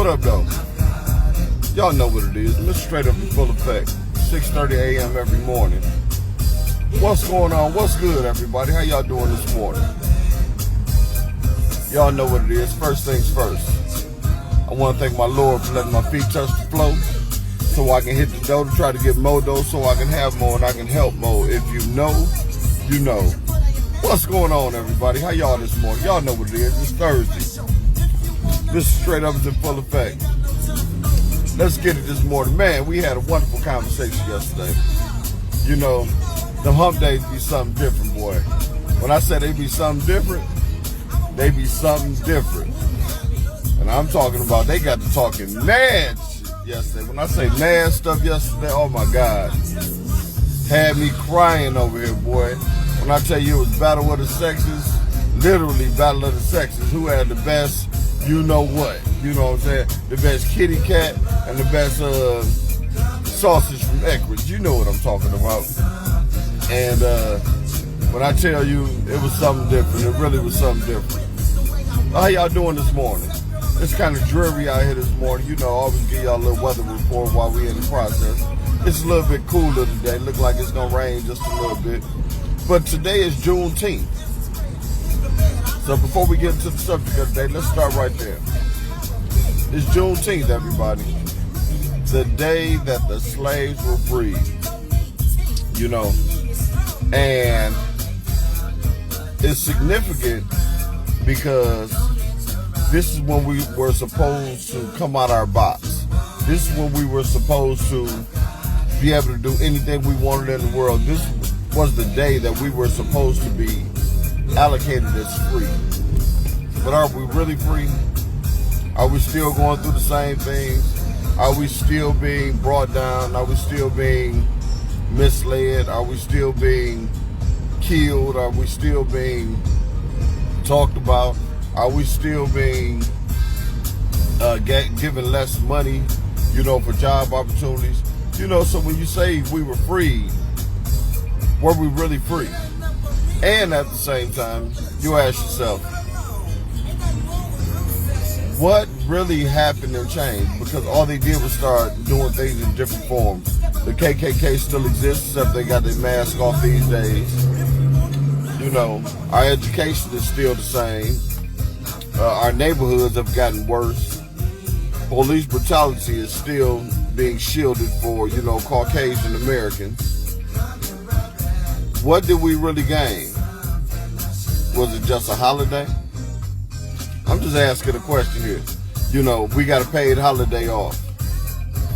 up, though? Y'all know what it is. Mr. Straight Up in full effect. 6:30 a.m. every morning. What's going on? What's good, everybody? How y'all doing this morning? Y'all know what it is. First things first. I want to thank my Lord for letting my feet touch the floor so I can hit the dough to try to get more dough so I can have more and I can help more. If you know, you know. What's going on, everybody? How y'all this morning? Y'all know what it is. It's Thursday. This Straight Up is in full effect. Let's get it this morning. Man, we had a wonderful conversation yesterday. You know, the hump days be something different, boy. When I say they be something different, they be something different. And I'm talking about they got to talking mad shit yesterday. When I say mad stuff yesterday, oh my God. Had me crying over here, boy. When I tell you it was Battle of the Sexes, literally Battle of the Sexes. Who had the best, you know what? You know what I'm saying? The best kitty cat and the best sausage from Eckrich. You know what I'm talking about. And when I tell you it was something different, it really was something different. How y'all doing this morning? It's kind of dreary out here this morning. You know, I always give y'all a little weather report while we're in the process. It's a little bit cooler today. Look like it's going to rain just a little bit. But today is Juneteenth. So before we get into the subject of the day, let's start right there. It's Juneteenth, everybody. The day that the slaves were freed. You know, and it's significant because this is when we were supposed to come out our box. This is when we were supposed to be able to do anything we wanted in the world. This was the day that we were supposed to be allocated as free. But are we really free? Are we still going through the same things? Are we still being brought down? Are we still being misled? Are we still being killed? Are we still being talked about? Are we still being given less money, you know, for job opportunities? You know, so when you say we were free, were we really free? And at the same time, you ask yourself, what really happened and changed? Because all they did was start doing things in different forms. The KKK still exists, except they got their mask off these days. You know, our education is still the same. Our neighborhoods have gotten worse. Police brutality is still being shielded for, you know, Caucasian Americans. What did we really gain? Was it just a holiday? I'm just asking a question here. You know, we got a paid holiday off.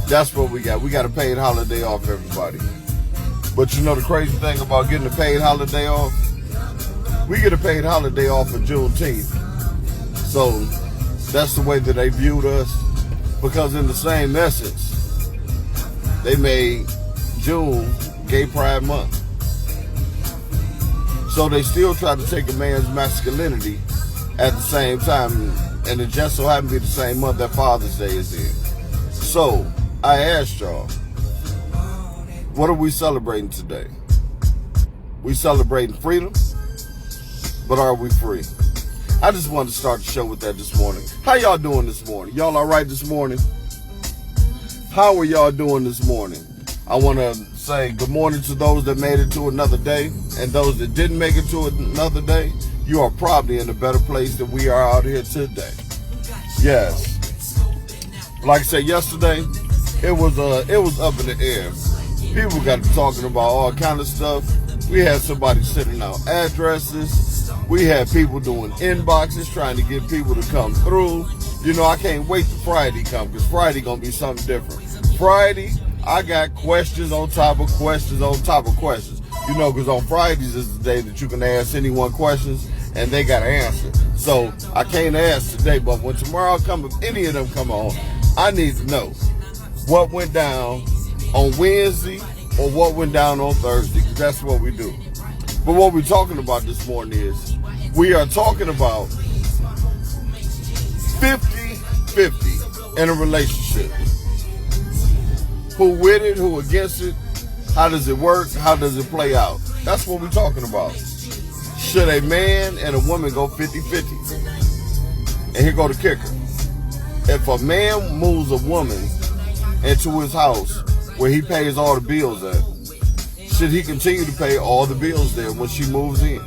That's what we got. We got a paid holiday off, everybody. But you know the crazy thing about getting a paid holiday off? We get a paid holiday off for Juneteenth. So that's the way that they viewed us. Because in the same essence, they made June Gay Pride Month. So they still try to take a man's masculinity at the same time, and it just so happened to be the same month that Father's Day is in. So I asked y'all, what are we celebrating today? We celebrating freedom, but are we free? I just wanted to start the show with that this morning. How y'all doing this morning? Y'all all right this morning? How are y'all doing this morning? I want to say good morning to those that made it to another day, and those that didn't make it to another day. You are probably in a better place than we are out here today. Yes. Like I said yesterday, it was up in the air. People got to talking about all kind of stuff. We had somebody sending out addresses. We had people doing inboxes trying to get people to come through. You know, I can't wait till Friday come, because Friday gonna be something different. Friday, I got questions on top of questions on top of questions. You know, because on Fridays is the day that you can ask anyone questions and they got to answer. So I can't ask today, but when tomorrow comes, if any of them come on, I need to know what went down on Wednesday or what went down on Thursday, because that's what we do. But what we're talking about this morning is we are talking about 50-50 in a relationship. Who with it, who against it, how does it work, how does it play out? That's what we're talking about. Should a man and a woman go 50-50? And here go the kicker. If a man moves a woman into his house where he pays all the bills at, should he continue to pay all the bills there when she moves in?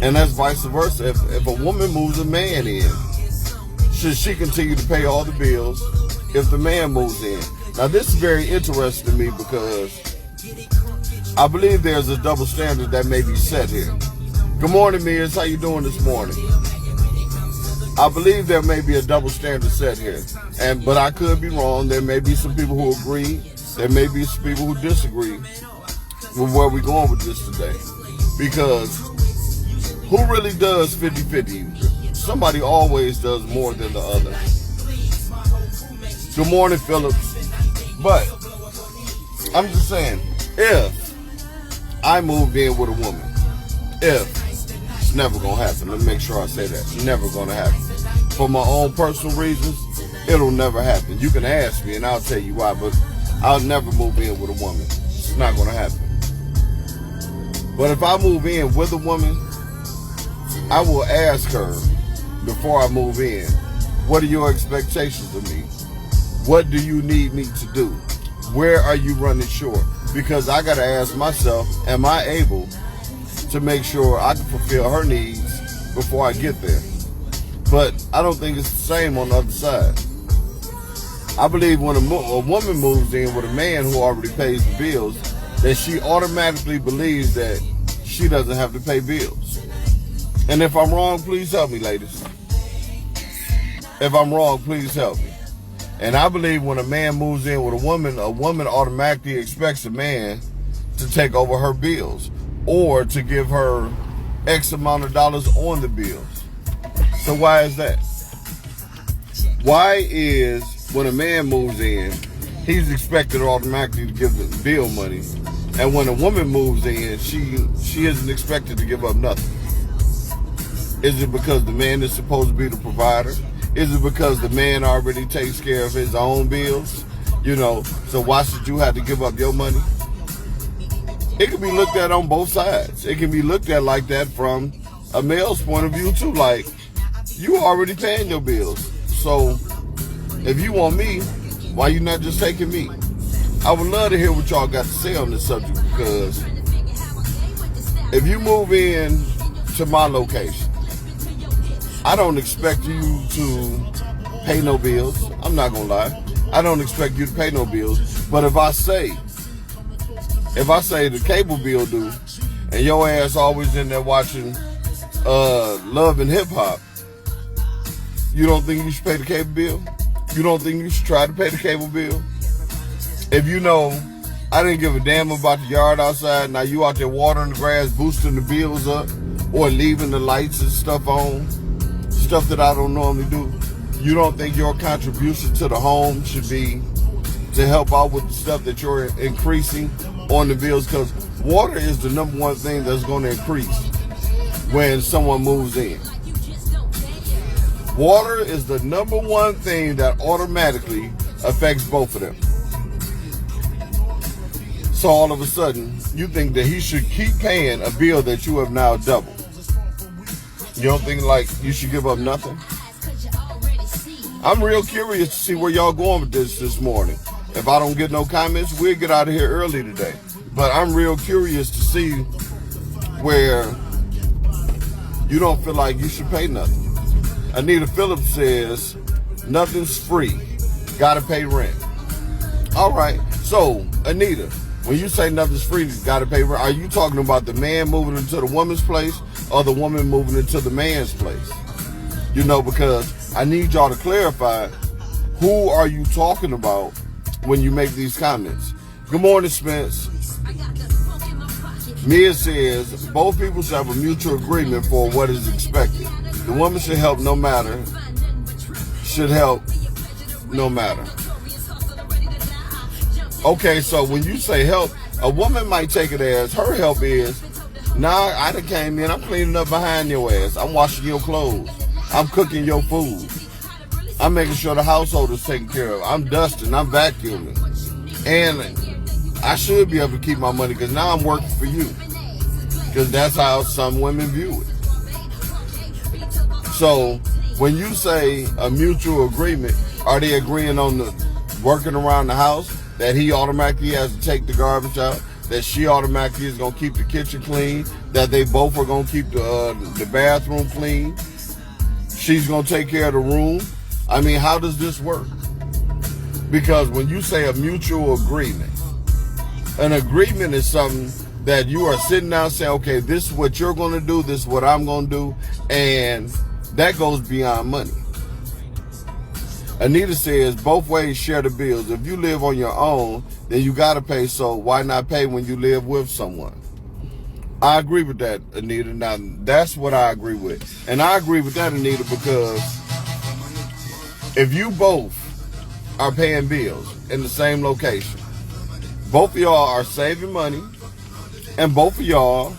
And that's vice versa. If a woman moves a man in, should she continue to pay all the bills if the man moves in? Now, this is very interesting to me because I believe there's a double standard that may be set here. Good morning, Mears. How you doing this morning? I believe there may be a double standard set here, but I could be wrong. There may be some people who agree. There may be some people who disagree with where we're going with this today. Because who really does 50-50? Somebody always does more than the other. Good morning, Philip. But I'm just saying, if I moved in with a woman, it's never going to happen. Let me make sure I say that. It's never going to happen. For my own personal reasons, it'll never happen. You can ask me and I'll tell you why, but I'll never move in with a woman. It's not going to happen. But if I move in with a woman, I will ask her before I move in, what are your expectations of me? What do you need me to do? Where are you running short? Because I got to ask myself, am I able to make sure I can fulfill her needs before I get there? But I don't think it's the same on the other side. I believe when a woman moves in with a man who already pays the bills, that she automatically believes that she doesn't have to pay bills. And if I'm wrong, please help me, ladies. If I'm wrong, please help me. And I believe when a man moves in with a woman automatically expects a man to take over her bills or to give her X amount of dollars on the bills. So why is that? Why is when a man moves in, he's expected automatically to give the bill money, and when a woman moves in, she isn't expected to give up nothing? Is it because the man is supposed to be the provider? Is it because the man already takes care of his own bills? You know, so why should you have to give up your money? It can be looked at on both sides. It can be looked at like that from a male's point of view too. Like, you already paying your bills. So if you want me, why you not just taking me? I would love to hear what y'all got to say on this subject, because if you move in to my location, I don't expect you to pay no bills. I'm not gonna lie. I don't expect you to pay no bills. But if I say the cable bill due, and your ass always in there watching Love and Hip Hop, you don't think you should pay the cable bill? You don't think you should try to pay the cable bill? If you know I didn't give a damn about the yard outside, now you out there watering the grass, boosting the bills up, or leaving the lights and stuff on, stuff that I don't normally do. You don't think your contribution to the home should be to help out with the stuff that you're increasing on the bills? Because water is the number one thing that's going to increase when someone moves in. Water is the number one thing that automatically affects both of them. So all of a sudden, you think that he should keep paying a bill that you have now doubled. You don't think like you should give up nothing? I'm real curious to see where y'all going with this morning. If I don't get no comments, we'll get out of here early today. But I'm real curious to see where you don't feel like you should pay nothing. Anita Phillips says, nothing's free. Gotta pay rent. All right. So, Anita, when you say nothing's free, gotta pay rent, are you talking about the man moving into the woman's place or the woman moving into the man's place? You know, because I need y'all to clarify, who are you talking about when you make these comments? Good morning, Spence. Mia says, both people should have a mutual agreement for what is expected. The woman should help no matter. Should help no matter. Okay, so when you say help, a woman might take it as her help is, nah, I done came in, I'm cleaning up behind your ass. I'm washing your clothes. I'm cooking your food. I'm making sure the household is taken care of. I'm dusting, I'm vacuuming. And I should be able to keep my money because now I'm working for you. Because that's how some women view it. So When you say a mutual agreement, are they agreeing on the working around the house, that he automatically has to take the garbage out, that she automatically is going to keep the kitchen clean, that they both are going to keep the bathroom clean, she's going to take care of the room? I mean, how does this work? Because when you say a mutual agreement, an agreement is something that you are sitting down saying, okay, this is what you're going to do, this is what I'm going to do, and that goes beyond money. Anita says both ways share the bills. If you live on your own, then you got to pay, so why not pay when you live with someone? I agree with that, Anita. Now, that's what I agree with. And I agree with that, Anita, because if you both are paying bills in the same location, both of y'all are saving money, and both of y'all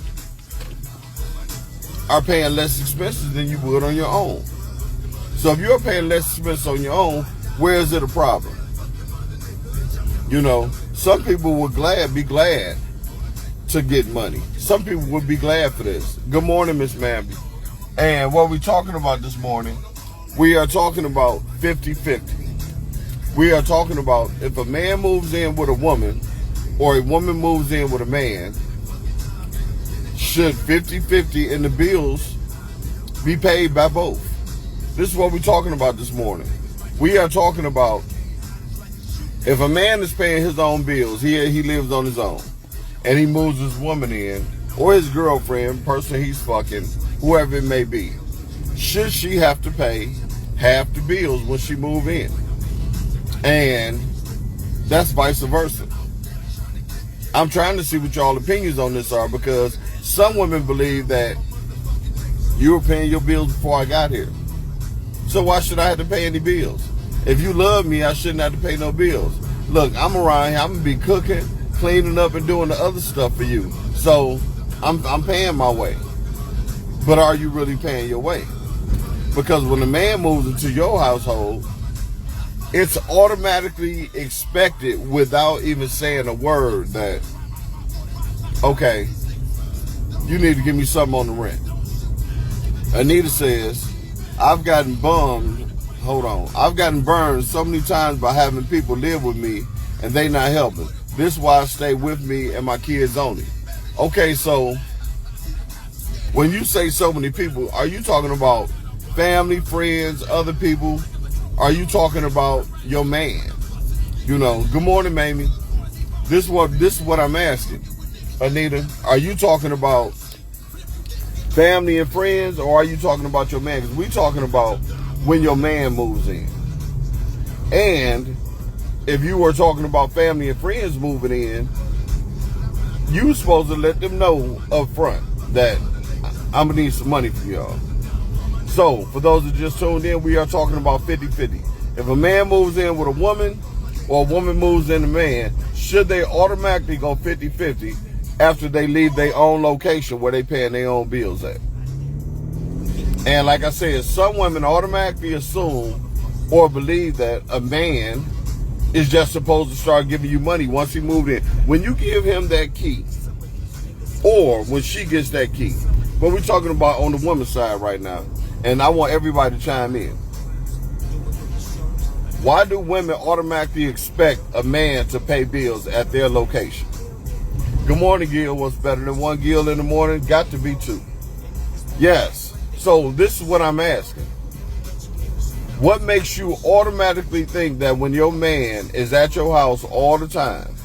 are paying less expenses than you would on your own. So if you're paying less expenses on your own, where is it a problem? You know, some people would be glad to get money. Some people would be glad for this. Good morning, Miss Mamby. And what we're talking about this morning, we are talking about 50-50. We are talking about if a man moves in with a woman or a woman moves in with a man, should 50-50 in the bills be paid by both? This is what we're talking about this morning. We are talking about if a man is paying his own bills, he lives on his own, and he moves his woman in, or his girlfriend, person he's fucking, whoever it may be, should she have to pay half the bills when she move in? And that's vice versa. I'm trying to see what y'all opinions on this are, because some women believe that you were paying your bills before I got here. So why should I have to pay any bills? If you love me, I shouldn't have to pay no bills. Look, I'm around here. I'm going to be cooking, cleaning up, and doing the other stuff for you. So I'm paying my way. But are you really paying your way? Because when a man moves into your household, it's automatically expected without even saying a word that, okay, you need to give me something on the rent. Anita says, I've gotten burned so many times by having people live with me and they not helping. This is why I stay with me and my kids only. Okay, so when you say so many people, are you talking about family, friends, other people? Are you talking about your man? You know, good morning, Mamie. This is what I'm asking. Anita, are you talking about family and friends, or are you talking about your man? Because we're talking about when your man moves in. And if you were talking about family and friends moving in, you supposed to let them know up front that I'm going to need some money from y'all. So, for those that just tuned in, we are talking about 50-50. If a man moves in with a woman, or a woman moves in a man, should they automatically go 50-50 after they leave their own location where they paying their own bills at? And like I said, some women automatically assume or believe that a man is just supposed to start giving you money once he moved in. When you give him that key, or when she gets that key. But we're talking about on the woman's side right now. And I want everybody to chime in. Why do women automatically expect a man to pay bills at their location? Good morning, Gil. What's better than one Gil in the morning? Got to be two. Yes. So this is what I'm asking. What makes you automatically think that when your man is at your house all the time,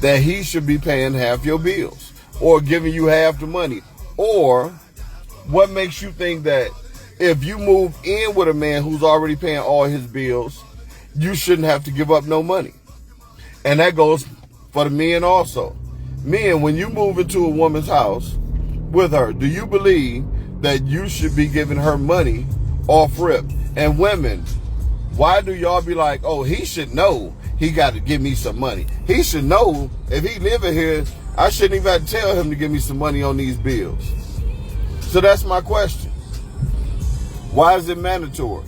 that he should be paying half your bills or giving you half the money? Or what makes you think that if you move in with a man who's already paying all his bills, you shouldn't have to give up no money? And that goes for the men also. Men, when you move into a woman's house with her, do you believe that you should be giving her money off rip? And women, why do y'all be like, oh, he should know he got to give me some money? He should know if he living here, I shouldn't even have to tell him to give me some money on these bills. So that's my question. Why is it mandatory?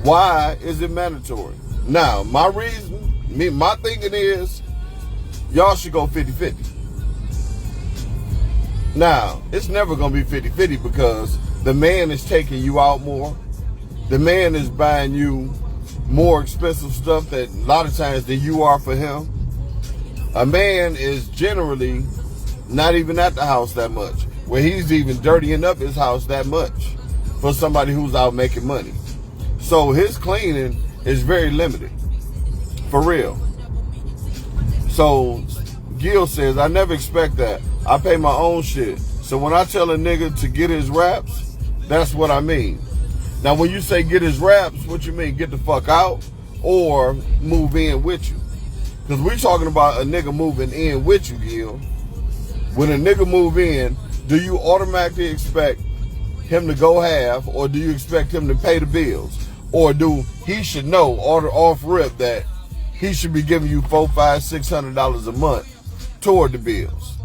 Why is it mandatory? Now, my thinking is, y'all should go 50-50. Now, it's never going to be 50-50 because The man is taking you out more. The man is buying you more expensive stuff that a lot of times than you are for him. A man is generally not even at the house that much, where he's even dirtying up his house that much for somebody who's out making money. So his cleaning is very limited, for real. So Gil says, I never expect that. I pay my own shit. So when I tell a nigga to get his raps, that's what I mean. Now, when you say get his raps, what you mean? Get the fuck out or move in with you? Because we talking about a nigga moving in with you, Gil. When a nigga move in, do you automatically expect him to go half, or do you expect him to pay the bills? Or do he should know off rip that he should be giving you $400, $500, $600 a month toward the bills?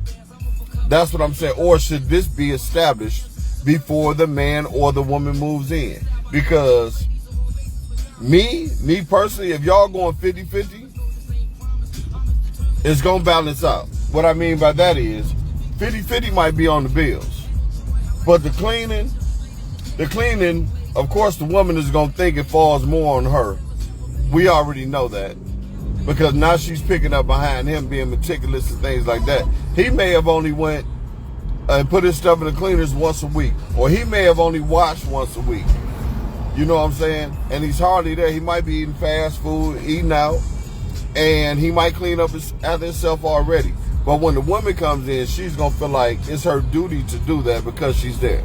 That's what I'm saying. Or should this be established before the man or the woman moves in? Because me personally, if y'all going 50-50, it's going to balance out. What I mean by that is 50-50 might be on the bills. But the cleaning, of course, the woman is going to think it falls more on her. We already know that. Because now she's picking up behind him being meticulous and things like that. He may have only went and put his stuff in the cleaners once a week. Or he may have only washed once a week. You know what I'm saying? And he's hardly there. He might be eating fast food, eating out. And he might clean up after himself already. But when the woman comes in, she's going to feel like it's her duty to do that because she's there.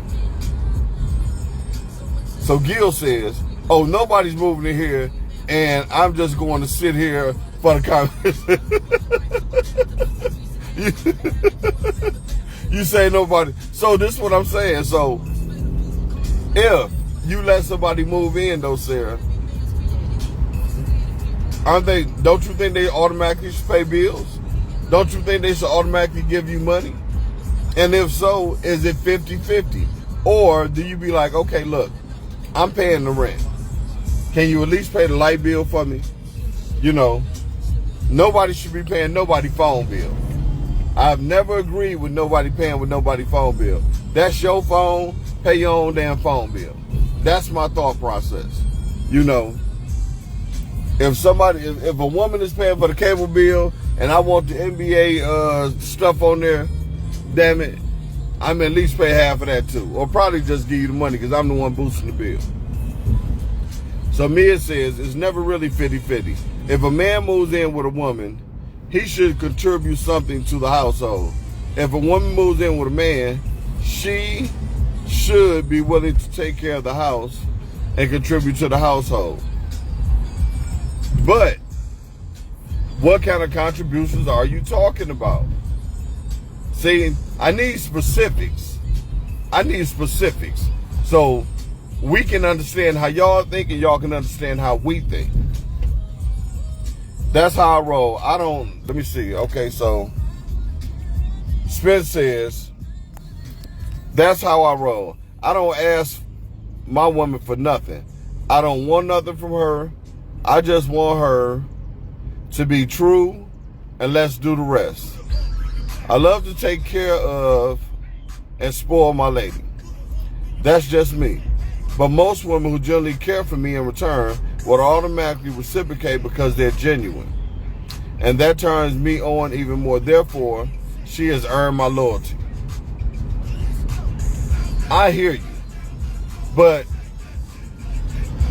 So Gil says, oh, nobody's moving in here, and I'm just going to sit here for the conversation. You say nobody. So this is what I'm saying. So if you let somebody move in, though, Sarah, don't you think they automatically should pay bills? Don't you think they should automatically give you money? And if so, is it 50-50? Or do you be like, okay, look, I'm paying the rent. Can you at least pay the light bill for me? You know, nobody should be paying nobody's phone bill. I've never agreed with nobody paying with nobody's phone bill. That's your phone, pay your own damn phone bill. That's my thought process. You know, if a woman is paying for the cable bill and I want the NBA stuff on there, damn it, I'm at least pay half of that too. Or probably just give you the money because I'm the one boosting the bill. So Mia says it's never really 50-50. If a man moves in with a woman, he should contribute something to the household. If a woman moves in with a man, she should be willing to take care of the house and contribute to the household. But what kind of contributions are you talking about? See, I need specifics. So we can understand how y'all think and y'all can understand how we think. That's how I roll. Let me see. Okay, so Spence says, that's how I roll. I don't ask my woman for nothing. I don't want nothing from her. I just want her to be true, and let's do the rest. I love to take care of and spoil my lady. That's just me. But most women who generally care for me in return would automatically reciprocate because they're genuine. And that turns me on even more. Therefore, she has earned my loyalty. I hear you. But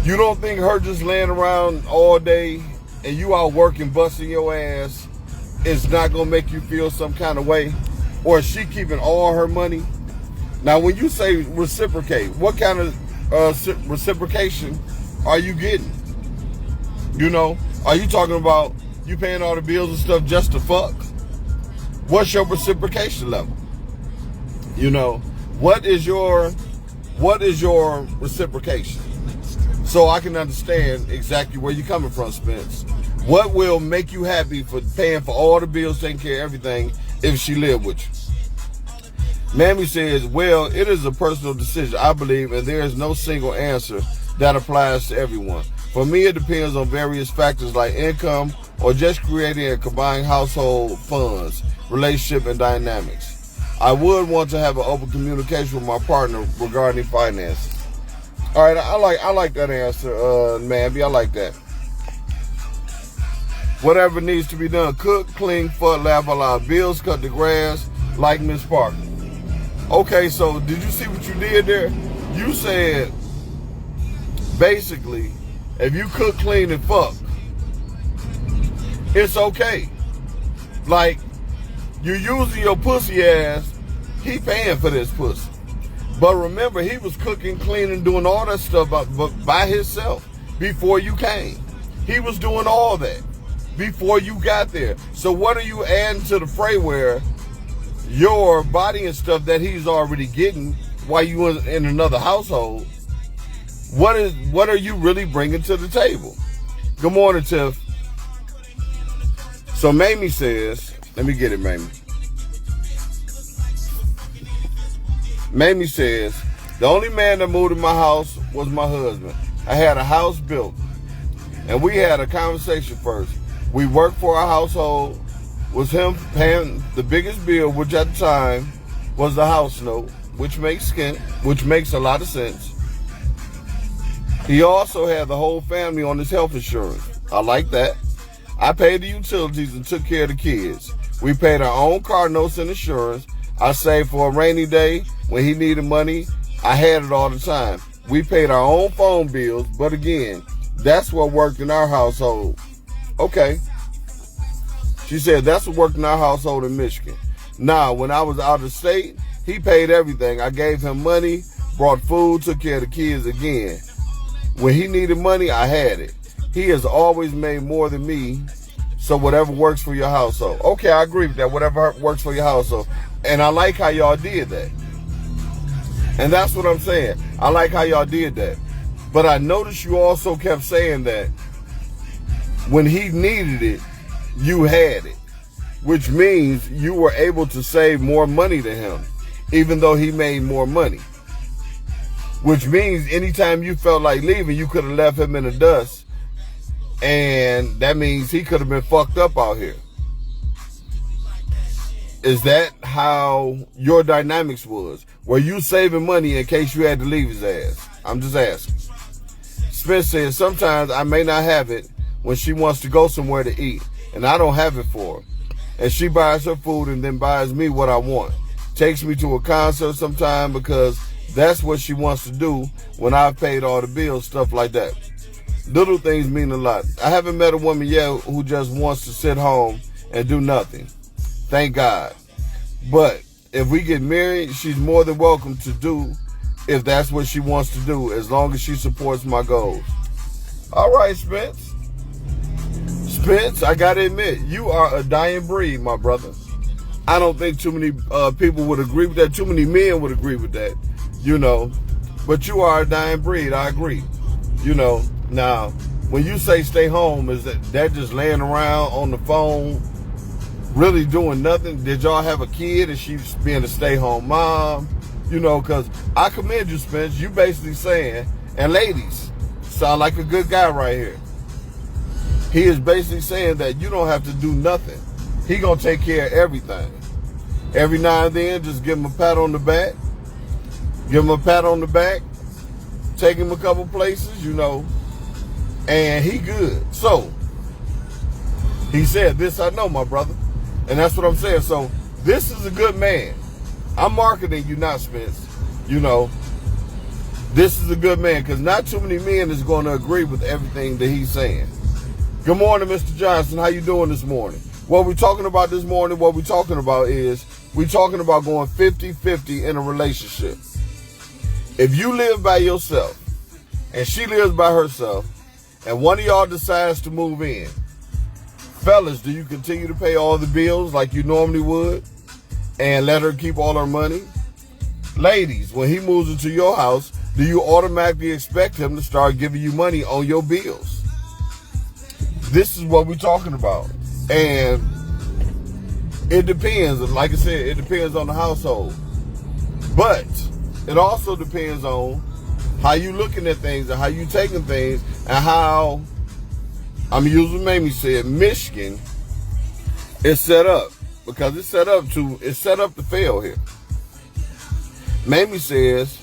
you don't think her just laying around all day and you out working, busting your ass, is not going to make you feel some kind of way? Or is she keeping all her money? Now, when you say reciprocate, what kind of reciprocation are you getting? You know, are you talking about you paying all the bills and stuff just to fuck? What's your reciprocation level? You know, what is your reciprocation? So I can understand exactly where you're coming from, Spence. What will make you happy for paying for all the bills, taking care of everything, if she lived with you? Mammy says, well, it is a personal decision, I believe, and there is no single answer that applies to everyone. For me, it depends on various factors like income or just creating a combined household funds, relationship, and dynamics. I would want to have an open communication with my partner regarding finances. All right, I like that answer, Manby. I like that. Whatever needs to be done, cook, clean, fuck, laugh aloud, bills, cut the grass, like Miss Parker. Okay, so did you see what you did there? You said, basically, if you cook, clean, and fuck, it's okay. Like, you using your pussy ass, he paying for this pussy. But remember, he was cooking, cleaning, doing all that stuff by himself before you came. He was doing all that before you got there. So what are you adding to the fray where your body and stuff that he's already getting while you in another household? What are you really bringing to the table? Good morning, Tiff. So Mamie says, let me get it, Mamie. Mamie says, the only man that moved in my house was my husband. I had a house built, and we had a conversation first. We worked for our household, was him paying the biggest bill, which at the time was the house note, which makes a lot of sense. He also had the whole family on his health insurance. I like that. I paid the utilities and took care of the kids. We paid our own car notes and insurance. I saved for a rainy day. When he needed money, I had it all the time. We paid our own phone bills, but again, that's what worked in our household. Okay. She said that's what worked in our household in Michigan. Now, when I was out of state, he paid everything. I gave him money, brought food, took care of the kids again. When he needed money, I had it. He has always made more than me, so whatever works for your household. Okay, I agree with that. Whatever works for your household. And I like how y'all did that. And that's what I'm saying. I like how y'all did that. But I noticed you also kept saying that when he needed it, you had it. Which means you were able to save more money than him, even though he made more money. Which means anytime you felt like leaving, you could have left him in the dust. And that means he could have been fucked up out here. Is that how your dynamics was? Were you saving money in case you had to leave his ass? I'm just asking. Spence says, sometimes I may not have it when she wants to go somewhere to eat, and I don't have it for her. And she buys her food and then buys me what I want. Takes me to a concert sometime because that's what she wants to do when I've paid all the bills, stuff like that. Little things mean a lot. I haven't met a woman yet who just wants to sit home and do nothing. Thank God. But if we get married, she's more than welcome to do if that's what she wants to do, as long as she supports my goals. All right, Spence. Spence, I got to admit, you are a dying breed, my brother. I don't think too many people would agree with that. Too many men would agree with that, you know. But you are a dying breed. I agree. You know, now, when you say stay home, is that just laying around on the phone, really doing nothing? Did y'all have a kid and she's being a stay-home mom? You know, because I commend you, Spence. You basically saying, and ladies, sound like a good guy right here. He is basically saying that you don't have to do nothing. He gonna take care of everything. Every now and then, just give him a pat on the back. Give him a pat on the back. Take him a couple places, you know, and he good. So, he said, this I know, my brother. And that's what I'm saying. So, this is a good man. I'm marketing you not, Spence. You know, this is a good man, because not too many men is going to agree with everything that he's saying. Good morning, Mr. Johnson. How you doing this morning? What we're talking about this morning, what we're talking about is, we're talking about going 50-50 in a relationship. If you live by yourself, and she lives by herself, and one of y'all decides to move in, fellas, do you continue to pay all the bills like you normally would and let her keep all her money? Ladies, when he moves into your house, do you automatically expect him to start giving you money on your bills? This is what we're talking about. And it depends. Like I said, it depends on the household. But it also depends on how you looking at things and how you taking things and how, I'm using Mamie said, Michigan is set up. because it's set up to fail here. Mamie says,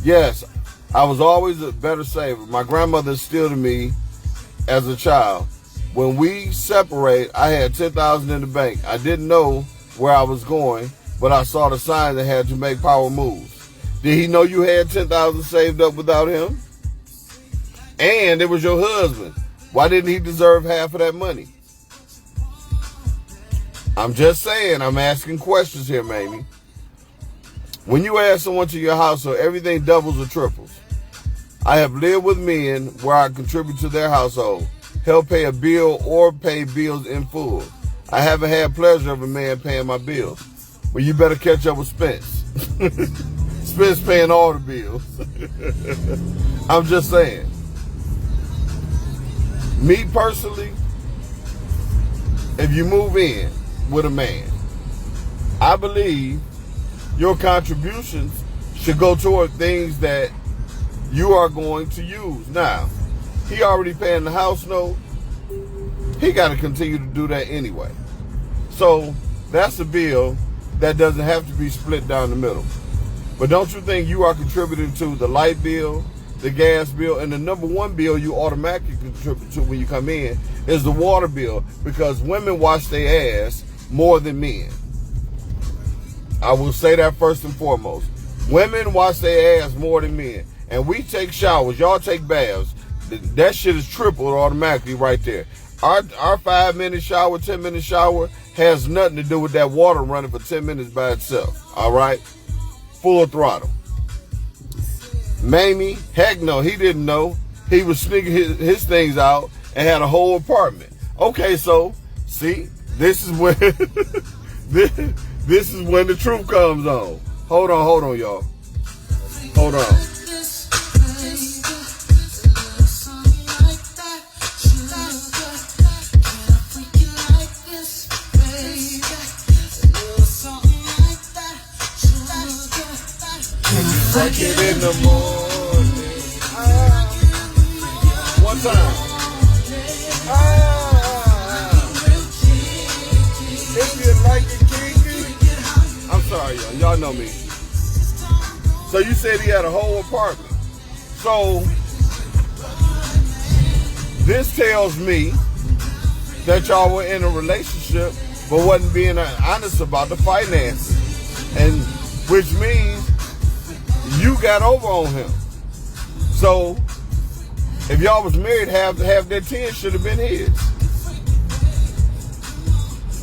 yes, I was always a better saver. My grandmother instilled in me as a child. When we separate, I had $10,000 in the bank. I didn't know where I was going, but I saw the signs and had to make power moves. Did he know you had $10,000 saved up without him? And it was your husband. Why didn't he deserve half of that money? I'm just saying, I'm asking questions here, Mamie. When you add someone to your household, everything doubles or triples. I have lived with men where I contribute to their household, help pay a bill or pay bills in full. I haven't had pleasure of a man paying my bills. Well, you better catch up with Spence. Spence paying all the bills. I'm just saying. Me personally, if you move in with a man, I believe your contributions should go toward things that you are going to use. Now, he already paying the house note. He got to continue to do that anyway. So that's a bill that doesn't have to be split down the middle. But don't you think you are contributing to the light bill, the gas bill, and the number one bill you automatically contribute to when you come in is the water bill, because women wash their ass more than men. I will say that first and foremost. Women wash their ass more than men. And we take showers. Y'all take baths. That shit is tripled automatically right there. Our 5-minute shower, 10-minute shower has nothing to do with that water running for 10 minutes by itself. All right? Full throttle. Mamie, heck no, he didn't know. He was sneaking his things out and had a whole apartment. Okay, so, see, this is when this is when the truth comes on. Hold on, y'all. Hold on. Like it in the morning. One time. If you like it, kinky. I'm sorry, y'all know me. So you said he had a whole apartment. So this tells me that y'all were in a relationship but wasn't being honest about the finances, and which means you got over on him. So if y'all was married, half that 10 should have been his.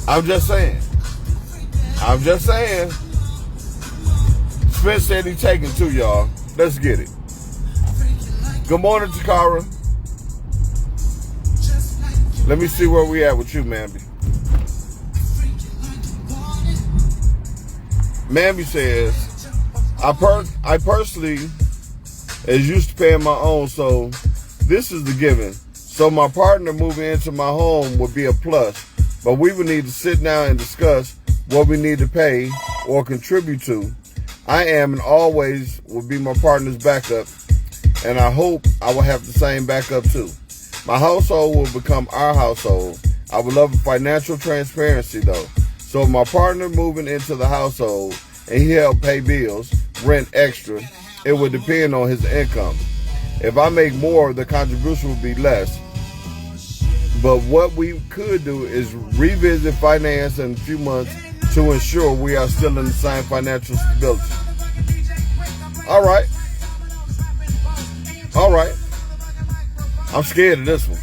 I'm just saying. Spence said he taking too, y'all. Let's get it. Good morning, Takara. Let me see where we at with you, Mamby. Mamby says, I personally is used to paying my own, so this is the given. So my partner moving into my home would be a plus, but we would need to sit down and discuss what we need to pay or contribute to. I am and always will be my partner's backup, and I hope I will have the same backup too. My household will become our household. I would love financial transparency though. So if my partner moving into the household and he help pay bills, rent extra, it would depend on his income. If I make more, the contribution would be less. But what we could do is revisit finance in a few months to ensure we are still in the same financial stability. All right. I'm scared of this one.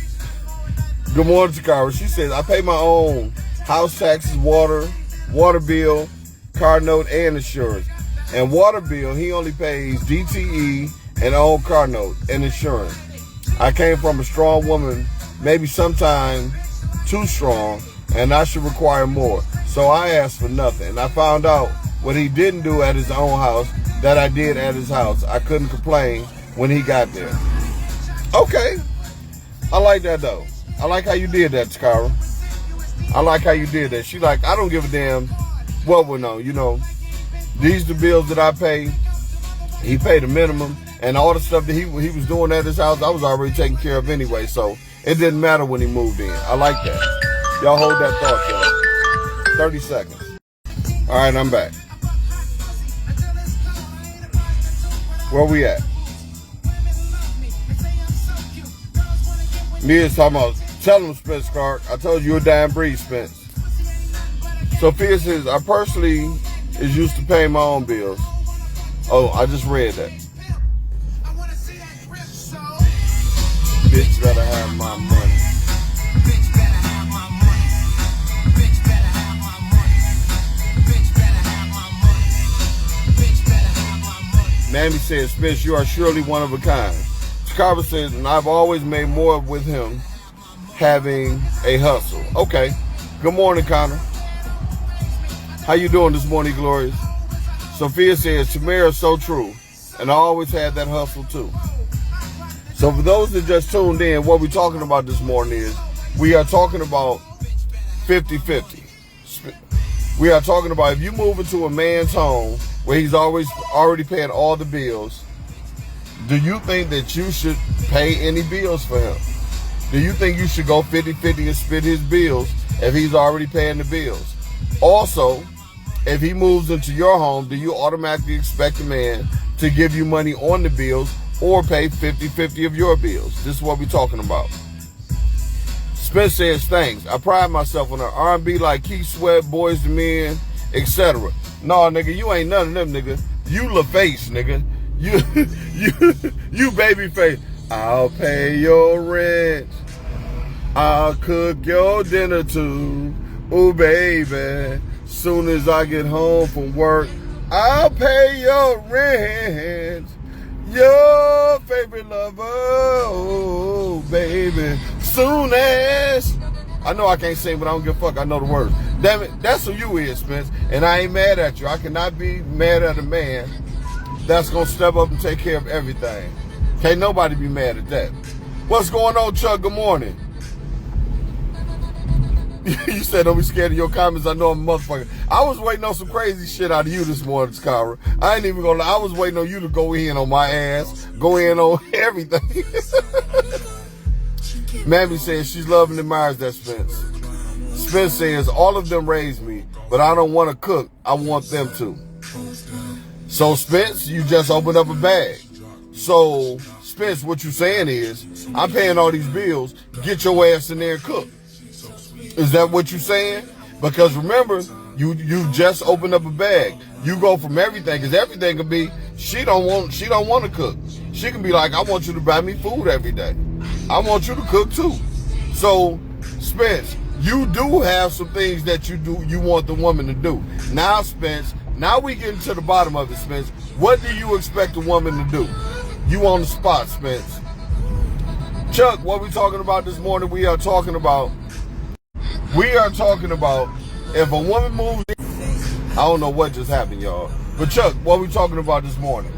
Good morning, Takara. She says, I pay my own house taxes, water bill, car note, and insurance. And water bill, he only pays DTE and own car note and insurance. I came from a strong woman, maybe sometime too strong, and I should require more. So I asked for nothing. And I found out what he didn't do at his own house that I did at his house. I couldn't complain when he got there. Okay. I like that though. I like how you did that, Takara. I like how you did that. She like, I don't give a damn what went on. You know, these the bills that I pay. He paid the minimum. And all the stuff that he was doing at his house, I was already taking care of anyway. So it didn't matter when he moved in. I like that. Y'all hold that thought, y'all. 30 seconds. All right, I'm back. Where we at? Mia's talking about, tell him, Spence Clark. I told you a damn breed, Spence. Sophia says, I personally is used to paying my own bills. Oh, I just read that. Bitch better have my money. Bitch better have my money. Bitch better have my money. Bitch better have my money. Bitch better have my money. Mammy says, Spence, you are surely one of a kind. Carver says, and I've always made more with him having a hustle. Okay. Good morning, Connor. How you doing this morning, Glorious? Sophia says, Tamara, so true. And I always had that hustle too. So for those that just tuned in, what we're talking about this morning is we are talking about 50-50. We are talking about if you move into a man's home where he's already paying all the bills, do you think that you should pay any bills for him? Do you think you should go 50-50 and split his bills if he's already paying the bills? Also, if he moves into your home, do you automatically expect a man to give you money on the bills or pay 50-50 of your bills? This is what we're talking about. Spence says, thanks. I pride myself on the R&B like Keith Sweat, Boyz II Men, etc. No, nigga, you ain't none of them, nigga. You LaFace, nigga. You baby face. I'll pay your rent. I'll cook your dinner too. Ooh, baby. Soon as I get home from work, I'll pay your rent. Your favorite lover. Oh, baby. Soon as. I know I can't sing, but I don't give a fuck. I know the words. Damn it. That's who you is, Spence. And I ain't mad at you. I cannot be mad at a man that's going to step up and take care of everything. Can't nobody be mad at that. What's going on, Chuck? Good morning. You said don't be scared of your comments. I know I'm a motherfucker. I was waiting on some crazy shit out of you this morning, Skara. I ain't even gonna lie. I was waiting on you to go in on my ass, go in on everything. Mammy says she's loving and admires that Spence. Spence says all of them raised me, but I don't want to cook. I want them to. So, Spence, you just opened up a bag. So, Spence, what you saying is, I'm paying all these bills, get your ass in there and cook. Is that what you saying? Because remember, you just opened up a bag. You go from everything, because everything can be, she don't want to cook. She can be like, I want you to buy me food every day. I want you to cook too. So, Spence, you do have some things that you want the woman to do. Now, Spence, now we getting to the bottom of it, Spence. What do you expect a woman to do? You on the spot, Spence. Chuck, what we talking about this morning? We are talking about if a woman moves in. I don't know what just happened, y'all. But Chuck, what we talking about this morning?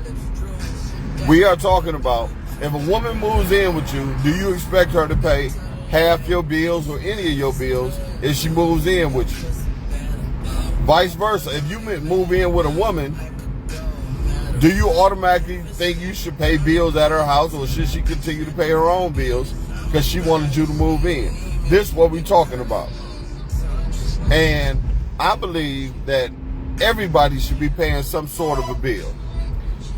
We are talking about if a woman moves in with you, do you expect her to pay half your bills or any of your bills if she moves in with you? Vice versa, if you move in with a woman, do you automatically think you should pay bills at her house, or should she continue to pay her own bills because she wanted you to move in? This is what we're talking about. And I believe that everybody should be paying some sort of a bill.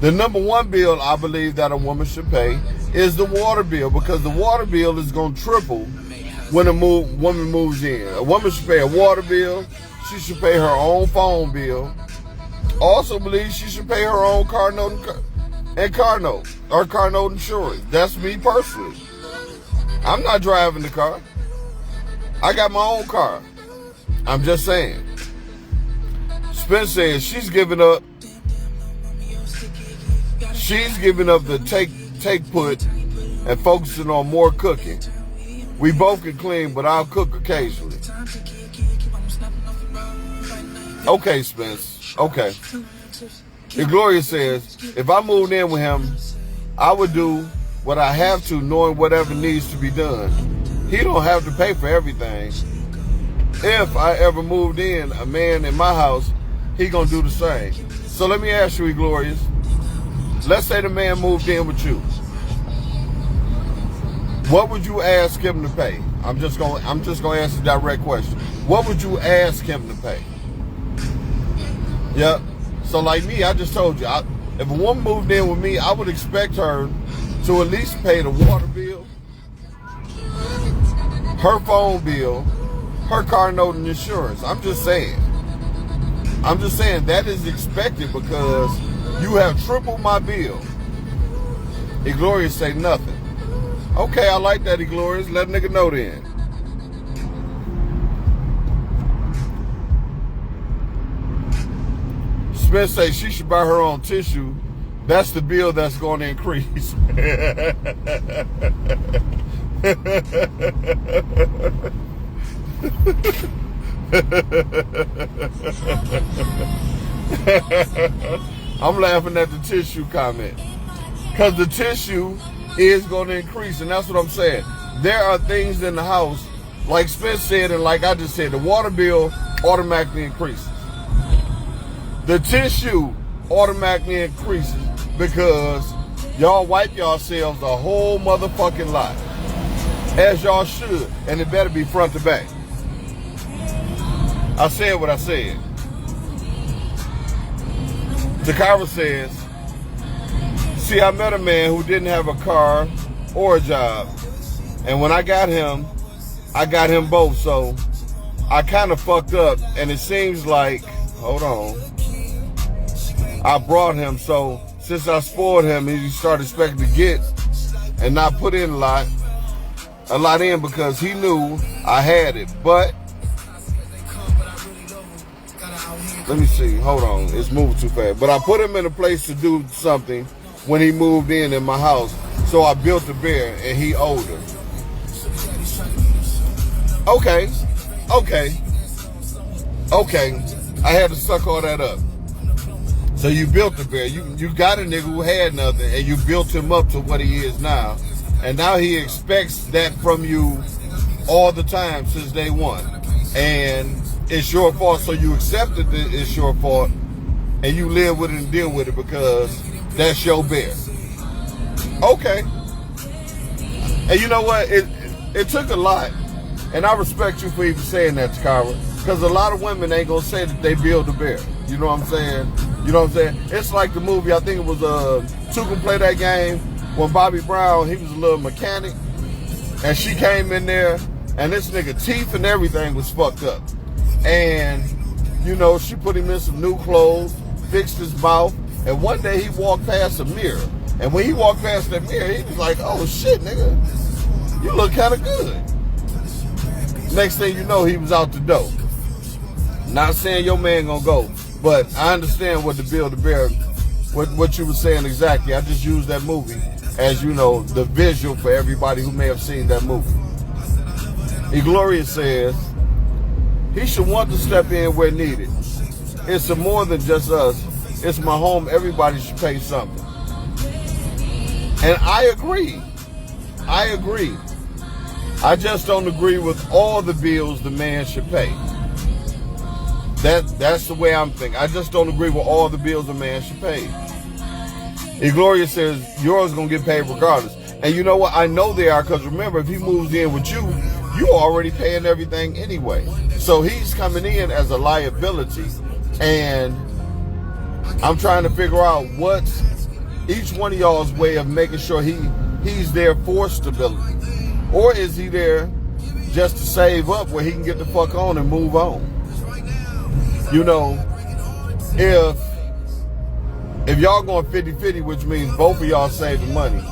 The number one bill I believe that a woman should pay is the water bill, because the water bill is going to triple when a woman moves in. A woman should pay a water bill. She should pay her own phone bill. Also believe she should pay her own car note and car note insurance. That's me personally. I'm not driving the car. I got my own car. I'm just saying. Spence says she's giving up the take put and focusing on more cooking. We both can clean, but I'll cook occasionally. Okay, Spence. Okay. And Gloria says, if I moved in with him, I would do what I have to, knowing whatever needs to be done. He don't have to pay for everything. If I ever moved in, a man in my house, he gonna do the same. So let me ask you, Glorious. Let's say the man moved in with you. What would you ask him to pay? I'm just gonna ask a direct question. What would you ask him to pay? Yep. So like me, I just told you, if a woman moved in with me, I would expect her to at least pay the water bill, her phone bill, her car note and insurance. I'm just saying that is expected because you have tripled my bill. Eglorious say nothing. Okay, I like that, Eglorious. Let a nigga know then. Smith say she should buy her own tissue. That's the bill that's going to increase. I'm laughing at the tissue comment. Because the tissue is going to increase, and that's what I'm saying. There are things in the house, like Spence said, and like I just said, the water bill automatically increases. The tissue automatically increases because y'all wipe yourselves a whole motherfucking lot. As y'all should, and it better be front to back. I said what I said. Takara says, see, I met a man who didn't have a car or a job. And when I got him both. So I kind of fucked up. And it seems like, hold on, I brought him. So since I spoiled him, he started expecting to get and not put in a lot in because he knew I had it. But let me see. Hold on. It's moving too fast. But I put him in a place to do something when he moved in my house. So I built a bear and he owed her. Okay. I had to suck all that up. So you built a bear. You got a nigga who had nothing and you built him up to what he is now. And now he expects that from you all the time since day one. And it's your fault, so you accepted that it's your fault and you live with it and deal with it because that's your bear. Okay. And you know what? It took a lot. And I respect you for even saying that, Takara. Because a lot of women ain't going to say that they build a bear. You know what I'm saying? It's like the movie, I think it was Two Can Play That Game, when Bobby Brown, he was a little mechanic. And she came in there, and this nigga teeth and everything was fucked up. And, you know, she put him in some new clothes, fixed his mouth, and one day he walked past a mirror. And when he walked past that mirror, he was like, oh shit, nigga, you look kind of good. Next thing you know, he was out the door. Not saying your man gonna go, but I understand what the build a bear, what you were saying exactly. I just used that movie as, you know, the visual for everybody who may have seen that movie. Egloria says, he should want to step in where needed. It's more than just us. It's my home. Everybody should pay something. And I agree. I just don't agree with all the bills the man should pay. That's the way I'm thinking. I just don't agree with all the bills a man should pay. Egloria says yours gonna get paid regardless. And you know what? I know they are, because remember, if he moves in with you, you're already paying everything anyway. So he's coming in as a liability. And I'm trying to figure out what's each one of y'all's way of making sure he's there for stability. Or is he there just to save up where he can get the fuck on and move on? You know, if y'all going 50-50, which means both of y'all saving money,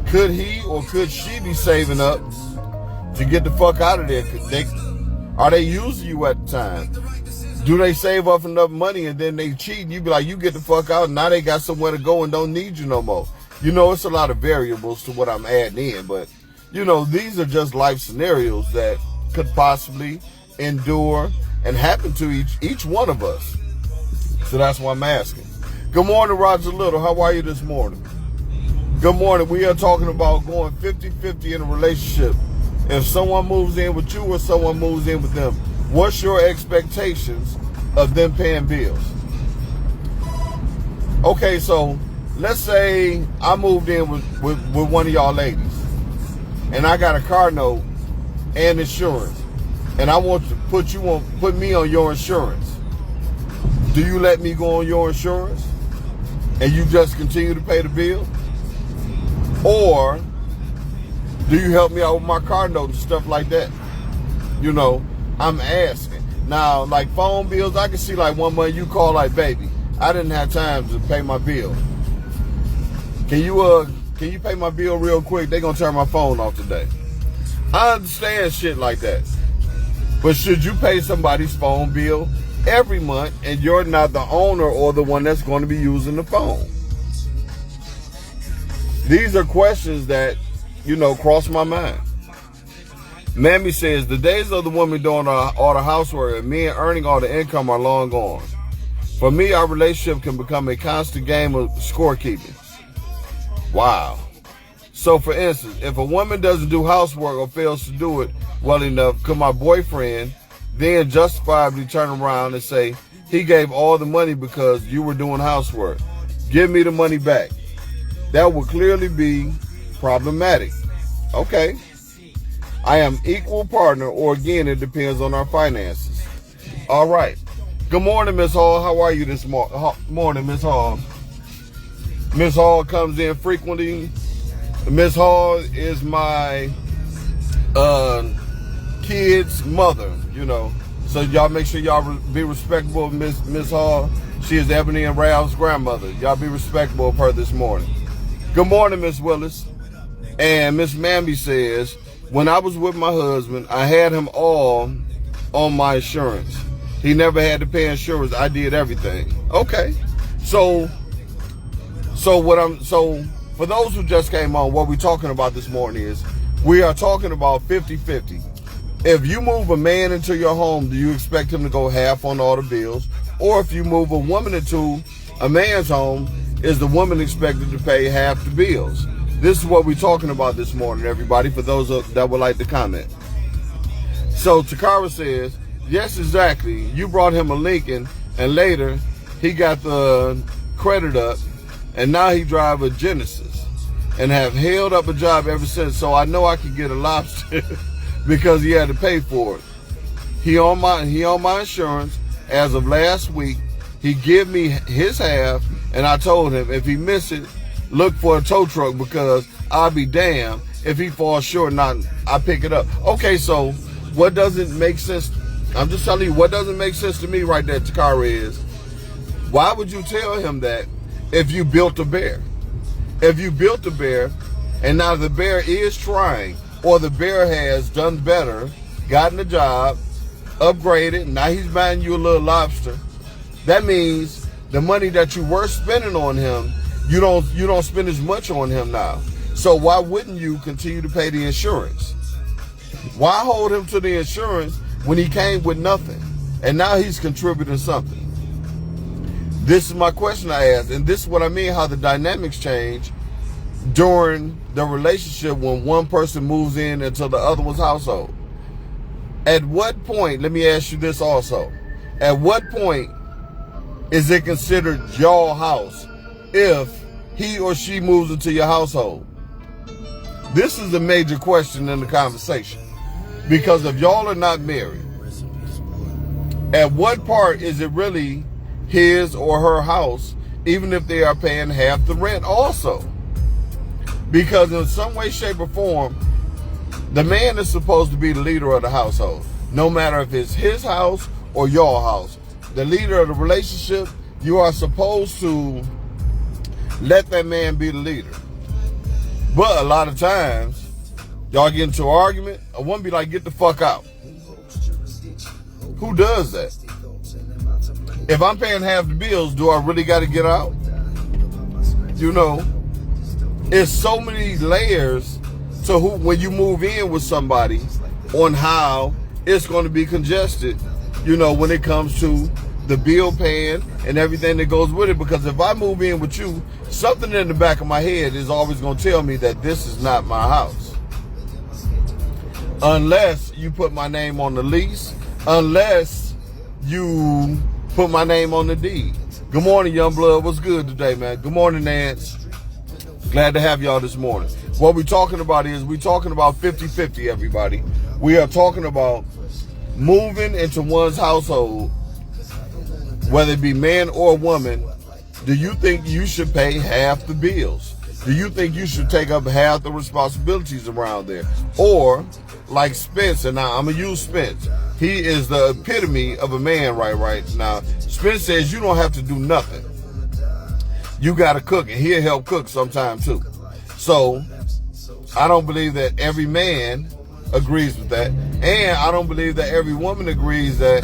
could he or could she be saving up to get the fuck out of there? Are they using you at the time? Do they save up enough money and then they cheat and you be like, you get the fuck out, now they got somewhere to go and don't need you no more? You know, it's a lot of variables to what I'm adding in, but, you know, these are just life scenarios that could possibly endure and happen to each one of us. So that's why I'm asking. Good morning, Roger Little. How are you this morning? Good morning. We are talking about going 50-50 in a relationship. If someone moves in with you or someone moves in with them, what's your expectations of them paying bills? Okay, so let's say I moved in with one of y'all ladies. and I got a car note and insurance, and I want to put me on your insurance, do you let me go on your insurance and you just continue to pay the bill? Or do you help me out with my car note and stuff like that? You know, I'm asking. Now, like phone bills, I can see like one month you call like, baby, I didn't have time to pay my bill. Can you pay my bill real quick? They're gonna turn my phone off today. I understand shit like that. But should you pay somebody's phone bill every month and you're not the owner or the one that's going to be using the phone? These are questions that, you know, cross my mind. Mammy says, the days of the woman doing all the housework and men earning all the income are long gone. For me, our relationship can become a constant game of scorekeeping. Wow. So, for instance, if a woman doesn't do housework or fails to do it well enough, could my boyfriend then justifiably turn around and say, he gave all the money because you were doing housework? Give me the money back. That would clearly be problematic. Okay. I am equal partner, or again, it depends on our finances. All right. Good morning, Miss Hall. How are you this morning, Miss Hall? Miss Hall comes in frequently. Miss Hall is my kid's mother, you know. So y'all make sure y'all be respectful of Miss Hall. She is Ebony and Ralph's grandmother. Y'all be respectful of her this morning. Good morning, Miss Willis. And Miss Mamby says, when I was with my husband, I had him all on my insurance. He never had to pay insurance. I did everything. Okay. So for those who just came on, what we're talking about this morning is we are talking about 50-50. If you move a man into your home, do you expect him to go half on all the bills? Or if you move a woman into a man's home, is the woman expected to pay half the bills? This is what we're talking about this morning, everybody, for those that would like to comment. So Takara says, yes, exactly. You brought him a Lincoln, and later he got the credit up, and now he drive a Genesis, and have held up a job ever since. So I know I could get a lobster because he had to pay for it. He on my insurance as of last week. He give me his half, and I told him if he miss it, look for a tow truck because I'll be damned if he falls short and I pick it up. Okay, so what doesn't make sense? I'm just telling you what doesn't make sense to me right there, Takara, is why would you tell him that if you built a bear? If you built a bear and now the bear is trying, or the bear has done better, gotten a job, upgraded, now he's buying you a little lobster, that means the money that you were spending on him, you don't spend as much on him now. So why wouldn't you continue to pay the insurance? Why hold him to the insurance when he came with nothing and now he's contributing something? This is my question I asked, and this is what I mean, how the dynamics change during the relationship when one person moves in into the other one's household. At what point, let me ask you this also, at what point is it considered your house if he or she moves into your household? This is a major question in the conversation, because if y'all are not married, at what part is it really his or her house, even if they are paying half the rent also? Because in some way, shape, or form, the man is supposed to be the leader of the household, no matter if it's his house or your house. The leader of the relationship, you are supposed to let that man be the leader. But a lot of times, y'all get into an argument, a woman be like, get the fuck out. Who does that? If I'm paying half the bills, do I really got to get out? You know, it's so many layers to when you move in with somebody on how it's going to be congested, you know, when it comes to the bill paying and everything that goes with it. Because if I move in with you, something in the back of my head is always going to tell me that this is not my house. Unless you put my name on the lease, unless you put my name on the deed. Good morning, Youngblood. What's good today, man? Good morning, Nance. Glad to have y'all this morning. What we're talking about is we're talking about 50-50, everybody. We are talking about moving into one's household, whether it be man or woman. Do you think you should pay half the bills? Do you think you should take up half the responsibilities around there? Or, like Spence, and now I'm going to use Spence. He is the epitome of a man right now. Spence says you don't have to do nothing. You got to cook, and he'll help cook sometime too. So, I don't believe that every man agrees with that. And I don't believe that every woman agrees that.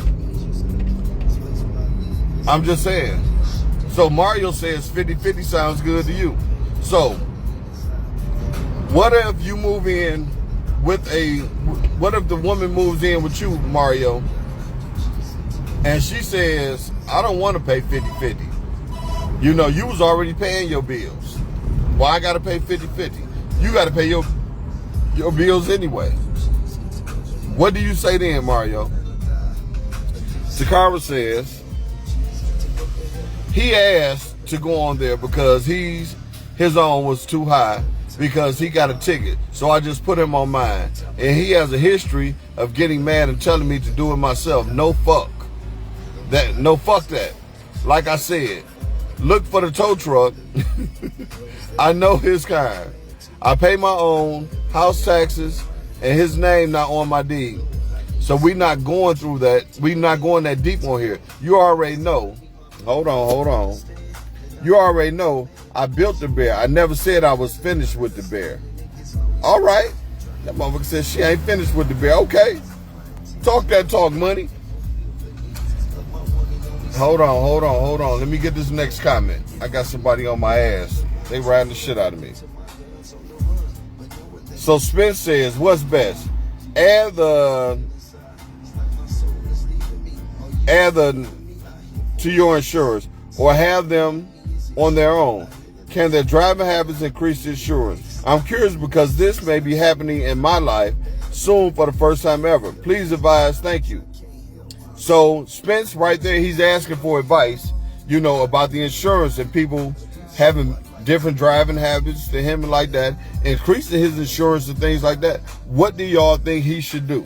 I'm just saying. So Mario says 50-50 sounds good to you. So, what if you move in what if the woman moves in with you, Mario, and she says, I don't want to pay 50-50. You know, you was already paying your bills. Why I got to pay 50-50? You got to pay your bills anyway. What do you say then, Mario? Takara says he asked to go on there because his own was too high because he got a ticket. So I just put him on mine. And he has a history of getting mad and telling me to do it myself. No fuck that. Like I said, look for the tow truck. I know his kind. I pay my own house taxes, and his name not on my deed. So we not going through that. We not going that deep on here. You already know. Hold on. You already know I built the bear. I never said I was finished with the bear. All right. That motherfucker said she ain't finished with the bear. Okay. Talk that talk, money. Hold on. Let me get this next comment. I got somebody on my ass. They riding the shit out of me. So Spence says, what's best? Add the to your insurers or have them on their own. Can their driving habits increase the insurance? I'm curious because this may be happening in my life soon for the first time ever. Please advise. Thank you. So Spence right there, he's asking for advice, you know, about the insurance and people having different driving habits to him like that, increasing his insurance and things like that. What do y'all think he should do?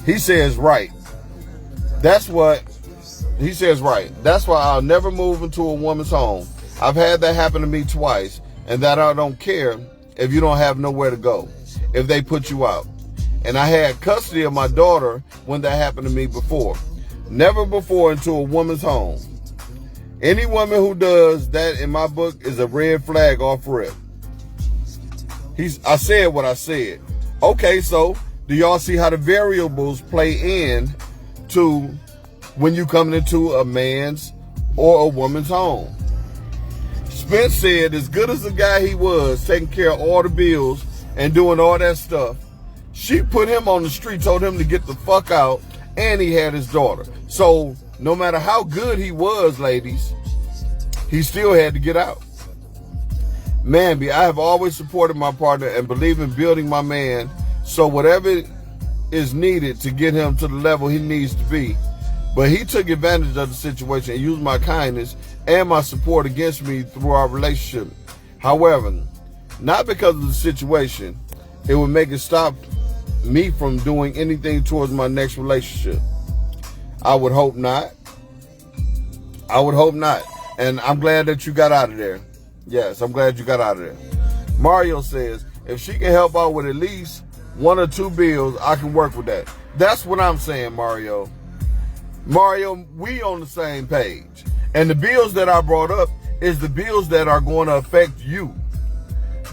He says right. That's what he says right. That's why I'll never move into a woman's home. I've had that happen to me twice, and that I don't care if you don't have nowhere to go, if they put you out. And I had custody of my daughter when that happened to me before. Never before into a woman's home. Any woman who does that in my book is a red flag off rip. I said what I said. Okay, so do y'all see how the variables play in to when you come into a man's or a woman's home? Spence said as good as the guy he was, taking care of all the bills and doing all that stuff, she put him on the street, told him to get the fuck out, and he had his daughter. So no matter how good he was, ladies, he still had to get out. Manby, I have always supported my partner and believe in building my man, so whatever is needed to get him to the level he needs to be. But he took advantage of the situation and used my kindness and my support against me through our relationship. However, not because of the situation, it would make it stop me from doing anything towards my next relationship. I would hope not. And I'm glad that you got out of there. Yes, I'm glad you got out of there. Mario says, if she can help out with at least 1 or 2 bills, I can work with that. That's what I'm saying, Mario. Mario, we on the same page. And the bills that I brought up is the bills that are going to affect you.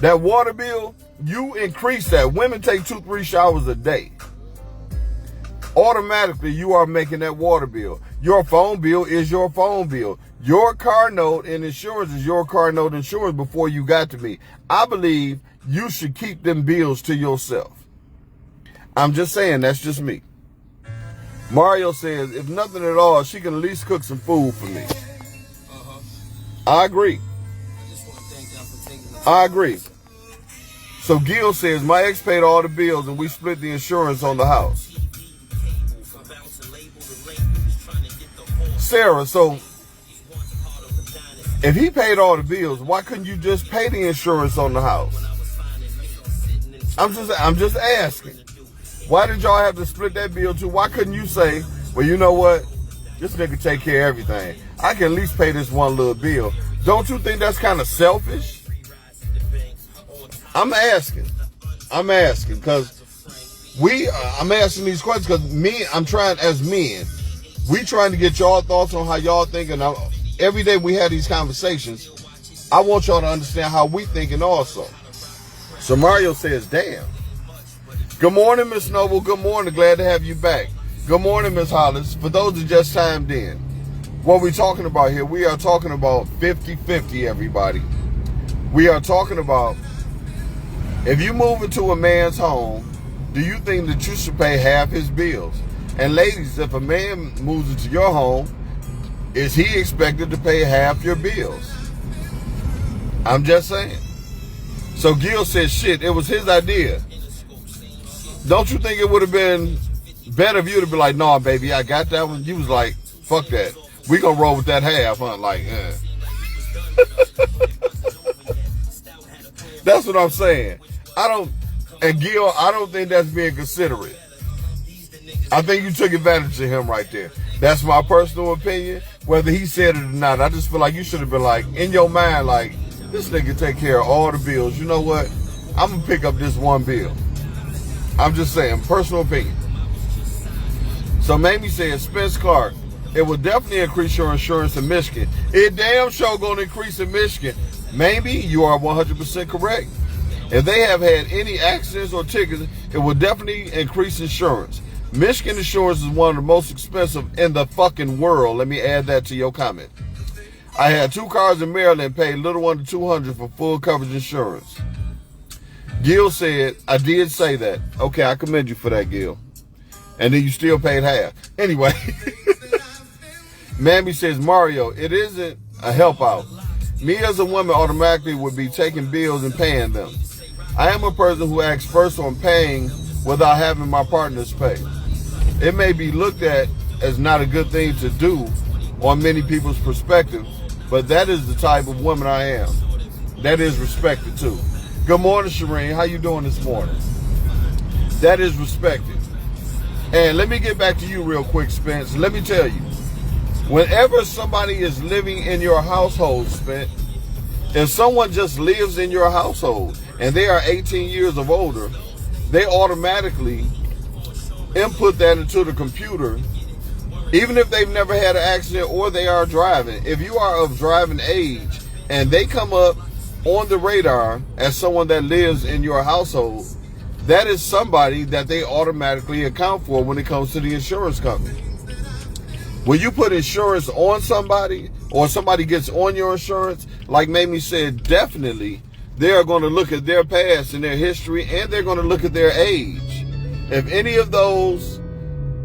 That water bill, you increase that. Women take 2-3 showers a day. Automatically, you are making that water bill. Your phone bill is your phone bill. Your car note and insurance is your car note insurance before you got to me. I believe you should keep them bills to yourself. I'm just saying, that's just me. Mario says, if nothing at all, she can at least cook some food for me. I agree. I agree. So Gil says, my ex paid all the bills and we split the insurance on the house. Sarah, so if he paid all the bills, why couldn't you just pay the insurance on the house? I'm just asking. Why did y'all have to split that bill too? Why couldn't you say, well, you know what? This nigga take care of everything. I can at least pay this one little bill. Don't you think that's kind of selfish? I'm asking because I'm asking these questions because I'm trying, as men, we trying to get y'all thoughts on how y'all thinking. Every day we have these conversations, I want y'all to understand how we thinking also. So Mario says, damn. Good morning, Miss Noble. Good morning. Glad to have you back. Good morning, Miss Hollis. For those who just chimed in, what we're talking about here, we are talking about 50-50, everybody. We are talking about, if you move into a man's home, do you think that you should pay half his bills? And ladies, if a man moves into your home, is he expected to pay half your bills? I'm just saying. So Gil said, shit, it was his idea. Don't you think it would have been better of you to be like, nah, baby, I got that one? You was like, fuck that. We gonna roll with that half, huh? Like, That's what I'm saying. And Gil, I don't think that's being considerate. I think you took advantage of him right there. That's my personal opinion. Whether he said it or not, I just feel like you should have been like, in your mind, like, this nigga take care of all the bills. You know what? I'm gonna pick up this one bill. I'm just saying, personal opinion. So Mamie says, Spence Clark, it will definitely increase your insurance in Michigan. It damn sure gonna increase in Michigan. Maybe you are 100% correct. If they have had any accidents or tickets, it will definitely increase insurance. Michigan insurance is one of the most expensive in the fucking world. Let me add that to your comment. I had 2 cars in Maryland and paid little under $200 for full coverage insurance. Gil said, I did say that. Okay, I commend you for that, Gil. And then you still paid half. Anyway. Mammy says, Mario, it isn't a help out. Me as a woman automatically would be taking bills and paying them. I am a person who acts first on paying without having my partners pay. It may be looked at as not a good thing to do on many people's perspective, but that is the type of woman I am. That is respected too. Good morning, Shireen. How you doing this morning? That is respected. And let me get back to you real quick, Spence. Let me tell you, whenever somebody is living in your household, Spence, if someone just lives in your household and they are 18 years of older, they automatically input that into the computer, even if they've never had an accident or they are driving. If you are of driving age and they come up on the radar as someone that lives in your household, that is somebody that they automatically account for when it comes to the insurance company. When you put insurance on somebody or somebody gets on your insurance, like Mamie said, definitely they are going to look at their past and their history, and they're going to look at their age. If any of those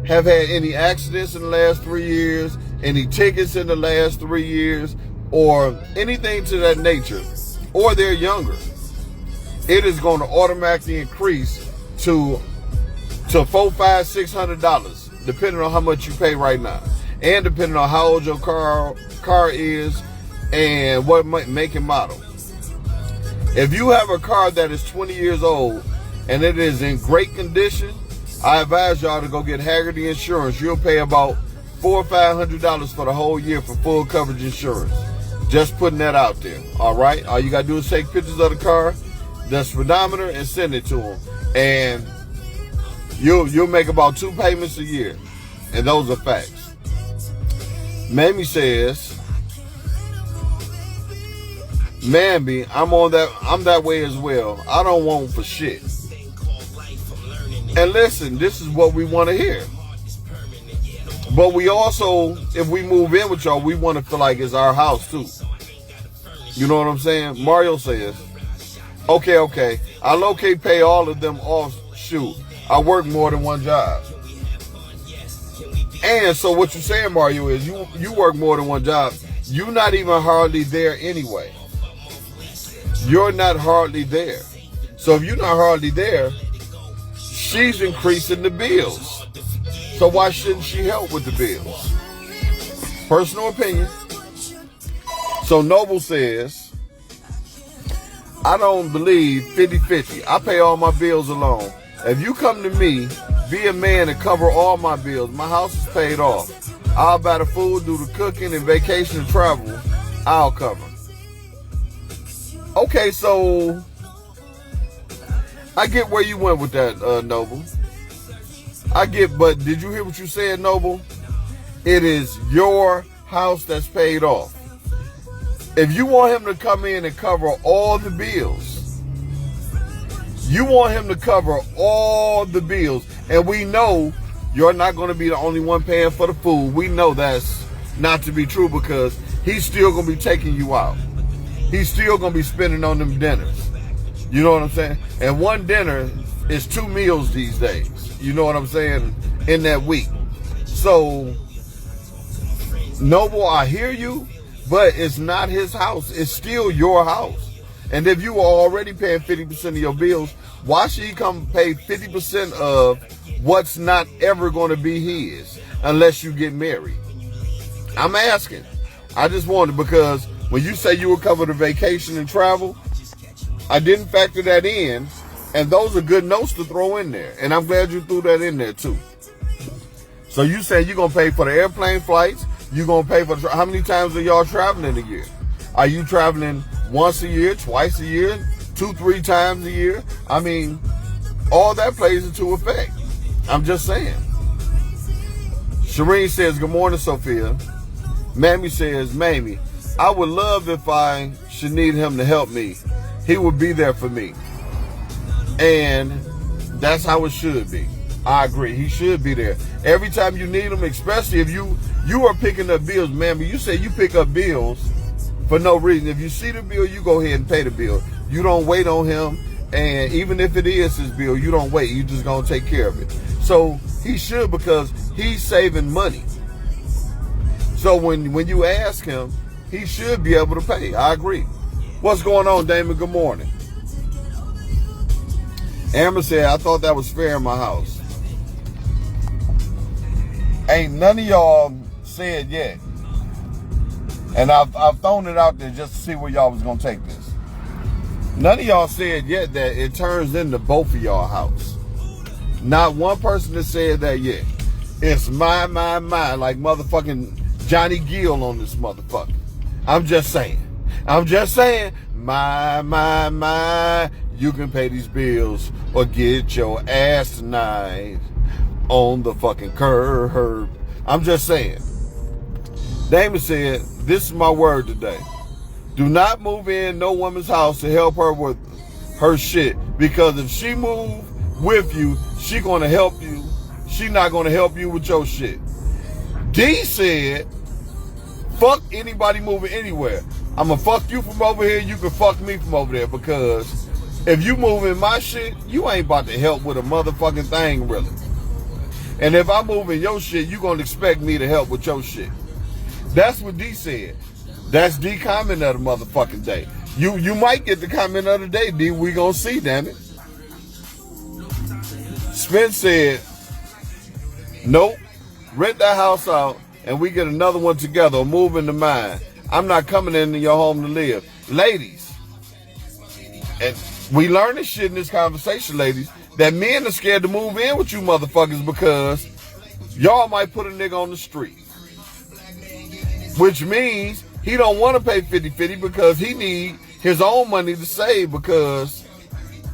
have had any accidents in the last 3 years, any tickets in the last 3 years, or anything to that nature, or they're younger, it is going to automatically increase to $400, $500, $600, depending on how much you pay right now, and depending on how old your car is and what make and model. If you have a car that is 20 years old and it is in great condition, I advise y'all to go get Haggerty Insurance. You'll pay about $400 or $500 for the whole year for full coverage insurance. Just putting that out there, all right? All you got to do is take pictures of the car, the speedometer, and send it to them. And you'll make about 2 payments a year. And those are facts. Mamie says, Mammy, I'm that way as well. I don't want for shit. And listen, this is what we want to hear. But we also, if we move in with y'all, we want to feel like it's our house too. You know what I'm saying? Mario says, okay, I'll okay pay all of them off. Shoot, I work more than one job. And so what you're saying, Mario, is you work more than one job. You're not even hardly there anyway. You're not hardly there. So if you're not hardly there, she's increasing the bills. So why shouldn't she help with the bills? Personal opinion. So Noble says, I don't believe 50-50. I pay all my bills alone. If you come to me, be a man and cover all my bills. My house is paid off. I'll buy the food, do the cooking, and vacation and travel. I'll cover. Okay, so I get where you went with that, Noble. I get, but did you hear what you said, Noble? It is your house that's paid off. If you want him to come in and cover all the bills, you want him to cover all the bills. And we know you're not going to be the only one paying for the food. We know that's not to be true because he's still going to be taking you out. He's still going to be spending on them dinners. You know what I'm saying? And one dinner is 2 meals these days. You know what I'm saying? In that week. So, Noble, I hear you, but it's not his house. It's still your house. And if you are already paying 50% of your bills, why should he come pay 50% of what's not ever going to be his unless you get married? I'm asking. I just wonder because when you say you will cover the vacation and travel, I didn't factor that in. And those are good notes to throw in there. And I'm glad you threw that in there too. So you say you're going to pay for the airplane flights. You're going to pay for how many times are y'all traveling a year? Are you traveling once a year, twice a year, 2-3 times a year? I mean, all that plays into effect. I'm just saying. Shireen says, good morning, Sophia. Mammy says, Mamie, I would love if I should need him to help me. He would be there for me. And that's how it should be. I agree. He should be there. Every time you need him, especially if you are picking up bills, Mammy, you say you pick up bills for no reason. If you see the bill, you go ahead and pay the bill. You don't wait on him. And even if it is his bill, you don't wait. You just going to take care of it. So he should because he's saving money. So when you ask him, he should be able to pay. I agree. What's going on, Damon? Good morning. Amber said, I thought that was fair in my house. Ain't none of y'all said yet. And I've thrown it out there just to see where y'all was going to take this. None of y'all said yet that it turns into both of y'all house. Not one person has said that yet. It's my, like motherfucking Johnny Gill on this motherfucker. I'm just saying. My. You can pay these bills or get your ass tonight on the fucking curb. I'm just saying. Damon said, this is my word today. Do not move in no woman's house to help her with her shit. Because if she move with you, she gonna help you. She not gonna help you with your shit. D said, fuck anybody moving anywhere. I'm gonna fuck you from over here. You can fuck me from over there because if you move in my shit, you ain't about to help with a motherfucking thing, really. And if I move in your shit, you gonna expect me to help with your shit. That's what D said. That's D comment of the motherfucking day. You might get the comment of the day, D. We gonna see, damn it. Spence said, nope. Rent that house out and we get another one together or move into mine. I'm not coming into your home to live. Ladies, and we learn this shit in this conversation, ladies, that men are scared to move in with you motherfuckers because y'all might put a nigga on the street. Which means he don't want to pay 50-50 because he need his own money to save because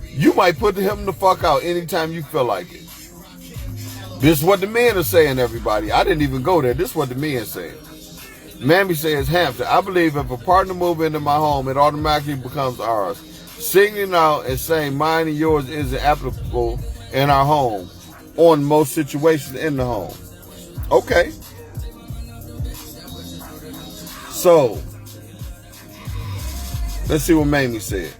you might put him the fuck out anytime you feel like it. This is what the men are saying, everybody. I didn't even go there. This is what the men saying. Mammy says, Hampton, I believe if a partner move into my home, it automatically becomes ours. Singling out and saying mine and yours isn't applicable in our home on most situations in the home. Okay. So, let's see what Mamie said.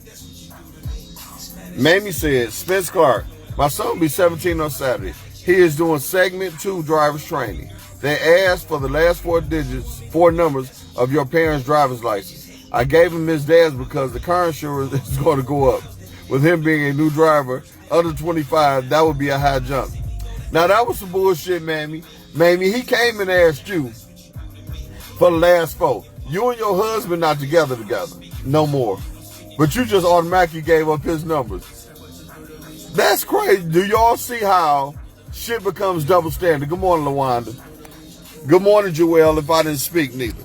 Mamie said, Spence Clark, my son will be 17 on Saturday. He is doing segment 2 driver's training. They asked for the last 4 numbers of your parents' driver's license. I gave him his dad's because the car insurance is going to go up. With him being a new driver, under 25, that would be a high jump. Now, that was some bullshit, Mamie. Mamie, he came and asked you for the last 4. You and your husband not together. No more. But you just automatically gave up his numbers. That's crazy. Do y'all see how shit becomes double standard? Good morning, LaWanda. Good morning, Joelle, if I didn't speak neither.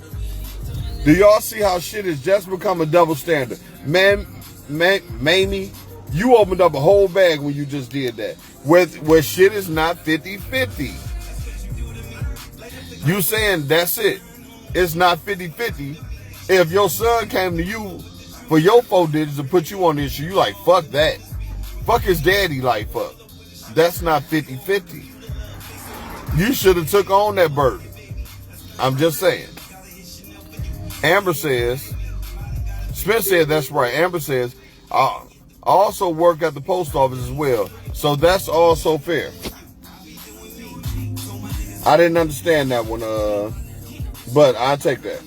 Do y'all see how shit has just become a double standard? Mamie, you opened up a whole bag when you just did that. Where shit is not 50-50. You saying that's it. It's not 50-50. If your son came to you for your 4 digits and put you on the issue, you like, fuck that. Fuck his daddy life up. That's not 50-50. You should have took on that burden. I'm just saying. Amber says, Spence said that's right. Amber says, I also work at the post office as well. So that's also fair. I didn't understand that one, but I'll take that.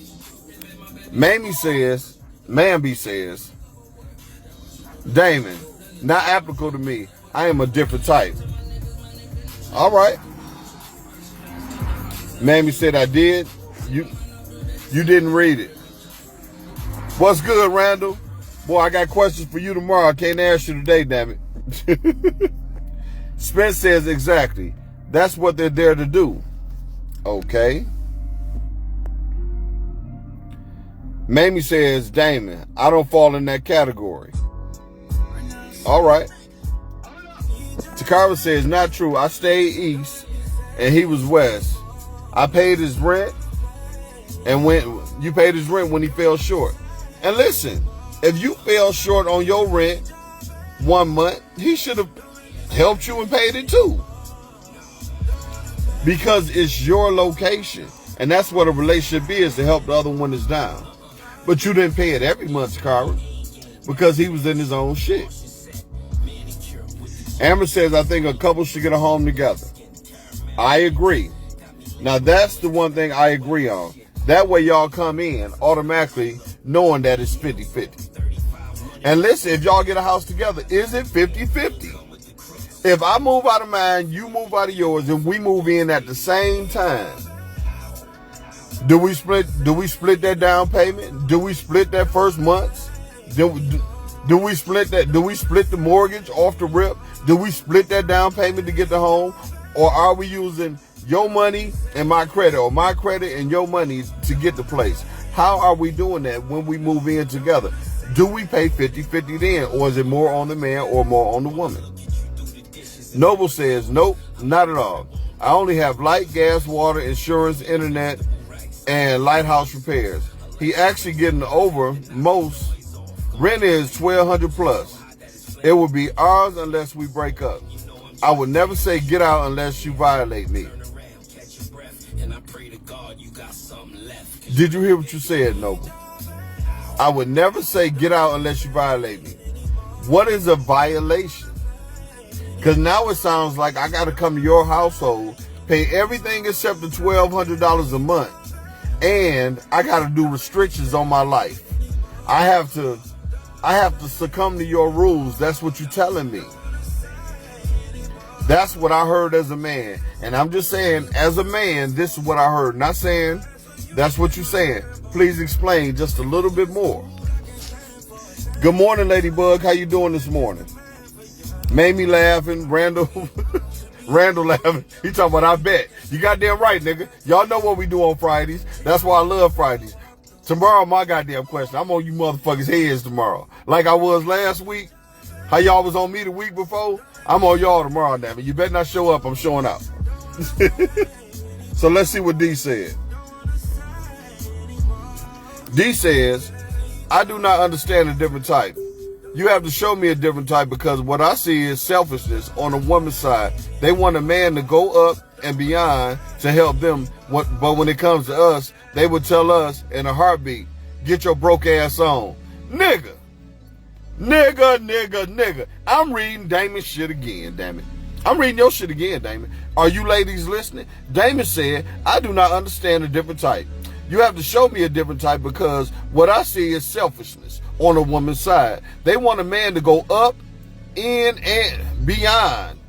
Mamby says, Damon, not applicable to me. I am a different type. All right. Mammy said I did. You didn't read it. What's good, Randall? Boy, I got questions for you tomorrow. I can't ask you today, damn it. Spence says exactly. That's what they're there to do. Okay. Mamie says, Damon, I don't fall in that category. All right. Takara says, not true. I stayed east and he was west. I paid his rent and you paid his rent when he fell short. And listen, if you fell short on your rent 1 month, he should have helped you and paid it too. Because it's your location. And that's what a relationship is, to help the other one that's down. But you didn't pay it every month, Takara, because he was in his own shit. Amber says, I think a couple should get a home together. I agree. Now, that's the one thing I agree on. That way y'all come in automatically knowing that it's 50-50. And listen, if y'all get a house together, is it 50-50? If I move out of mine, you move out of yours, and we move in at the same time, do we split that down payment? Do we split that first month? Do we split that? Do we split the mortgage off the rip? Do we split that down payment to get the home? Or are we using your money and my credit, or my credit and your money to get the place? How are we doing that when we move in together? Do we pay 50-50 then, or is it more on the man or more on the woman? Noble says, nope, not at all. I only have light, gas, water, insurance, internet, and lighthouse repairs. He actually getting over most. Rent is $1,200 plus. It will be ours unless we break up. I would never say get out unless you violate me. Did you hear what you said, Noble? I would never say get out unless you violate me. What is a violation? Because now it sounds like I got to come to your household, pay everything except the $1,200 a month, and I got to do restrictions on my life. I have to succumb to your rules. That's what you're telling me. That's what I heard as a man. And I'm just saying, as a man, this is what I heard. Not saying that's what you're saying. Please explain just a little bit more. Good morning, Ladybug. How you doing this morning? Made me laughing. Randall laughing. He talking about, I bet. You goddamn right, nigga. Y'all know what we do on Fridays. That's why I love Fridays. Tomorrow, my goddamn question. I'm on you motherfuckers' heads tomorrow. Like I was last week. How y'all was on me the week before. I'm on y'all tomorrow, damn it. You better not show up. I'm showing up. So let's see what D said. D says, I do not understand a different type. You have to show me a different type, because what I see is selfishness on a woman's side. They want a man to go up and beyond to help them. But when it comes to us, they would tell us in a heartbeat, get your broke ass on. Nigga. I'm reading Damon's shit again, damn it. I'm reading your shit again, Damon. Are you ladies listening? Damon said, I do not understand a different type. You have to show me a different type, because what I see is selfishness on a woman's side. They want a man to go up, in, and beyond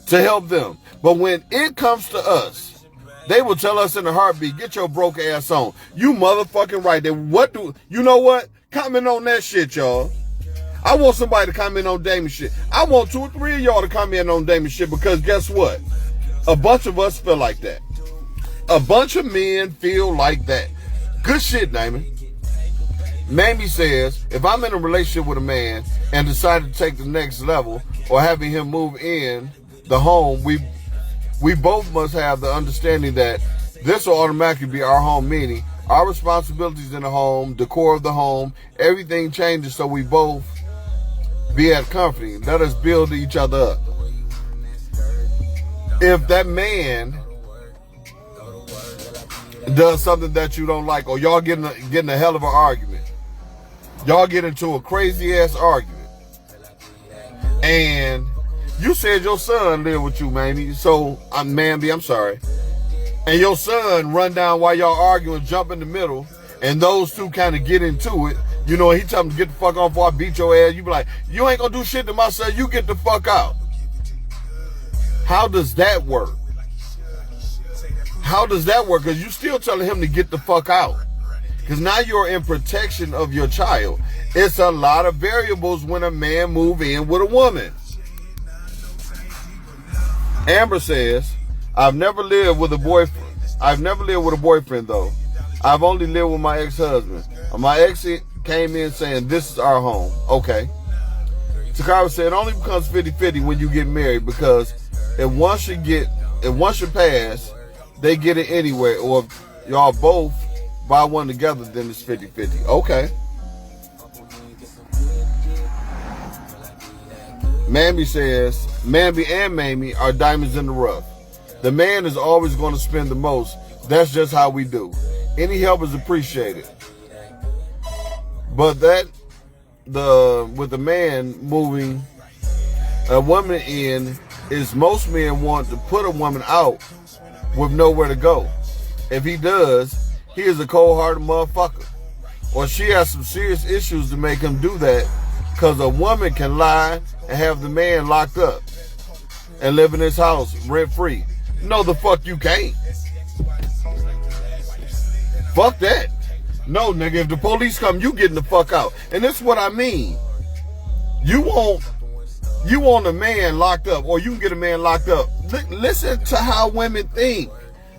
to help them. But when it comes to us, they will tell us in a heartbeat, get your broke ass on. You motherfucking right. Then you know what? comment on that shit, y'all. I want somebody to comment on Damon shit. I want 2 or 3 of y'all to comment on Damon shit, because guess what? A bunch of us feel like that. A bunch of men feel like that. Good shit, Damon. Mamie says, if I'm in a relationship with a man and decide to take the next level, or having him move in the home, we both must have the understanding that this will automatically be our home, meaning our responsibilities in the home, decor of the home, everything changes, so we both be at comforting. Let us build each other up. If that man does something that you don't like, or y'all getting a hell of an argument, y'all get into a crazy ass argument, and you said your son live with you, Mamie, so Mamby, I'm sorry, and your son run down while y'all arguing, jump in the middle, and those two kind of get into it, you know, he tell him to get the fuck off before I beat your ass. You be like, you ain't gonna do shit to my son, you get the fuck out. How does that work? How does that work? Because you still telling him to get the fuck out. Because now you're in protection of your child. It's a lot of variables when a man move in with a woman. Amber says, I've never lived with a boyfriend though. I've only lived with my ex-husband. My ex came in saying, this is our home. Okay. Takara said, it only becomes 50-50 when you get married, because if one should pass, they get it anyway. Or if y'all both buy one together, then it's 50-50. Okay. Mammy says, Mammy and Mamie are diamonds in the rough. The man is always going to spend the most. That's just how we do. Any help is appreciated. But with the man moving a woman in, is most men want to put a woman out with nowhere to go. If he does, he is a cold-hearted motherfucker. Or she has some serious issues to make him do that, because a woman can lie and have the man locked up and live in his house rent-free. No, the fuck you can't. Fuck that. No, nigga, if the police come, you getting the fuck out. And this is what I mean. You want a man locked up, or you can get a man locked up. Listen to how women think.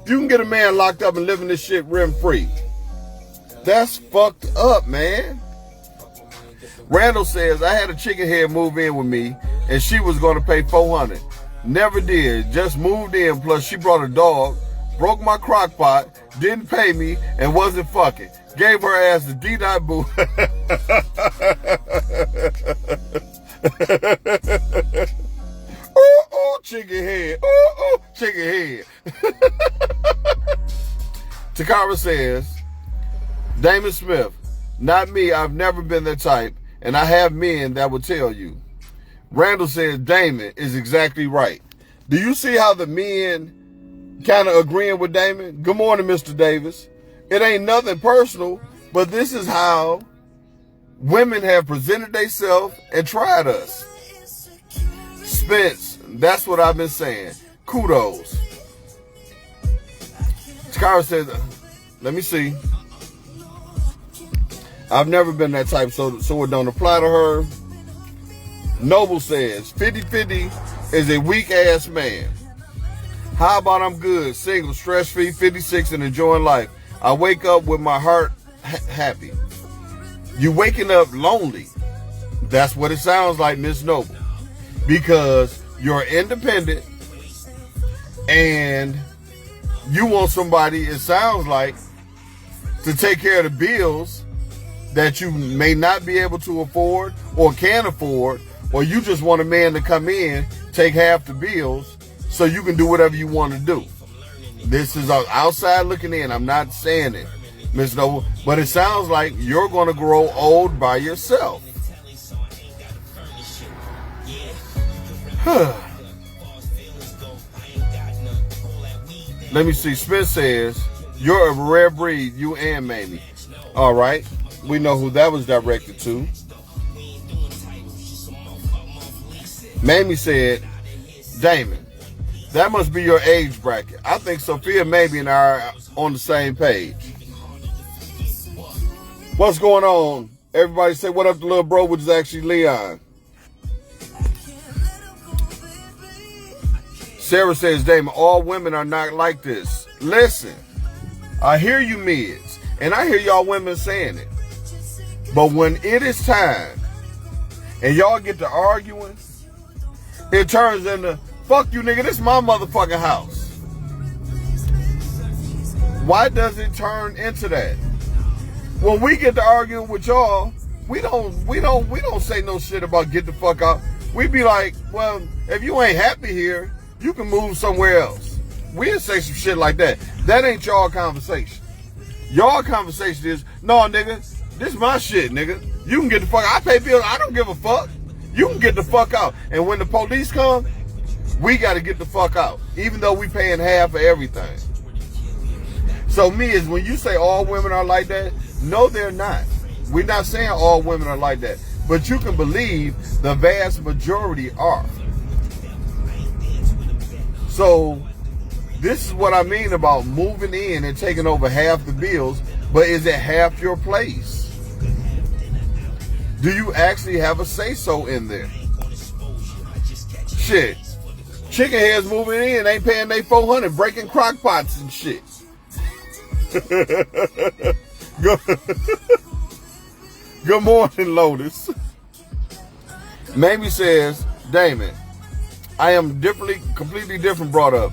You can get a man locked up and living this shit rent-free. That's fucked up, man. Randall says, I had a chicken head move in with me, and she was going to pay $400. Never did. Just moved in, plus she brought a dog, broke my crock pot, didn't pay me, and wasn't fucking. Gave her ass the D-Dot boo. Ooh, chicken head. Ooh, chicken head. Takara says, Damon Smith, not me, I've never been that type, and I have men that will tell you. Randall says, Damon is exactly right. Do you see how the men kind of agreeing with Damon? Good morning, Mr. Davis. It ain't nothing personal, but this is how women have presented themselves and tried us. Spence, that's what I've been saying. Kudos. Takara says, let me see. I've never been that type, so it don't apply to her. Noble says, 50-50 is a weak-ass man. How about I'm good, single, stress-free, 56, and enjoying life. I wake up with my heart happy. You waking up lonely. That's what it sounds like, Miss Noble. Because you're independent and you want somebody, it sounds like, to take care of the bills that you may not be able to afford or can afford, or you just want a man to come in, take half the bills so you can do whatever you want to do. This is outside looking in. I'm not saying it, Ms. Noble, but it sounds like you're going to grow old by yourself. Let me see. Smith says, you're a rare breed, you and Mamie. All right. We know who that was directed to. Mamie said, Damon, that must be your age bracket. I think Sophia, Mamie, and I are on the same page. What's going on, Everybody say what up to little bro, which is actually Leon. Sarah says, Damon, all women are not like this. Listen, I hear you mids, and I hear y'all women saying it. But when it is time, and y'all get to arguing, it turns into, fuck you nigga, this is my motherfucking house. Why does it turn into that? When we get to arguing with y'all, we don't say no shit about get the fuck out. We be like, well, if you ain't happy here, you can move somewhere else. We'll say some shit like that. That ain't y'all conversation. Y'all conversation is, no nigga, this my shit, nigga. You can get the fuck out. I pay bills, I don't give a fuck. You can get the fuck out. And when the police come, we gotta get the fuck out. Even though we paying half of everything. So me is when you say all women are like that, no, they're not. We're not saying all women are like that. But you can believe the vast majority are. So this is what I mean about moving in and taking over half the bills, but is it half your place? Do you actually have a say-so in there? Shit. Chicken heads moving in ain't paying they $400, breaking crock pots and shit. Good morning, Lotus. Mamie says, Damon, I am completely different brought up.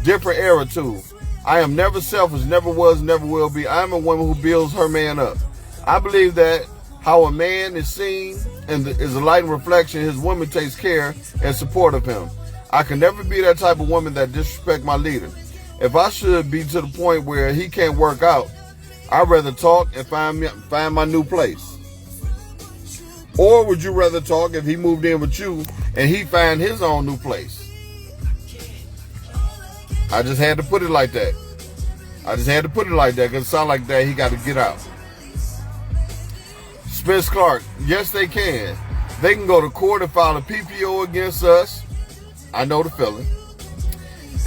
Different era too. I am never selfish, never was, never will be. I am a woman who builds her man up. I believe that how a man is seen and is a light and reflection, his woman takes care and support of him. I can never be that type of woman that disrespect my leader. If I should be to the point where he can't work out, I'd rather talk and find my new place. Or would you rather talk if he moved in with you and he find his own new place? I just had to put it like that. Because it sounds like that he got to get out. Spence Clark, yes they can. They can go to court and file a PPO against us. I know the feeling.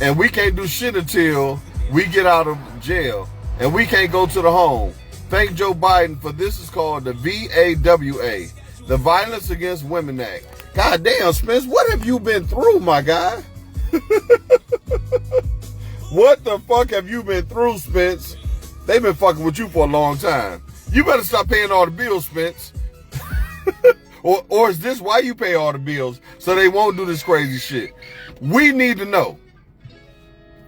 And we can't do shit until we get out of jail. And we can't go to the home. Thank Joe Biden for this is called the VAWA, the Violence Against Women Act. God damn, Spence, what have you been through, my guy? What the fuck have you been through, Spence? They've been fucking with you for a long time. You better stop paying all the bills, Spence. or is this why you pay all the bills? So they won't do this crazy shit. We need to know.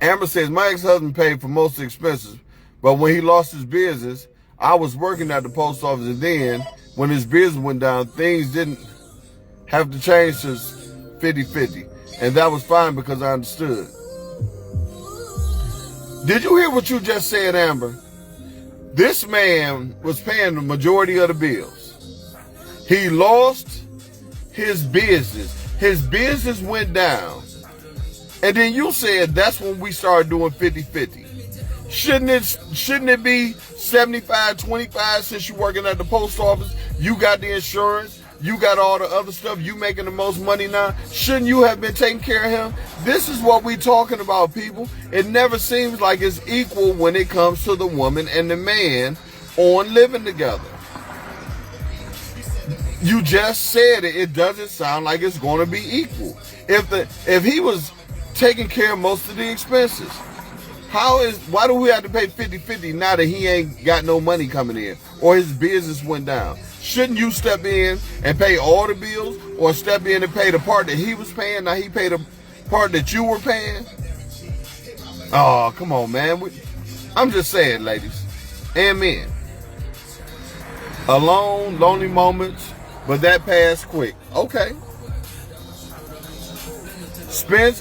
Amber says, my ex-husband paid for most of the expenses, but when he lost his business, I was working at the post office, and then when his business went down, things didn't have to change to 50-50. And that was fine because I understood. Did you hear what you just said, Amber? This man was paying the majority of the bills. He lost his business. His business went down. And then you said that's when we started doing 50-50. Shouldn't it be 75-25 since you're working at the post office? You got the insurance. You got all the other stuff. You making the most money now. Shouldn't you have been taking care of him? This is what we talking about, people. It never seems like it's equal when it comes to the woman and the man on living together. You just said it. It doesn't sound like it's going to be equal. If he was taking care of most of the expenses, why do we have to pay 50-50 now that he ain't got no money coming in or his business went down? Shouldn't you step in and pay all the bills, or step in and pay the part that he was paying? Now he paid the part that you were paying? Oh, come on, man. I'm just saying, ladies and men. Alone, lonely moments, but that passed quick. Okay. Spence,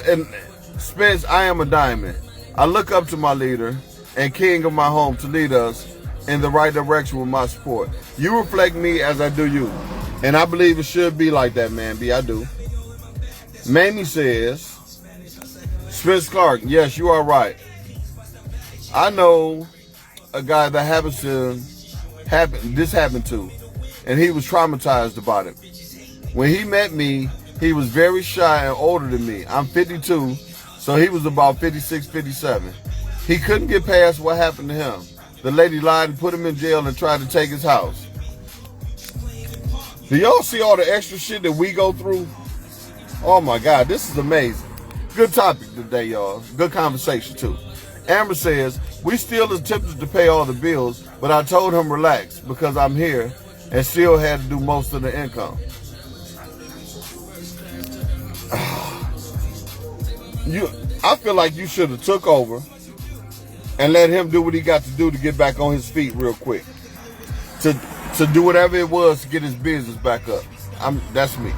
I am a diamond. I look up to my leader and king of my home to lead us in the right direction with my support. You reflect me as I do you. And I believe it should be like that, man. I do. Mamie says, Spence Clark, yes, you are right. I know a guy that this happened to, and he was traumatized about it. When he met me, he was very shy and older than me. I'm 52, so he was about 56, 57. He couldn't get past what happened to him. The lady lied and put him in jail and tried to take his house. Do y'all see all the extra shit that we go through? Oh my God, this is amazing. Good topic today, y'all. Good conversation too. Amber says, we still attempted to pay all the bills, but I told him relax because I'm here and still had to do most of the income. I feel like you should have took over and let him do what he got to do to get back on his feet real quick. To do whatever it was to get his business back up. That's me.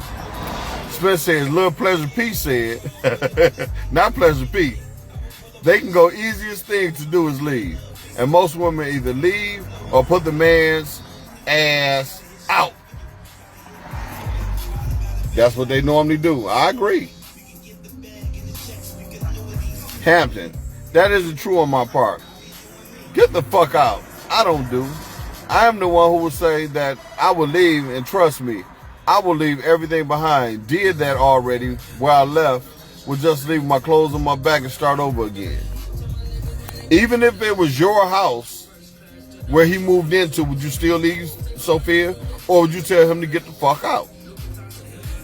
Spence says, Little Pleasure P said, not Pleasure P, they can go easiest thing to do is leave. And most women either leave or put the man's ass out. That's what they normally do. I agree. Hampton, that isn't true on my part. Get the fuck out. I don't do. I am the one who will say that I will leave, and trust me, I will leave everything behind. Did that already. Where I left would just leave my clothes on my back and start over again. Even if it was your house where he moved into, would you still leave, Sophia? Or would you tell him to get the fuck out?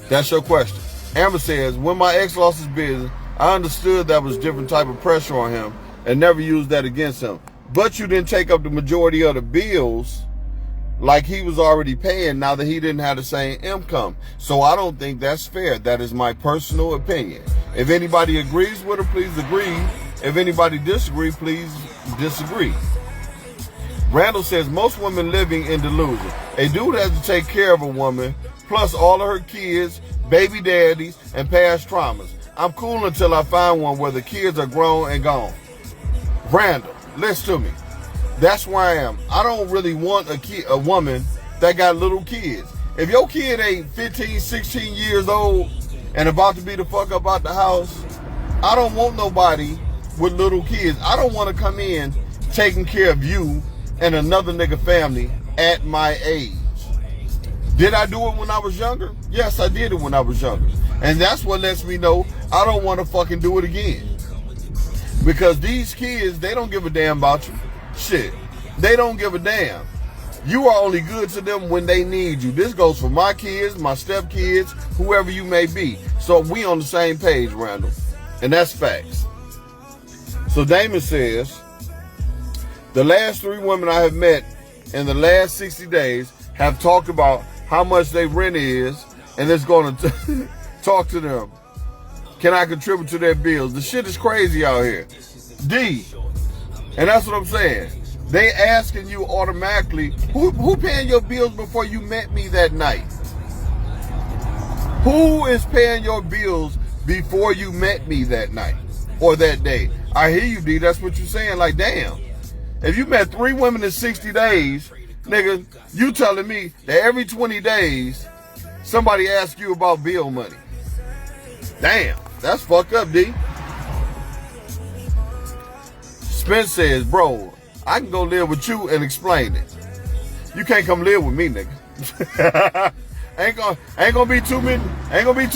That's your question. Amber says, when my ex lost his business, I understood that was different type of pressure on him and never used that against him. But you didn't take up the majority of the bills like he was already paying now that he didn't have the same income. So I don't think that's fair. That is my personal opinion. If anybody agrees with her, please agree. If anybody disagrees, please disagree. Randall says, most women living in delusion. A dude has to take care of a woman, plus all of her kids, baby daddies, and past traumas. I'm cool until I find one where the kids are grown and gone. Randall, listen to me. That's where I am. I don't really want a woman that got little kids. If your kid ain't 15, 16 years old and about to be the fuck up out the house, I don't want nobody with little kids. I don't want to come in taking care of you and another nigga family at my age. Did I do it when I was younger? Yes, I did it when I was younger. And that's what lets me know I don't want to fucking do it again. Because these kids, they don't give a damn about you. Shit. They don't give a damn. You are only good to them when they need you. This goes for my kids, my stepkids, whoever you may be. So we on the same page, Randall. And that's facts. So Damon says, the last 3 women I have met in the last 60 days have talked about how much their rent is, and it's going to talk to them. Can I contribute to their bills? The shit is crazy out here. D. And that's what I'm saying. They asking you automatically, who paying your bills before you met me that night? Who is paying your bills before you met me that night or that day? I hear you, D. That's what you're saying. Like, damn. If you met 3 women in 60 days, nigga, you telling me that every 20 days, somebody asks you about bill money. Damn. That's fucked up, D. Spence says, bro, I can go live with you and explain it. You can't come live with me, nigga. ain't gonna be two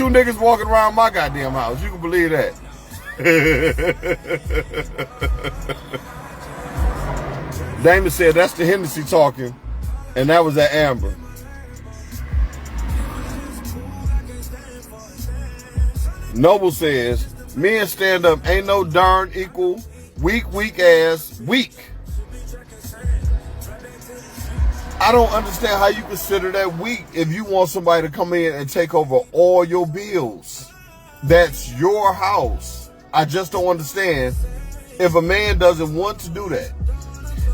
niggas walking around my goddamn house. You can believe that. Damon said that's the Hennessy talking, and that was at Amber. Noble says, men stand up ain't no darn equal, weak ass, weak. I don't understand how you consider that weak if you want somebody to come in and take over all your bills. That's your house. I just don't understand if a man doesn't want to do that.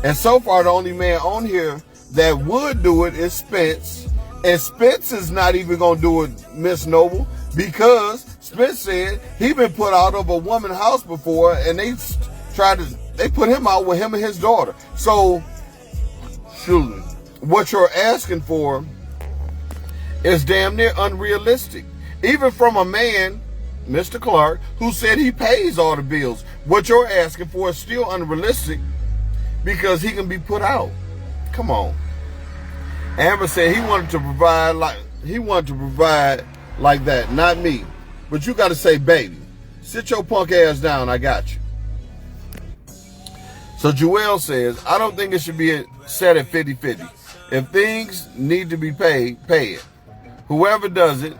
And so far, the only man on here that would do it is Spence. And Spence is not even going to do it, Miss Noble, because Spence said he been put out of a woman's house before, and they put him out with him and his daughter. So, shoot, what you're asking for is damn near unrealistic. Even from a man, Mr. Clark, who said he pays all the bills. What you're asking for is still unrealistic because he can be put out. Come on. Amber said he wanted to provide like that, not me. But you got to say, baby, sit your punk ass down. I got you. So Joelle says, I don't think it should be set at 50-50. If things need to be paid, pay it. whoever does it,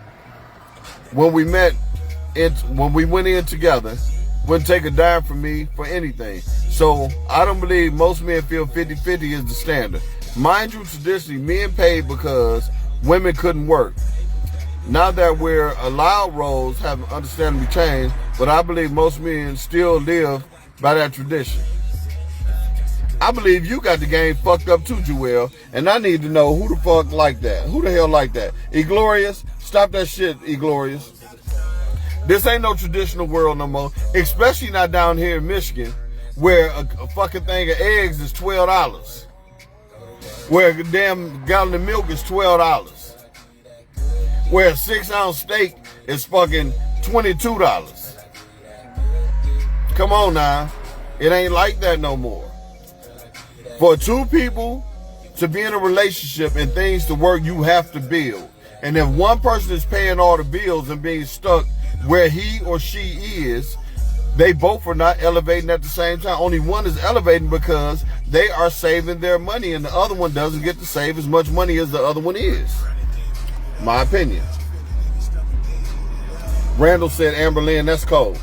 when we went in together, wouldn't take a dime from me for anything. So I don't believe most men feel 50-50 is the standard. Mind you, traditionally, men paid because women couldn't work. Now that we're allowed roles have understandably changed, but I believe most men still live by that tradition. I believe you got the game fucked up too, Joel, and I need to know who the fuck like that. Who the hell like that? Eglorious? Stop that shit, Eglorious. This ain't no traditional world no more, especially not down here in Michigan, where a fucking thing of eggs is $12, where a damn gallon of milk is $12, where a 6-ounce steak is fucking $22. Come on now, it ain't like that no more. For two people to be in a relationship and things to work, you have to build. And if one person is paying all the bills and being stuck where he or she is, they both are not elevating at the same time. Only one is elevating because they are saving their money and the other one doesn't get to save as much money as the other one is. My opinion. Randall said, Amber Lynn, that's cold.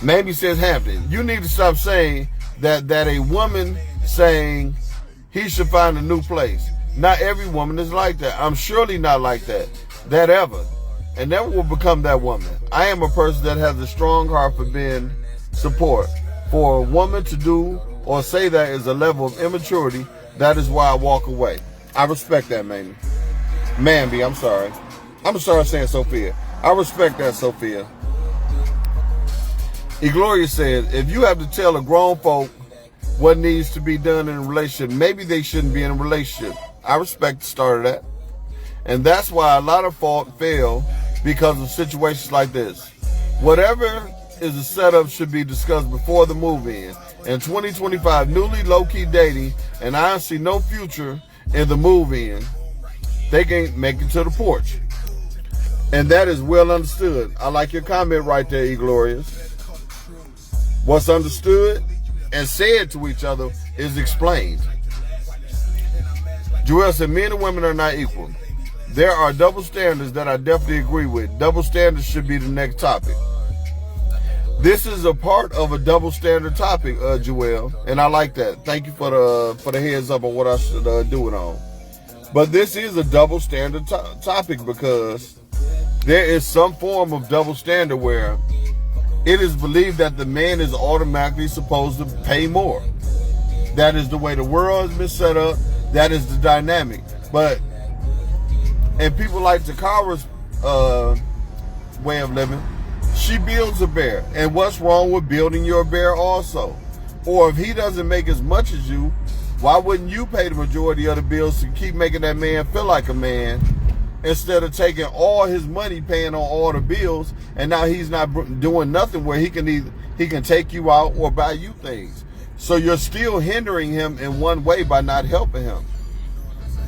Mamie says, Hampton, you need to stop saying that a woman saying he should find a new place. Not every woman is like that. I'm surely not like that ever. And never will become that woman. I am a person that has a strong heart for being support. For a woman to do or say that is a level of immaturity. That is why I walk away. I respect that, Mamie. Mamby, I'm sorry. I'm sorry saying Sophia. I respect that, Sophia. Egloria says, if you have to tell a grown folk what needs to be done in a relationship, maybe they shouldn't be in a relationship. I respect the start of that. And that's why a lot of fault fail because of situations like this. Whatever is a setup should be discussed before the move-in. In 2025, newly low-key dating, and I see no future in the move-in, they can't make it to the porch. And that is well understood. I like your comment right there, Eglorious. What's understood and said to each other is explained. Joel said, men and women are not equal. There are double standards that I definitely agree with. Double standards should be the next topic. This is a part of a double standard topic, Joel, and I like that. Thank you for the heads up on what I should do it on. But this is a double standard topic because there is some form of double standard where it is believed that the man is automatically supposed to pay more. That is the way the world has been set up. That is the dynamic. But and people like Takara's way of living, she builds a bear. And what's wrong with building your bear also? Or if he doesn't make as much as you, why wouldn't you pay the majority of the bills to keep making that man feel like a man instead of taking all his money paying on all the bills and now he's not doing nothing where he can take you out or buy you things. So you're still hindering him in one way by not helping him.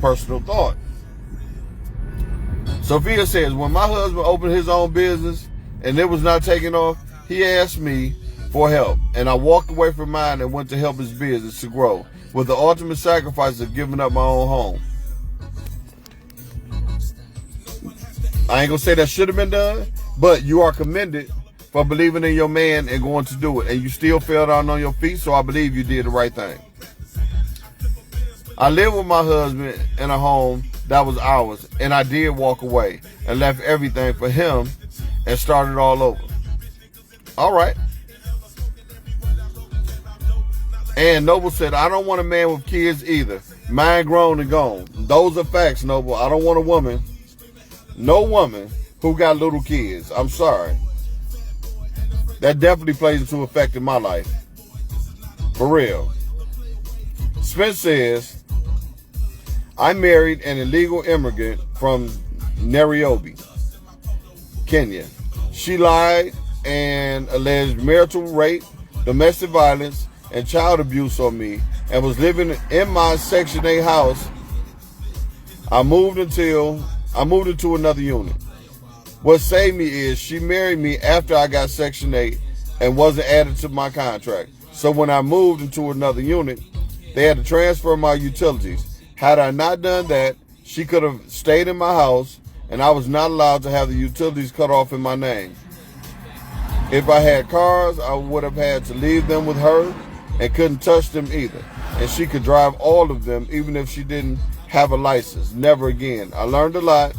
Personal thought. Sophia says, when my husband opened his own business and it was not taking off, he asked me for help. And I walked away from mine and went to help his business to grow with the ultimate sacrifice of giving up my own home. I ain't gonna say that should have been done, but you are commended for believing in your man and going to do it. And you still fell down on your feet, so I believe you did the right thing. I lived with my husband in a home that was ours, and I did walk away and left everything for him and started all over. All right. And Noble said, I don't want a man with kids either. Mine grown and gone. Those are facts, Noble. I don't want a woman, no woman who got little kids. I'm sorry. That definitely plays into effect in my life. For real. Spence says, I married an illegal immigrant from Nairobi, Kenya. She lied and alleged marital rape, domestic violence, and child abuse on me and was living in my Section 8 house. I moved into another unit. What saved me is she married me after I got Section 8 and wasn't added to my contract. So when I moved into another unit, they had to transfer my utilities. Had I not done that, she could have stayed in my house, and I was not allowed to have the utilities cut off in my name. If I had cars, I would have had to leave them with her and couldn't touch them either. And she could drive all of them even if she didn't have a license. Never again. I learned a lot.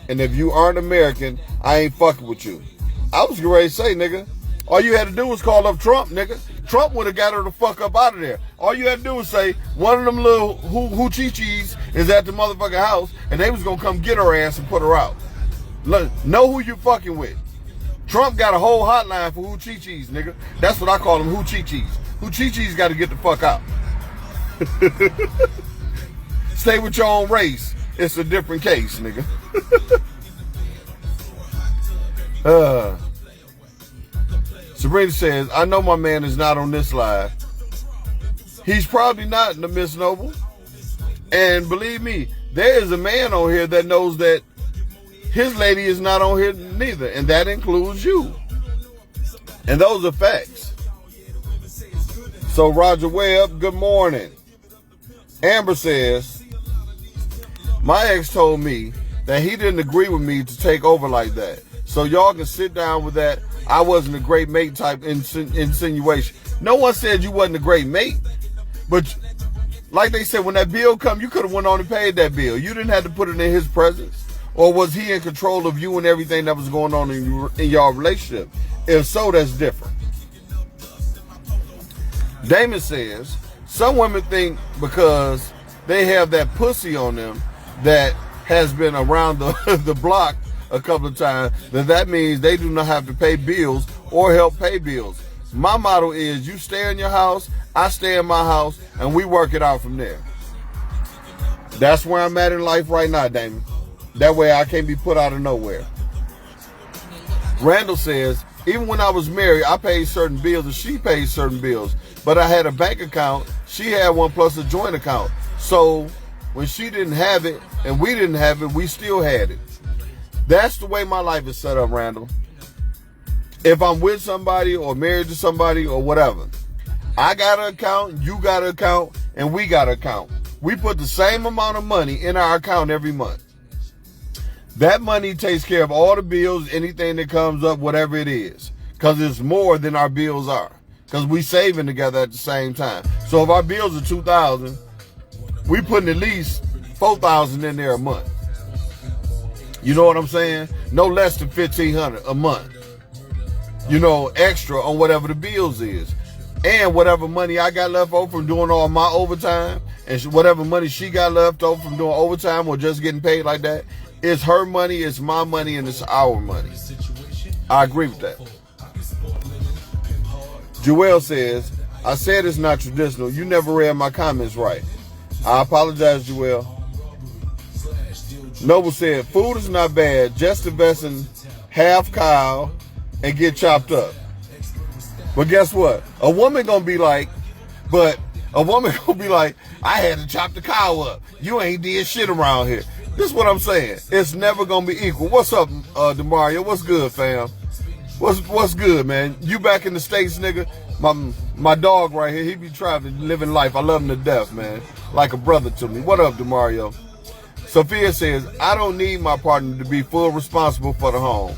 And if you aren't American, I ain't fucking with you. I was ready to say, nigga, all you had to do was call up Trump, nigga. Trump would have got her the fuck up out of there. All you had to do was say, one of them little hoochie-chees is at the motherfucking house, and they was going to come get her ass and put her out. Look, know who you fucking with. Trump got a whole hotline for hoochie-chees, nigga. That's what I call them, hoochie-chees. Hoochie-chees got to get the fuck out. Stay with your own race. It's a different case, nigga. Sabrina says, I know my man is not on this live. He's probably not, Miss Noble. And believe me, there is a man on here that knows that his lady is not on here neither. And that includes you. And those are facts. So Roger Webb, good morning. Amber says, my ex told me that he didn't agree with me to take over like that. So y'all can sit down with that. I wasn't a great mate type insinuation. No one said you wasn't a great mate. But like they said, when that bill come, you could have went on and paid that bill. You didn't have to put it in his presence. Or was he in control of you and everything that was going on in your relationship? If so, that's different. Damon says, some women think because they have that pussy on them that has been around the block a couple of times, that means they do not have to pay bills or help pay bills. My motto is you stay in your house, I stay in my house, and we work it out from there. That's where I'm at in life right now, Damon. That way I can't be put out of nowhere. Randall says, even when I was married, I paid certain bills and she paid certain bills. But I had a bank account, she had one plus a joint account. So when she didn't have it and we didn't have it, we still had it. That's the way my life is set up, Randall. If I'm with somebody or married to somebody or whatever, I got an account, you got an account, and we got an account. We put the same amount of money in our account every month. That money takes care of all the bills, anything that comes up, whatever it is. Because it's more than our bills are. Because we saving together at the same time. So if our bills are $2,000, we putting at least $4,000 in there a month. You know what I'm saying? No less than $1,500 a month. You know, extra on whatever the bills is. And whatever money I got left over from doing all my overtime, and whatever money she got left over from doing overtime or just getting paid like that, it's her money, it's my money, and it's our money. I agree with that. Joelle says, I said it's not traditional. You never read my comments right. I apologize, Joelle. Noble said, food is not bad. Just invest in half cow and get chopped up. But guess what? A woman gonna be like, I had to chop the cow up. You ain't did shit around here. This is what I'm saying. It's never gonna be equal. What's up, DeMario? What's good, fam? What's good, man? You back in the States, nigga? My dog right here, he be traveling, living life. I love him to death, man. Like a brother to me. What up, DeMario? Sophia says, I don't need my partner to be full responsible for the home.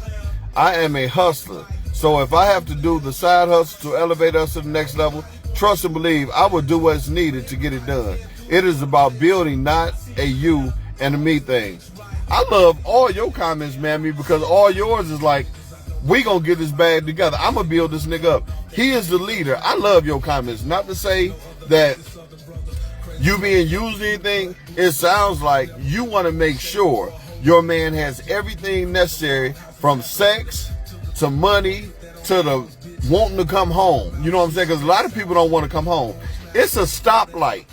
I am a hustler. So if I have to do the side hustle to elevate us to the next level, trust and believe I will do what's needed to get it done. It is about building, not a you and a me thing. I love all your comments, Mammy, because all yours is like, we gonna get this bag together. I'm gonna build this nigga up. He is the leader. I love your comments. Not to say that you being used or anything. It sounds like you want to make sure your man has everything necessary from sex to money to the wanting to come home. You know what I'm saying? Because a lot of people don't want to come home. It's a stoplight.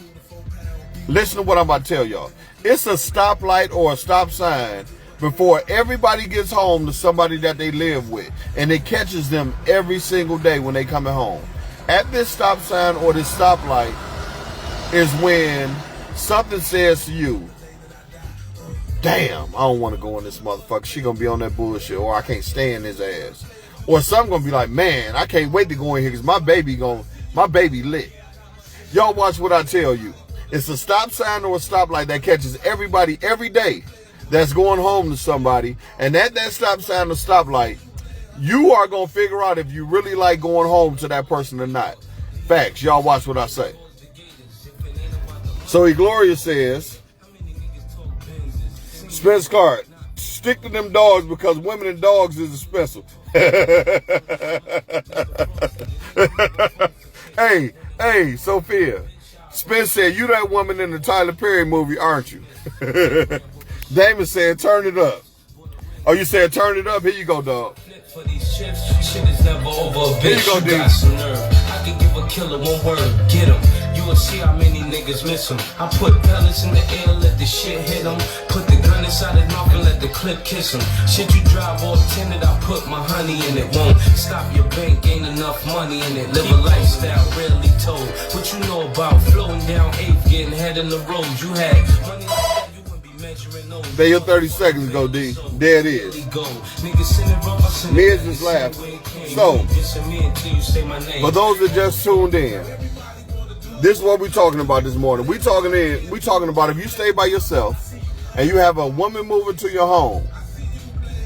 Listen to what I'm about to tell y'all. It's a stoplight or a stop sign before everybody gets home to somebody that they live with. And it catches them every single day when they coming home. At this stop sign or this stoplight is when something says to you, damn, I don't want to go in this motherfucker. She gonna be on that bullshit, or I can't stand his ass. Or some gonna be like, man, I can't wait to go in here because my baby lit. Y'all watch what I tell you. It's a stop sign or a stoplight that catches everybody every day that's going home to somebody. And at that stop sign or stoplight, you are going to figure out if you really like going home to that person or not. Facts. Y'all watch what I say. So Gloria says, Spence Card, stick to them dogs because women and dogs is expensive. Hey, Sophia. Spence said, you that woman in the Tyler Perry movie, aren't you? Damon said, turn it up. Oh, you said turn it up? Here you go, dog. Here you go, dude. I can give a killer one word, get him. You will see how many niggas miss him. I put pellets in the air, let the shit hit him. Put the gun inside his mouth and let the clip kiss him. Shit you drive all tinted, I put my honey in it. Won't stop your bank, ain't enough money in it. Live a lifestyle rarely told. What you know about flowing down 8th, getting head in the road. You had money like that, you wouldn't be measuring those. There your 30 seconds go, D. There it is. Miz just laughed. So, for those that just tuned in, this is what we're talking about this morning. We're talking about if you stay by yourself and you have a woman moving to your home,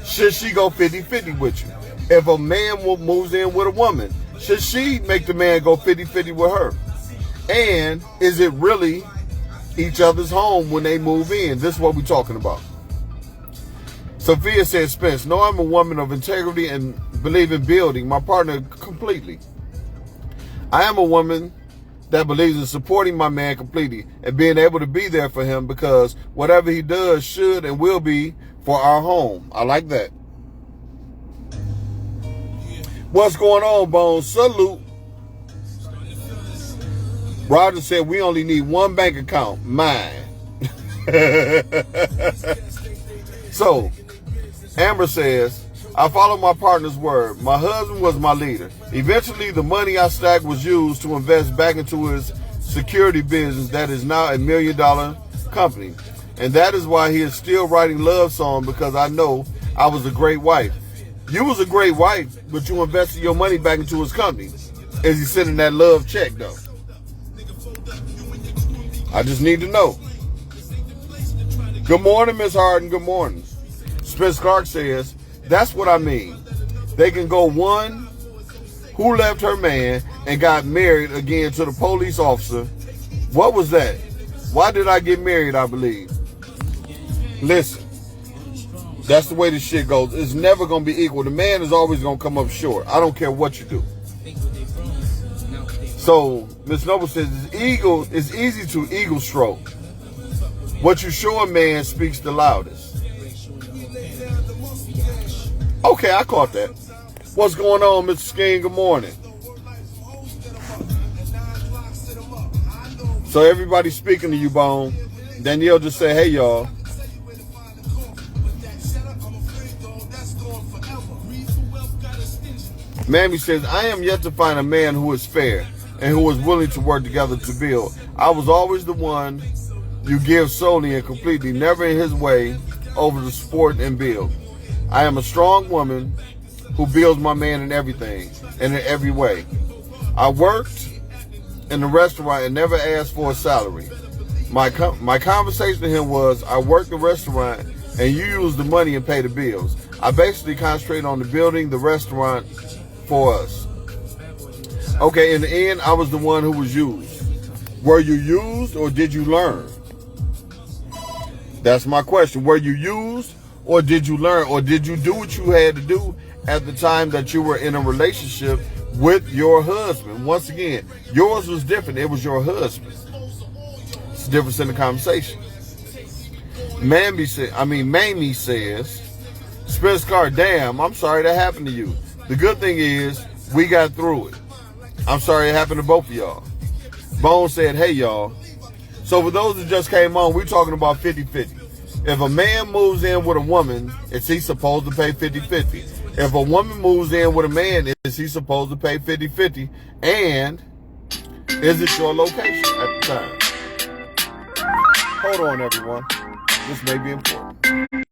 should she go 50-50 with you? If a man moves in with a woman, should she make the man go 50-50 with her? And is it really each other's home when they move in? This is what we're talking about. Sophia said, Spence, no, I'm a woman of integrity and believe in building my partner completely. I am a woman that believes in supporting my man completely and being able to be there for him because whatever he does should and will be for our home. I like that. What's going on, Bones? Salute. Roger said we only need one bank account, mine. So, Amber says, I follow my partner's word. My husband was my leader. Eventually, the money I stacked was used to invest back into his security business that is now $1 million company. And that is why he is still writing love songs, because I know I was a great wife. You was a great wife, but you invested your money back into his company. Is he sending that love check, though? I just need to know. Good morning, Miss Harden. Good morning. Spence Clark says, that's what I mean. They can go one who left her man and got married again to the police officer. What was that? Why did I get married, I believe? Listen, that's the way this shit goes. It's never going to be equal. The man is always going to come up short. I don't care what you do. So, Miss Noble says, it's easy to ego stroke. What you show a man speaks the loudest. Okay, I caught that. What's going on, Mr. Skeen? Good morning. So everybody's speaking to you, Bone. Danielle just said, hey, y'all. Mammy says, I am yet to find a man who is fair and who is willing to work together to build. I was always the one you give solely and completely, never in his way, over to support and build. I am a strong woman who builds my man in everything and in every way. I worked in the restaurant and never asked for a salary. My conversation to him was, I work the restaurant and you use the money and pay the bills. I basically concentrate on the building the restaurant for us. Okay, in the end, I was the one who was used. Were you used or did you learn? That's my question. Were you used or did you learn? Or did you do what you had to do at the time that you were in a relationship with your husband? Once again, yours was different. It was your husband. It's a difference in the conversation. Mamie says, Spence Card, damn, I'm sorry that happened to you. The good thing is we got through it. I'm sorry it happened to both of y'all. Bone said, hey, y'all. So for those that just came on, we're talking about 50-50. If a man moves in with a woman, is he supposed to pay 50-50? If a woman moves in with a man, is he supposed to pay 50-50? And is it your location at the time? Hold on, everyone. This may be important.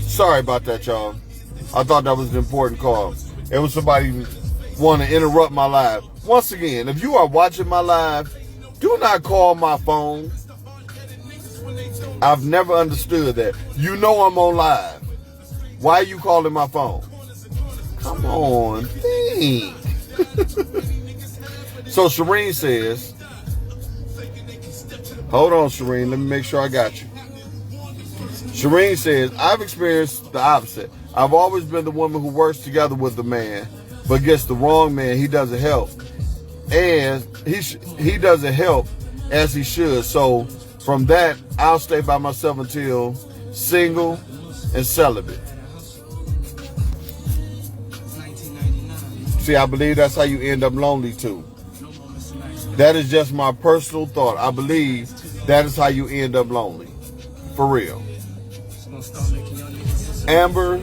Sorry about that, y'all. I thought that was an important call. It was somebody wanting to interrupt my live. Once again, if you are watching my live Do not call my phone. I've never understood that. You know I'm on live. Why are you calling my phone? Come on, think. So Shireen says, hold on, Shireen, let me make sure I got you. Shireen says, I've experienced the opposite. I've always been the woman who works together with the man, but gets the wrong man. He doesn't help. And he doesn't help as he should. So from that, I'll stay by myself until single and celibate. See, I believe that's how you end up lonely too. That is just my personal thought. I believe that is how you end up lonely. For real. Amber,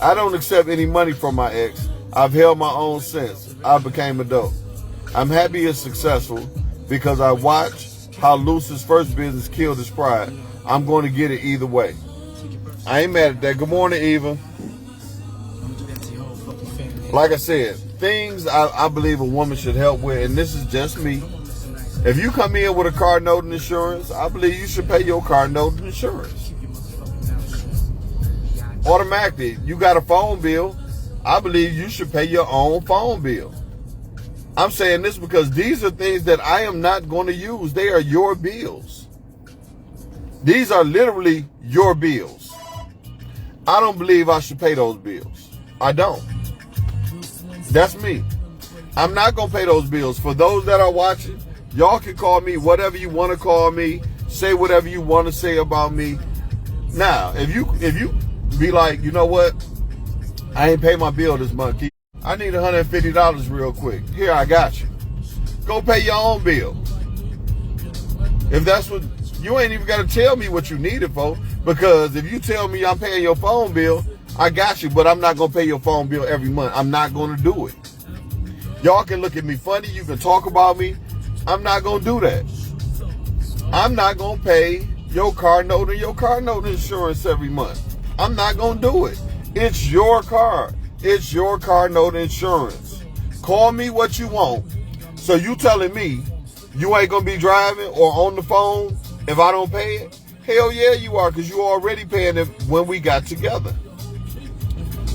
I don't accept any money from my ex. I've held my own since I became adult. I'm happy and successful because I watched how Luce's first business killed his pride. I'm going to get it either way. I ain't mad at that. Good morning, Eva. Like I said, things I believe a woman should help with, and this is just me. If you come in with a car note and insurance, I believe you should pay your car note and insurance. Automatically, you got a phone bill, I believe you should pay your own phone bill. I'm saying this because these are things that I am not going to use. They are your bills. These are literally your bills. I don't believe I should pay those bills. I don't. That's me. I'm not going to pay those bills. For those that are watching, y'all can call me whatever you want to call me. Say whatever you want to say about me. Now, if you be like, you know what? I ain't pay my bill this month. I need $150 real quick. Here, I got you. Go pay your own bill. If that's what, you ain't even got to tell me what you need it for. Because if you tell me I'm paying your phone bill, I got you, but I'm not going to pay your phone bill every month. I'm not going to do it. Y'all can look at me funny. You can talk about me. I'm not going to do that. I'm not going to pay your car note and your car note insurance every month. I'm not going to do it. It's your car. It's your car note insurance. Call me what you want. So you telling me you ain't going to be driving or on the phone if I don't pay it? Hell yeah, you are, because you already paying it when we got together.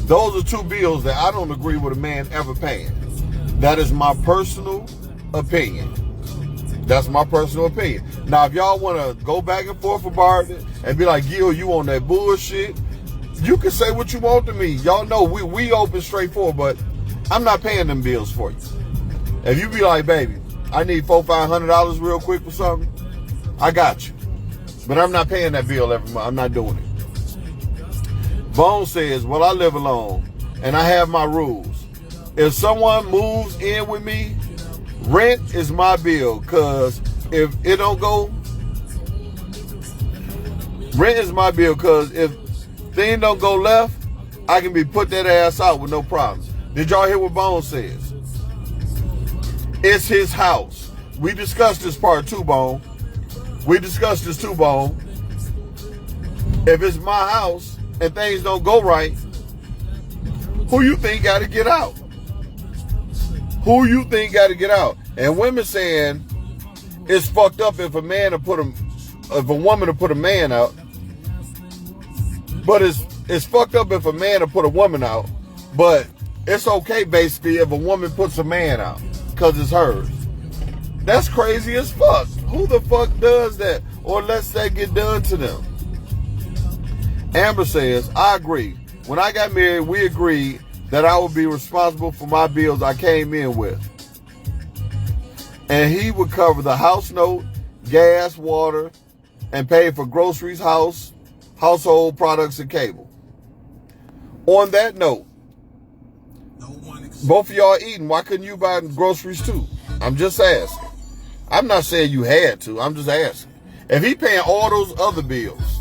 Those are two bills that I don't agree with a man ever paying. That is my personal opinion. That's my personal opinion. Now, if y'all want to go back and forth about it and be like, Gil, you on that bullshit, you can say what you want to me. Y'all know we open straightforward, but I'm not paying them bills for you. If you be like, baby, I need $400-500 real quick for something, I got you. But I'm not paying that bill every month. I'm not doing it. Bone says, well, I live alone and I have my rules. If someone moves in with me, rent is my bill, because if it don't go, rent is my bill, because if things don't go left, I can be put that ass out with no problems. Did y'all hear what Bone says? It's his house. We discussed this part too, Bone. We discussed this too, Bone. If it's my house and things don't go right, who you think got to get out? Who you think got to get out? And women saying it's fucked up if a woman to put a man out, but it's fucked up if a man to put a woman out, but it's okay basically if a woman puts a man out because it's hers. That's crazy as fuck. Who the fuck does that or lets that get done to them? Amber says, I agree. When I got married, we agreed that I would be responsible for my bills I came in with. And he would cover the house note, gas, water, and pay for groceries, household products, and cable. On that note, both of y'all eating. Why couldn't you buy groceries too? I'm just asking. I'm not saying you had to. I'm just asking. If he paying all those other bills,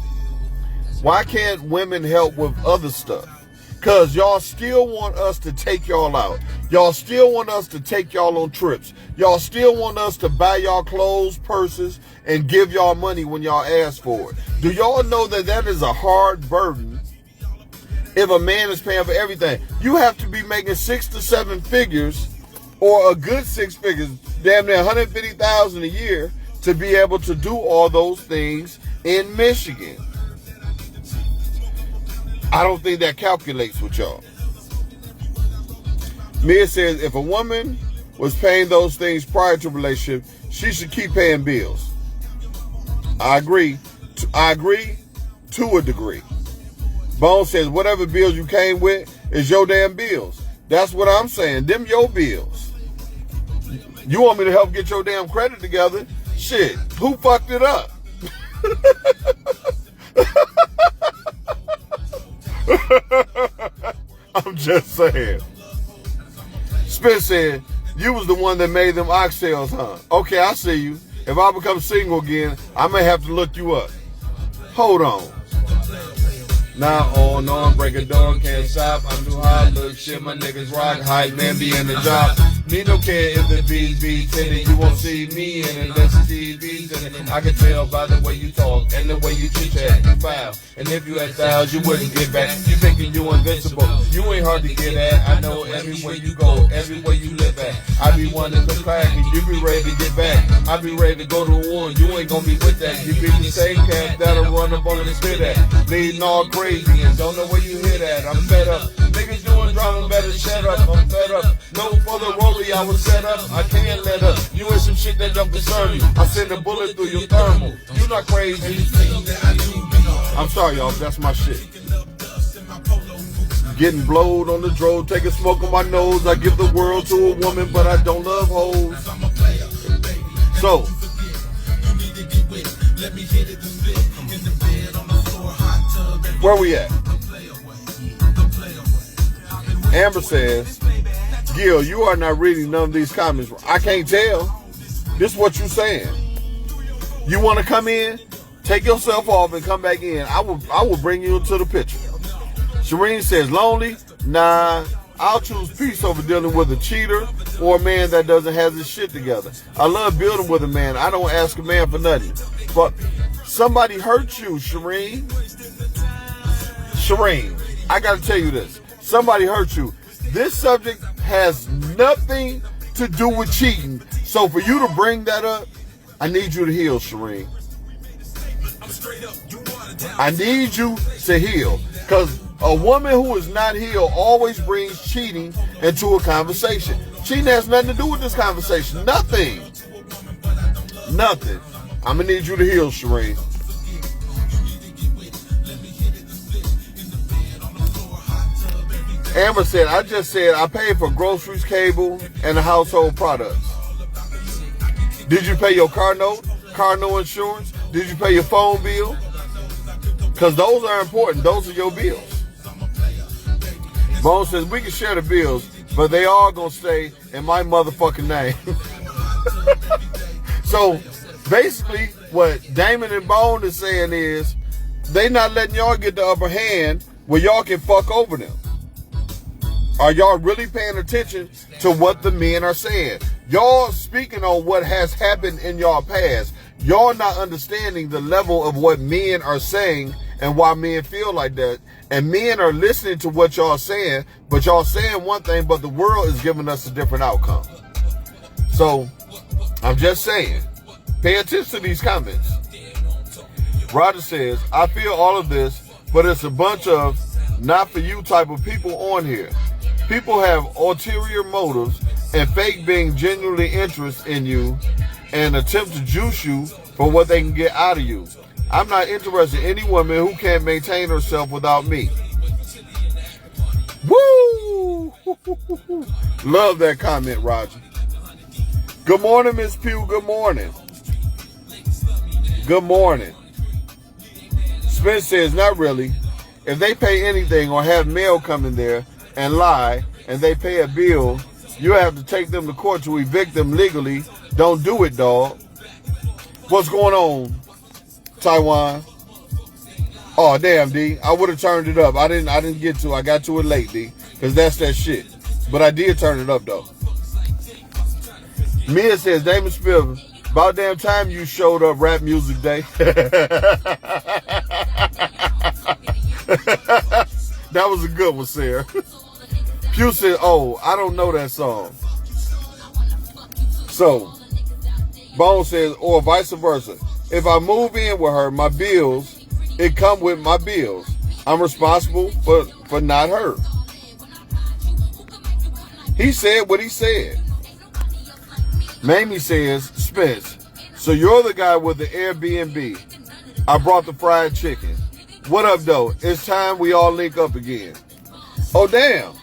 why can't women help with other stuff? Because y'all still want us to take y'all out. Y'all still want us to take y'all on trips. Y'all still want us to buy y'all clothes, purses, and give y'all money when y'all ask for it. Do y'all know that that is a hard burden if a man is paying for everything? You have to be making 6 to 7 figures, or a good 6 figures. damn near $150,000 a year to be able to do all those things in Michigan. I don't think that calculates with y'all. Mia says if a woman was paying those things prior to relationship, she should keep paying bills. I agree. I agree to a degree. Bone says whatever bills you came with is your damn bills. That's what I'm saying. Them your bills. You want me to help get your damn credit together? Shit, who fucked it up? I'm just saying. Spence said, you was the one that made them oxtails, huh? Okay, I see you. If I become single again, I may have to look you up. Hold on. Now on, break a door, can't stop. I'm too hot, look shit, my niggas rock, hype, man, be in the job. Me don't care if the beats be tinted, you won't see me in it, unless the TV's in it. I can tell by the way you talk and the way you chit-chat, you foul. And if you had styles, you wouldn't get back. You thinking you invincible, you ain't hard to get at. I know everywhere you go, everywhere you live at. I be one to clack and you be ready to get back. I be ready to go to war, you ain't gonna be with that. You be the same cat that'll run up on and spit at. Bleeding all crazy and don't know where you hit at. I'm fed up. Niggas doing drama, better shut up. I'm fed up. No further rollie, I was set up. I can't let up. You in some shit that don't concern you. I send a bullet through your thermal. You not crazy. I'm sorry, y'all. That's my shit. Getting blowed on the dro, taking smoke on my nose. I give the world to a woman, but I don't love hoes. So, where we at? Amber says, Gil, you are not reading none of these comments. I can't tell. This is what you saying. You want to come in? Take yourself off and come back in. I will bring you into the picture. Shireen says, lonely? Nah, I'll choose peace over dealing with a cheater or a man that doesn't have his shit together. I love building with a man. I don't ask a man for nothing. But somebody hurt you, Shireen. Shireen, I got to tell you this. Somebody hurt you. This subject has nothing to do with cheating. So for you to bring that up, I need you to heal, Shireen. I need you to heal. Because a woman who is not healed always brings cheating into a conversation. Cheating has nothing to do with this conversation. Nothing. Nothing. I'm going to need you to heal, Shireen. Amber said, I just said I paid for groceries, cable, and the household products. Did you pay your car note insurance? Did you pay your phone bill? Because those are important. Those are your bills. Bone says, we can share the bills, but they all going to stay in my motherfucking name. So, basically, what Damon and Bone is saying is, they not letting y'all get the upper hand where y'all can fuck over them. Are y'all really paying attention to what the men are saying? Y'all speaking on what has happened in y'all past. Y'all not understanding the level of what men are saying and why men feel like that. And men are listening to what y'all saying, but y'all saying one thing, but the world is giving us a different outcome. So, I'm just saying, pay attention to these comments. Roger says, I feel all of this, but it's a bunch of not for you type of people on here. People have ulterior motives and fake being genuinely interested in you and attempt to juice you for what they can get out of you. I'm not interested in any woman who can't maintain herself without me. Woo! Love that comment, Roger. Good morning, Miss Pugh. Good morning. Good morning. Spence says, not really. If they pay anything or have mail come in there and lie, and they pay a bill, you have to take them to court to evict them legally. Don't do it, dog. What's going on, Taiwan? Oh, damn, D. I would have turned it up. I didn't get to it. I got to it late, D. Because that's that shit. But I did turn it up, though. Mia says, Damon Spielberg, about damn time you showed up Rap Music Day. That was a good one, Sarah. Pew said, oh, I don't know that song. So, Bone says, or vice versa. If I move in with her, my bills, it come with my bills. I'm responsible for not her. He said what he said. Mamie says, Spence, so you're the guy with the Airbnb. I brought the fried chicken. What up, though? It's time we all link up again. Oh, damn.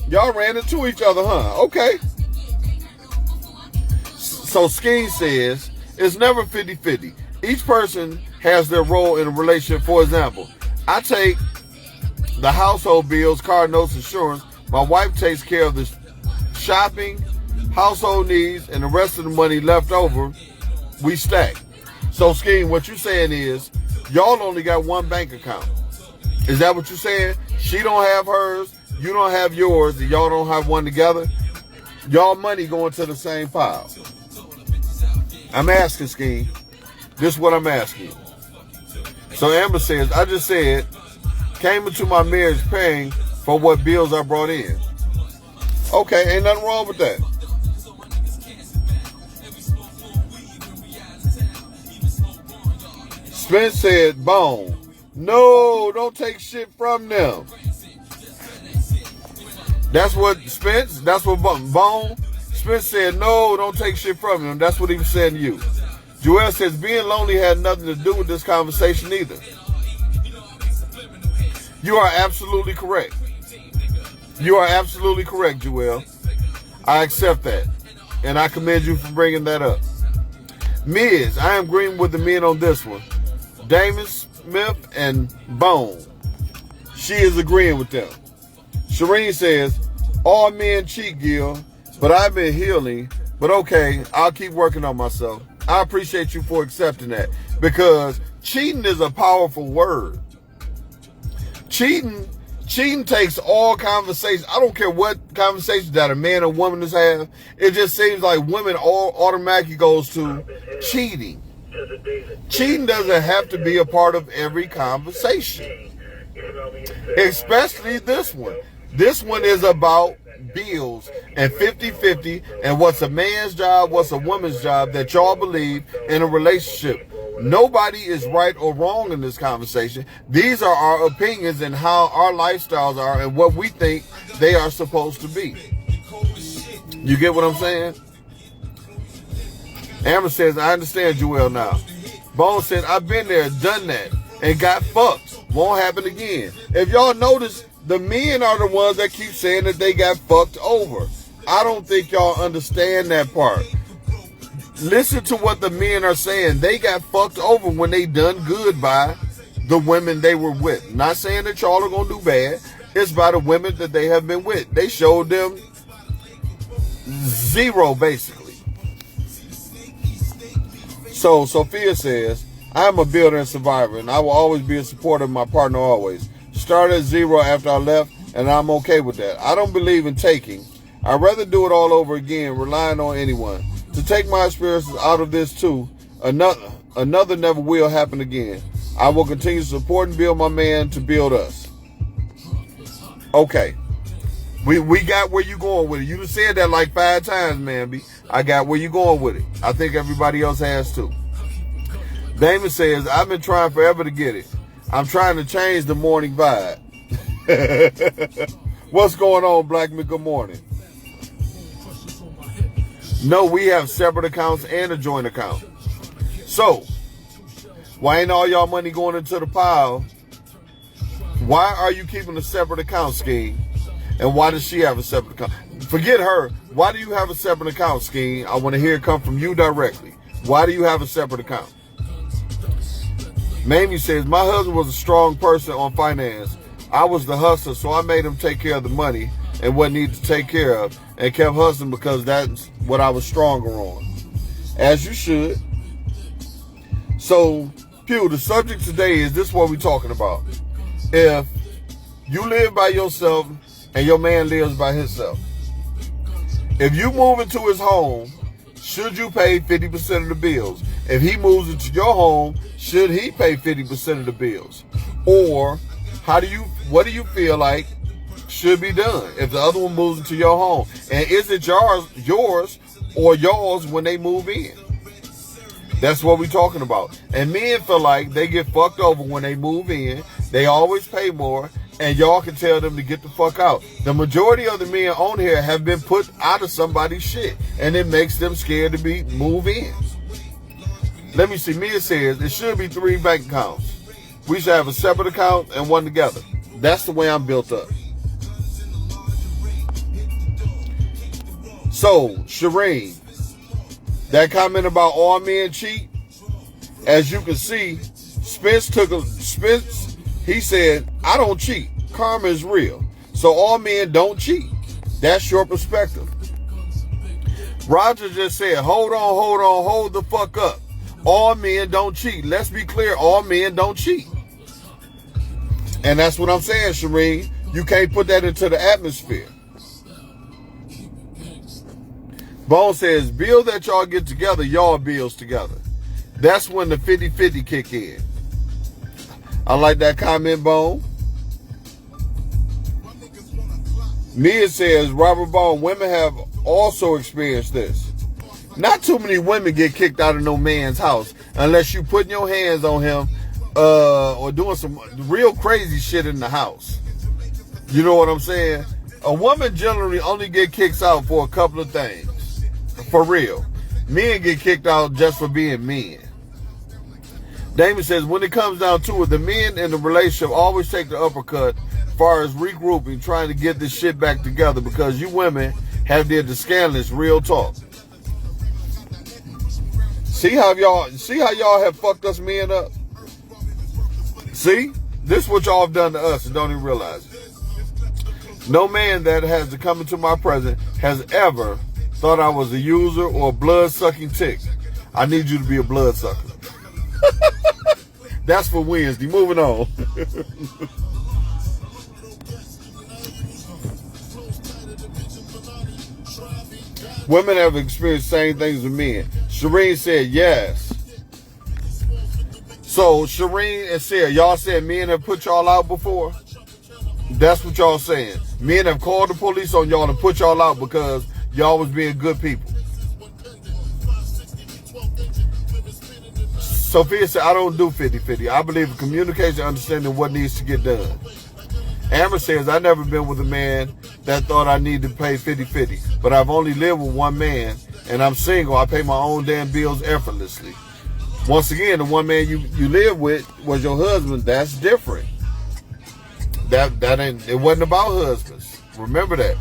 Y'all ran into each other, huh? Okay. So Skeen says, it's never 50-50. Each person has their role in a relationship. For example, I take the household bills, car notes, insurance. My wife takes care of the shopping, household needs, and the rest of the money left over, we stack. So, Skeen, what you're saying is, y'all only got one bank account. Is that what you're saying? She don't have hers, you don't have yours, and y'all don't have one together? Y'all money going to the same pile. I'm asking, Skeen. This is what I'm asking. So Amber says, I just said, came into my marriage paying for what bills I brought in. Okay, ain't nothing wrong with that. Spence said, Bone, no, don't take shit from them. That's what Spence, that's what Bone, Spence said, no, don't take shit from them. That's what he was saying to you. Joel says, being lonely had nothing to do with this conversation either. You are absolutely correct. You are absolutely correct, Joel. I accept that. And I commend you for bringing that up. Miz, I am agreeing with the men on this one. Damon Smith and Bone. She is agreeing with them. Shireen says, all men cheat, Gil, but I've been healing. But okay, I'll keep working on myself. I appreciate you for accepting that, because cheating is a powerful word. Cheating takes all conversations. I don't care what conversations that a man or woman is having. It just seems like women all automatically goes to cheating. Cheating doesn't have to be a part of every conversation, especially this one. This one is about bills and 50-50 and what's a man's job, what's a woman's job that y'all believe in a relationship. Nobody is right or wrong in this conversation. These are our opinions and how our lifestyles are and what we think they are supposed to be. You get what I'm saying? Amber says, I understand Joel now. Bone said, I've been there, done that, and got fucked. Won't happen again. If y'all notice, the men are the ones that keep saying that they got fucked over. I don't think y'all understand that part. Listen to what the men are saying. They got fucked over when they done good by the women they were with. Not saying that y'all are going to do bad. It's by the women that they have been with. They showed them zero, basically. So Sophia says, I am a builder and survivor, and I will always be a supporter of my partner always. Started at zero after I left, and I'm okay with that. I don't believe in taking. I'd rather do it all over again, relying on anyone. To take my experiences out of this too, another never will happen again. I will continue to support and build my man to build us. Okay. We got where you going with it. You just said that like 5 times, man. B. I got where you going with it. I think everybody else has too. Damon says, I've been trying forever to get it. I'm trying to change the morning vibe. What's going on, Blackman? Good morning. No, we have separate accounts and a joint account. So, why ain't all y'all money going into the pile? Why are you keeping a separate account, Skeen? And why does she have a separate account? Forget her. Why do you have a separate account, Skeen? I want to hear it come from you directly. Why do you have a separate account? Mamie says, my husband was a strong person on finance. I was the hustler, so I made him take care of the money and what needed to take care of, and kept hustling because that's what I was stronger on. As you should. So, Pew, the subject today is this: what we're talking about. If you live by yourself and your man lives by himself, if you move into his home, should you pay 50% of the bills? If he moves into your home, should he pay 50% of the bills? Or what do you feel like should be done if the other one moves into your home? And is it yours, or yours when they move in. That's what we're talking about. And men feel like they get fucked over when they move in. They always pay more, and y'all can tell them to get the fuck out. The majority of the men on here have been put out of somebody's shit, and it makes them scared to move in. Let me see. Mia says it should be 3 bank accounts. We should have a separate account and one together. That's the way I'm built up. So, Shireen, that comment about all men cheat, as you can see, Spence, he said, I don't cheat. Karma is real. So all men don't cheat. That's your perspective. Roger just said, hold the fuck up. All men don't cheat. Let's be clear, all men don't cheat. And that's what I'm saying, Shireen. You can't put that into the atmosphere. Bone says, bill that y'all get together, y'all bills together. That's when the 50-50 kick in. I like that comment, Bone. Mia says, Robert Bone, women have also experienced this. Not too many women get kicked out of no man's house unless you putting your hands on him or doing some real crazy shit in the house. You know what I'm saying? A woman generally only get kicked out for a couple of things. For real. Men get kicked out just for being men. Damon says, when it comes down to it, the men in the relationship always take the uppercut as far as regrouping, trying to get this shit back together because you women have did the scandalous real talk. See how y'all have fucked us men up? See? This is what y'all have done to us and don't even realize it. No man that has to come into my presence has ever thought I was a user or a blood-sucking tick. I need you to be a blood-sucker. That's for Wednesday. Moving on. Women have experienced the same things with men. Shireen said yes. So Shireen and Sarah, y'all said men have put y'all out before? That's what y'all saying. Men have called the police on y'all and put y'all out because y'all was being good people. Sophia said, I don't do 50-50. I believe in communication, understanding what needs to get done. Amber says, I've never been with a man that thought I needed to pay 50-50. But I've only lived with one man, and I'm single. I pay my own damn bills effortlessly. Once again, the one man you live with was your husband. That's different. That ain't, it wasn't about husbands. Remember that.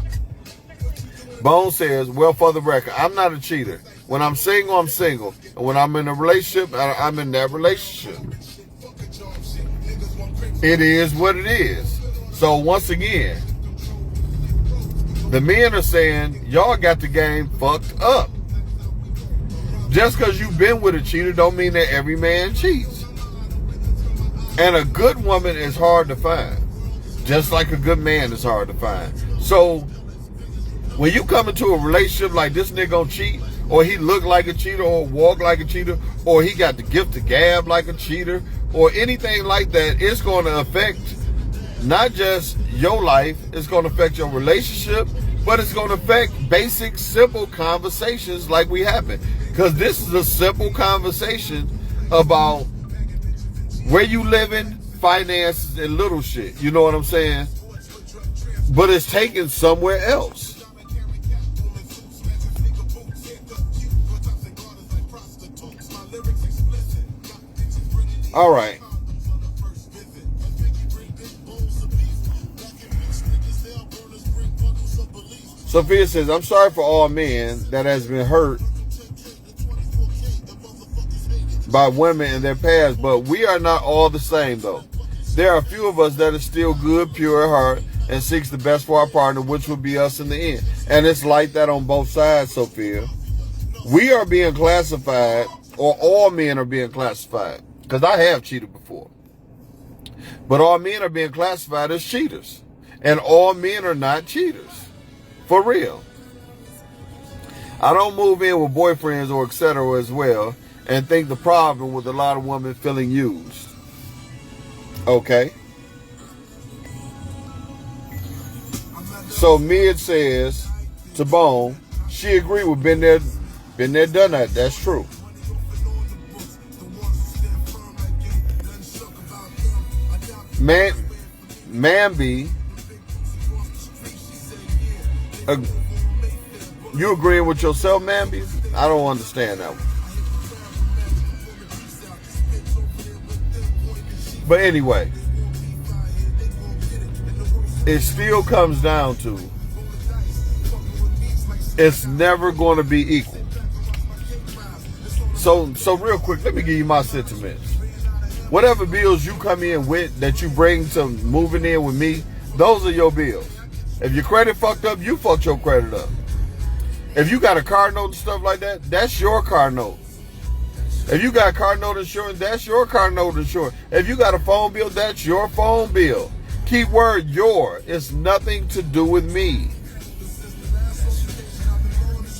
Bone says, well, for the record, I'm not a cheater. When I'm single, I'm single. And when I'm in a relationship, I'm in that relationship. It is what it is. So once again, the men are saying, y'all got the game fucked up. Just because you've been with a cheater don't mean that every man cheats. And a good woman is hard to find. Just like a good man is hard to find. So when you come into a relationship like this nigga gonna cheat, or he look like a cheater, or walk like a cheater, or he got the gift of gab like a cheater, or anything like that, it's going to affect not just your life, it's going to affect your relationship, but it's going to affect basic, simple conversations like we having. Because this is a simple conversation about where you living, finances, and little shit. You know what I'm saying? But it's taken somewhere else. All right. Sophia says, I'm sorry for all men that has been hurt by women in their past, but we are not all the same, though. There are a few of us that are still good, pure at heart, and seeks the best for our partner, which will be us in the end. And it's like that on both sides, Sophia. We are being classified, or all men are being classified, because I have cheated before. But all men are being classified as cheaters. And all men are not cheaters. For real. I don't move in with boyfriends or etc. as well and think the problem with a lot of women feeling used. Okay. So Mid says to Bone, she agreed with been there, Been there, done that. That's true. Mamby, you agreeing with yourself, Mamby? I don't understand that one. But anyway, it still comes down to it's never going to be equal. So real quick, let me give you my sentiments. Whatever bills you come in with that you bring to moving in with me, those are your bills. If your credit fucked up, you fucked your credit up. If you got a car note and stuff like that, that's your car note. If you got car note insurance, that's your car note insurance. If you got a phone bill, that's your phone bill. Keyword your. It's nothing to do with me.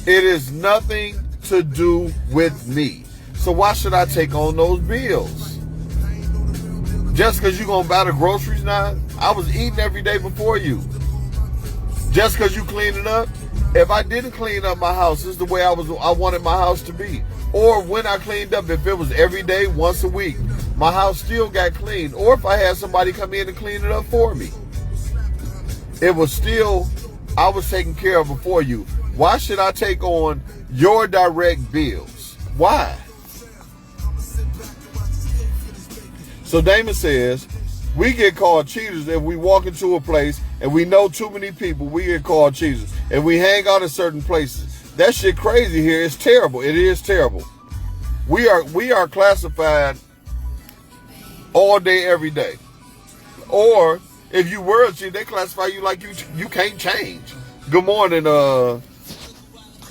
It is nothing to do with me. So why should I take on those bills? Just because you're going to buy the groceries now? I was eating every day before you. Just because you cleaned it up? If I didn't clean up my house, this is the way I wanted my house to be. Or when I cleaned up, if it was every day, once a week, my house still got cleaned. Or if I had somebody come in and clean it up for me. It was still, I was taken care of before you. Why should I take on your direct bills? Why? So Damon says, we get called cheaters if we walk into a place and we know too many people, we get called cheaters. If we hang out in certain places. That shit crazy here. It's terrible. It is terrible. We are classified all day, every day. Or if you were a cheater, they classify you like you can't change. Good morning,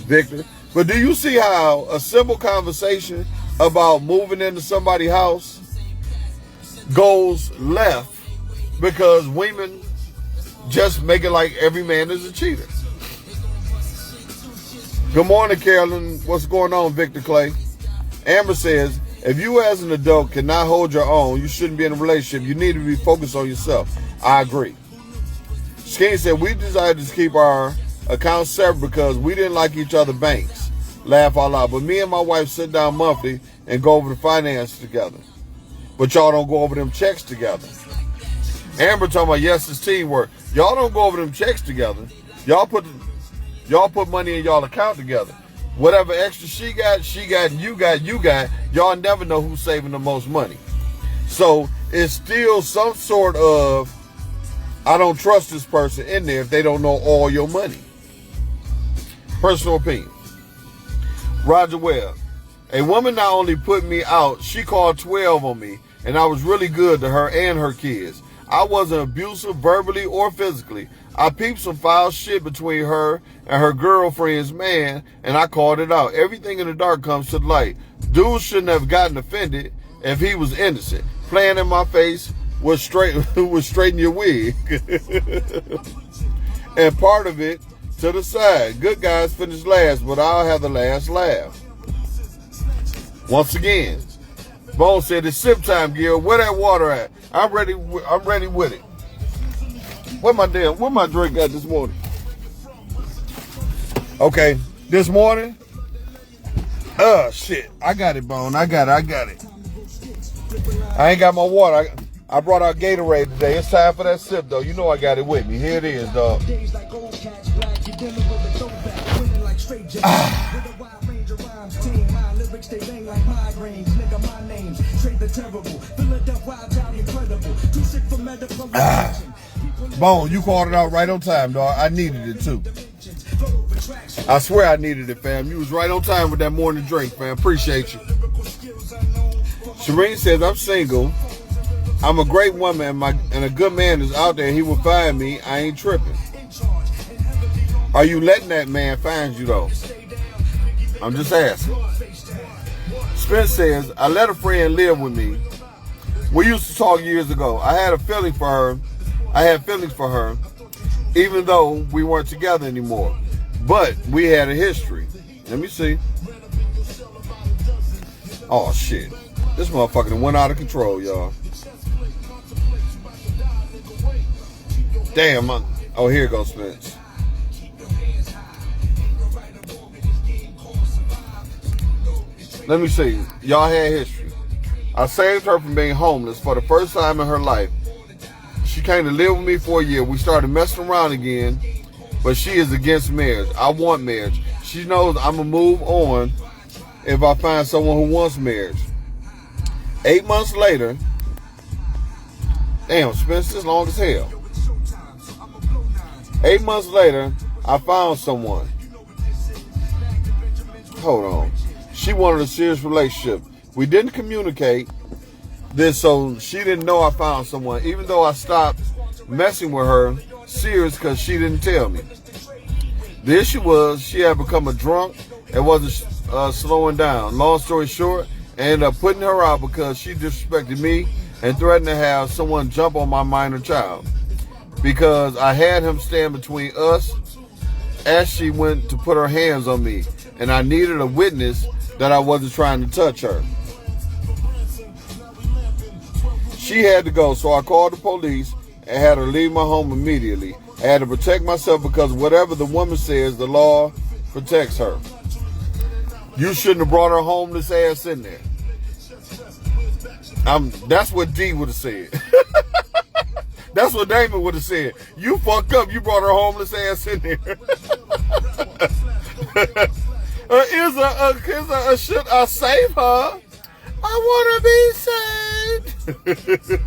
Victor. But do you see how a simple conversation about moving into somebody's house goes left because women just make it like every man is a cheater? Good morning, Carolyn. What's going on, Victor Clay? Amber says, if you as an adult cannot hold your own, you shouldn't be in a relationship. You need to be focused on yourself. I agree. Skinny said, we decided to keep our accounts separate because we didn't like each other's banks. Laugh out loud. But me and my wife sit down monthly and go over the finance together. But y'all don't go over them checks together. Amber talking about, yes, it's teamwork. Y'all don't go over them checks together. Y'all put money in y'all account together. Whatever extra she got, and you got. Y'all never know who's saving the most money. So it's still some sort of, I don't trust this person in there if they don't know all your money. Personal opinion. Roger Webb. A woman not only put me out, she called 12 on me, and I was really good to her and her kids. I wasn't abusive verbally or physically. I peeped some foul shit between her and her girlfriend's man, and I called it out. Everything in the dark comes to the light. Dude shouldn't have gotten offended if he was innocent. Playing in my face was straighten your wig. And part of it to the side. Good guys finish last, but I'll have the last laugh. Once again, Bone said, it's sip time, Gil. Where that water at? I'm ready with it. Where my drink at this morning? Okay, this morning? Shit. I got it, Bone. I got it. I ain't got my water. I brought out Gatorade today. It's time for that sip, though. You know I got it with me. Here it is, dog. Bone, you called it out right on time, dog. I needed it, too. I swear I needed it, fam. You was right on time with that morning drink, fam. Appreciate you. Shireen says, I'm single. I'm a great woman, and a good man is out there. He will find me. I ain't tripping. Are you letting that man find you, though? I'm just asking. Spence says, I let a friend live with me. We used to talk years ago. I had feelings for her, even though we weren't together anymore. But we had a history. Let me see. Oh, shit. This motherfucker went out of control, y'all. Damn. Oh, here goes Spence. Let me see. Y'all had history. I saved her from being homeless for the first time in her life. She came to live with me for a year. We started messing around again, but she is against marriage. I want marriage. She knows I'm going to move on if I find someone who wants marriage. 8 months later, damn, Spence, this long as hell. 8 months later, I found someone. Hold on. She wanted a serious relationship. We didn't communicate this, so she didn't know I found someone, even though I stopped messing with her serious because she didn't tell me. The issue was she had become a drunk and wasn't slowing down. Long story short, I ended up putting her out because she disrespected me and threatened to have someone jump on my minor child because I had him stand between us as she went to put her hands on me, and I needed a witness that I wasn't trying to touch her. She had to go, so I called the police and had her leave my home immediately. I had to protect myself because whatever the woman says, the law protects her. You shouldn't have brought her homeless ass in there. That's what D would have said. That's what Damon would have said. You fucked up. You brought her homeless ass in there. Should I save her? I want to be saved.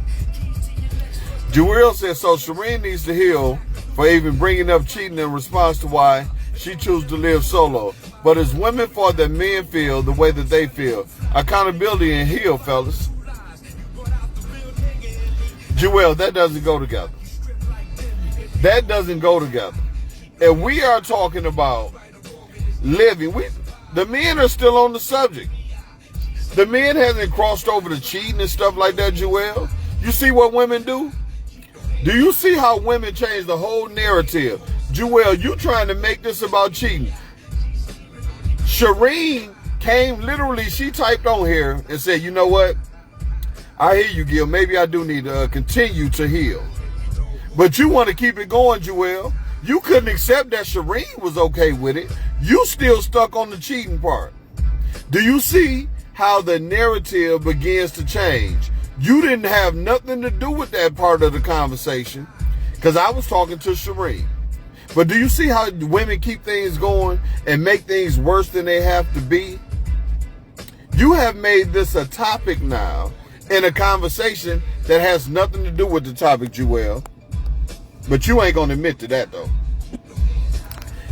Jewel says, so Shireen needs to heal for even bringing up cheating in response to why she chose to live solo. But as women fought that men feel the way that they feel. Accountability and heal, fellas. Jewel, that doesn't go together. That doesn't go together. If we are talking about living, the men are still on the subject. The men hasn't crossed over to cheating and stuff like that, Jewel. You see what women do? Do you see how women change the whole narrative? Jewel, you trying to make this about cheating. Shireen came, literally, she typed on here and said, you know what? I hear you, Gil. Maybe I do need to continue to heal. But you want to keep it going, Jewel. You couldn't accept that Shireen was okay with it. You still stuck on the cheating part. Do you see how the narrative begins to change? You didn't have nothing to do with that part of the conversation because I was talking to Shireen. But do you see how women keep things going and make things worse than they have to be? You have made this a topic now in a conversation that has nothing to do with the topic, Jewel. But you ain't going to admit to that, though.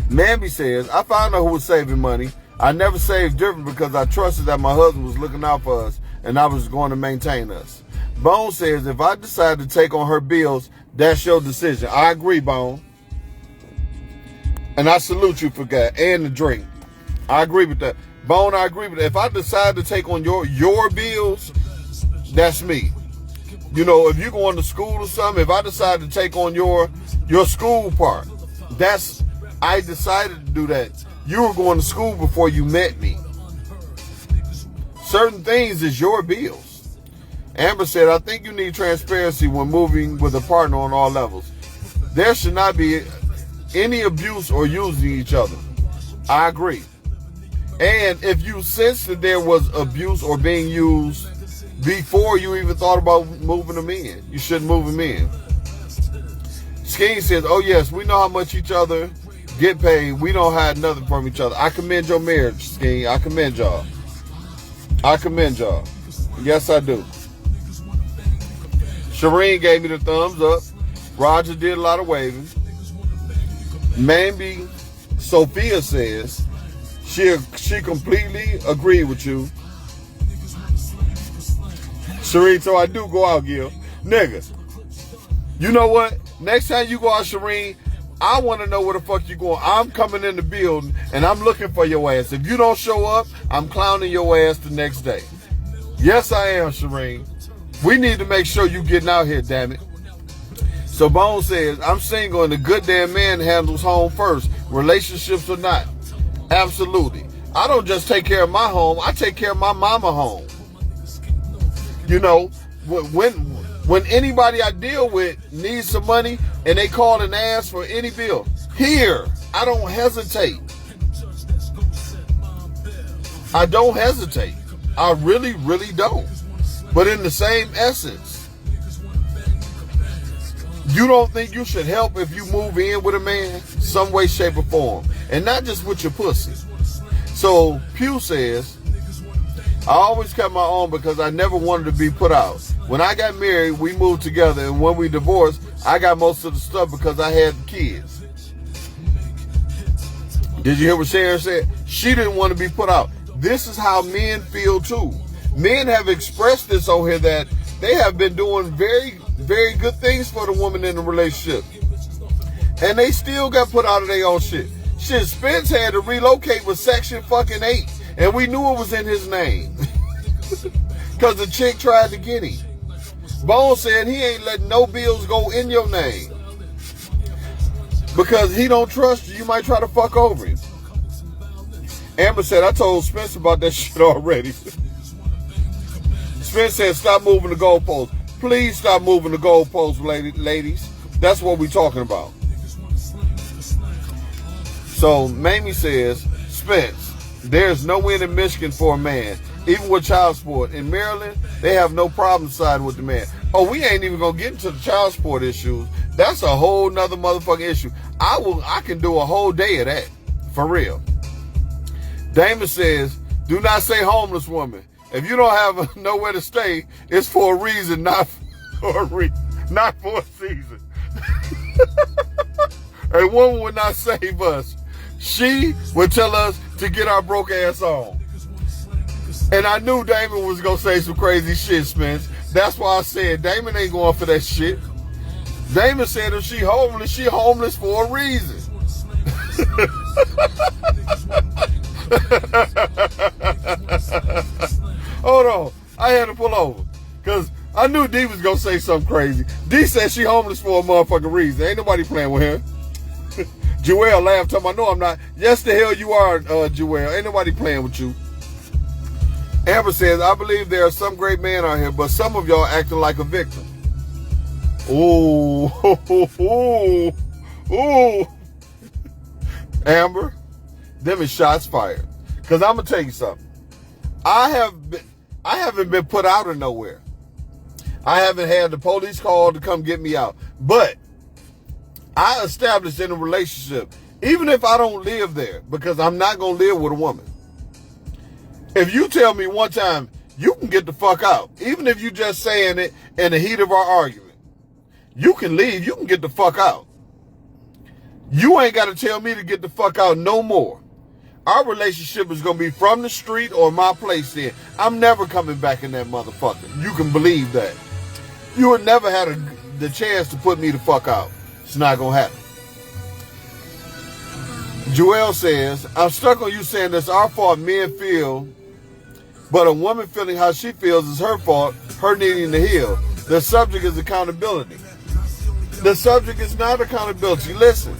Mamby says, I found out who was saving money. I never saved different because I trusted that my husband was looking out for us and I was going to maintain us. Bone says, if I decide to take on her bills, that's your decision. I agree, Bone. And I salute you for that. And the drink. I agree with that. Bone, I agree with that. If I decide to take on your bills, that's me. You know, if you're going to school or something, if I decide to take on your school part, I decided to do that. You were going to school before you met me. Certain things is your bills. Amber said, I think you need transparency when moving with a partner on all levels. There should not be any abuse or using each other. I agree. And if you sense that there was abuse or being used before you even thought about moving them in, you shouldn't move them in. Skeen says, oh yes, we know how much each other get paid. We don't hide nothing from each other. I commend your marriage, Skeen. I commend y'all. I commend y'all. Yes, I do. Shireen gave me the thumbs up. Roger did a lot of waving. Mamby Sophia says she completely agreed with you. Shireen, so I do go out, Gil. Nigga, you know what? Next time you go out, Shireen, I want to know where the fuck you going. I'm coming in the building, and I'm looking for your ass. If you don't show up, I'm clowning your ass the next day. Yes, I am, Shireen. We need to make sure you getting out here, damn it. So Bone says, I'm single, and a good damn man handles home first, relationships or not. Absolutely. I don't just take care of my home. I take care of my mama home. You know, when anybody I deal with needs some money and they call and ask for any bill, here, I don't hesitate. I don't hesitate. I really, really don't. But in the same essence, you don't think you should help if you move in with a man? Some way, shape, or form. And not just with your pussy. So, Pew says, I always kept my own because I never wanted to be put out. When I got married, we moved together. And when we divorced, I got most of the stuff because I had kids. Did you hear what Sharon said? She didn't want to be put out. This is how men feel too. Men have expressed this on here that they have been doing very, very good things for the woman in the relationship. And they still got put out of their own shit. Shit, Spence had to relocate with Section fucking 8. And we knew it was in his name. Because the chick tried to get him. Bone said he ain't letting no bills go in your name. Because he don't trust you. You might try to fuck over him. Amber said, I told Spence about that shit already. Spence said, stop moving the goalposts. Please stop moving the goalposts, ladies. That's what we're talking about. So, Mamie says, Spence, there's no win in Michigan for a man. Even with child support. In Maryland, they have no problem siding with the man. Oh, we ain't even going to get into the child support issues. That's a whole nother motherfucking issue. I can do a whole day of that. For real. Damon says, do not say homeless woman. If you don't have nowhere to stay, it's for a reason, not for a season. A woman would not save us. She would tell us to get our broke ass on. And I knew Damon was going to say some crazy shit, Spence. That's why I said Damon ain't going for that shit. Damon said if she homeless for a reason. Hold on. I had to pull over. Because I knew D was going to say something crazy. D said she homeless for a motherfucking reason. Ain't nobody playing with her. Joelle laughed, talking about, no, I'm not. Yes, the hell you are, Joelle. Ain't nobody playing with you. Amber says, I believe there are some great men out here, but some of y'all acting like a victim. Ooh. Ooh. Amber, them is shots fired. Because I'm going to tell you something. I haven't been put out of nowhere. I haven't had the police call to come get me out. But I established in a relationship, even if I don't live there, because I'm not going to live with a woman. If you tell me one time, you can get the fuck out, even if you just saying it in the heat of our argument, you can leave, you can get the fuck out. You ain't got to tell me to get the fuck out no more. Our relationship is going to be from the street or my place there. I'm never coming back in that motherfucker. You can believe that. You would never had the chance to put me the fuck out. It's not going to happen. Joelle says, I'm stuck on you saying that's our fault men feel, but a woman feeling how she feels is her fault, her needing to heal. The subject is accountability. The subject is not accountability. Listen,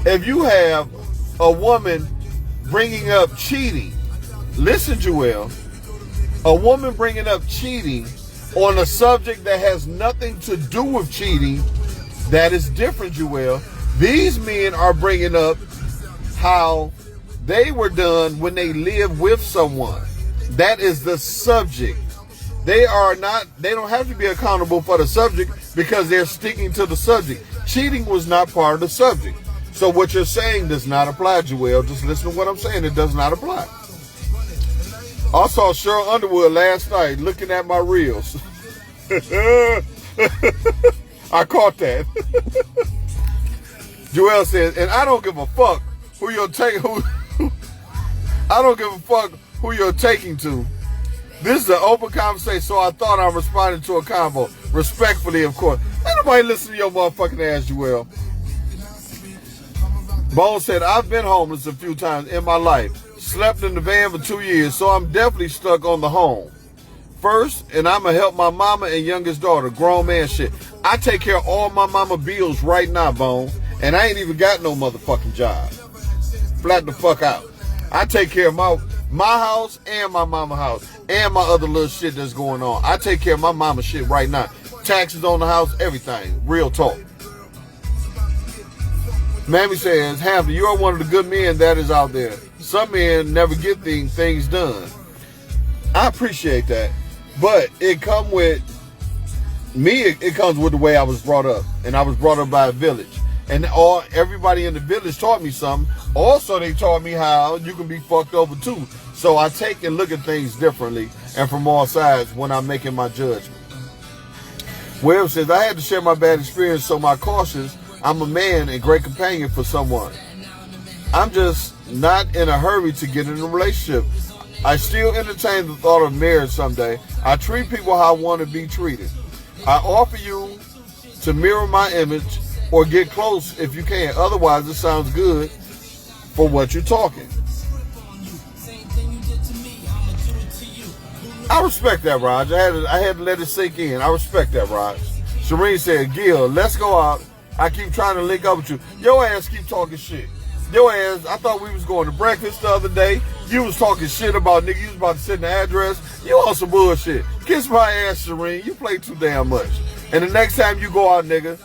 if you have a woman bringing up cheating, listen, Joelle, a woman bringing up cheating on a subject that has nothing to do with cheating, that is different, Joelle. These men are bringing up how they were done when they lived with someone. That is the subject. They don't have to be accountable for the subject because they're sticking to the subject. Cheating was not part of the subject. So what you're saying does not apply, Joelle. Just listen to what I'm saying. It does not apply. I saw Cheryl Underwood last night looking at my reels. I caught that. Joelle says, and I don't give a fuck who you're I don't give a fuck who you're taking to. This is an open conversation, so I thought I responded to a convo. Respectfully, of course. Ain't nobody listen to your motherfucking ass, Joelle. Bone said, I've been homeless a few times in my life. Slept in the van for 2 years, so I'm definitely stuck on the home. First, and I'm going to help my mama and youngest daughter, grown man shit. I take care of all my mama bills right now, Bone, and I ain't even got no motherfucking job. Flat the fuck out. I take care of my house and my mama house and my other little shit that's going on. I take care of my mama shit right now. Taxes on the house, everything. Real talk. Mammy says, Hampton, you are one of the good men that is out there. Some men never get things done. I appreciate that. But it comes with me, it comes with the way I was brought up. And I was brought up by a village. And everybody in the village taught me something. Also, they taught me how you can be fucked over too. So I take and look at things differently and from all sides when I'm making my judgment. Webb says, I had to share my bad experience, so my cautious, I'm a man and great companion for someone. I'm just not in a hurry to get in a relationship. I still entertain the thought of marriage someday. I treat people how I want to be treated. I offer you to mirror my image or get close if you can. Otherwise, it sounds good for what you're talking. I respect that, Raj. I had to let it sink in. I respect that, Raj. Shireen said, Gil, let's go out. I keep trying to link up with you. Your ass keep talking shit. Your ass, I thought we was going to breakfast the other day. You was talking shit about nigga. You was about to send the address. You on some bullshit. Kiss my ass, Shireen. You play too damn much. And the next time you go out, nigga,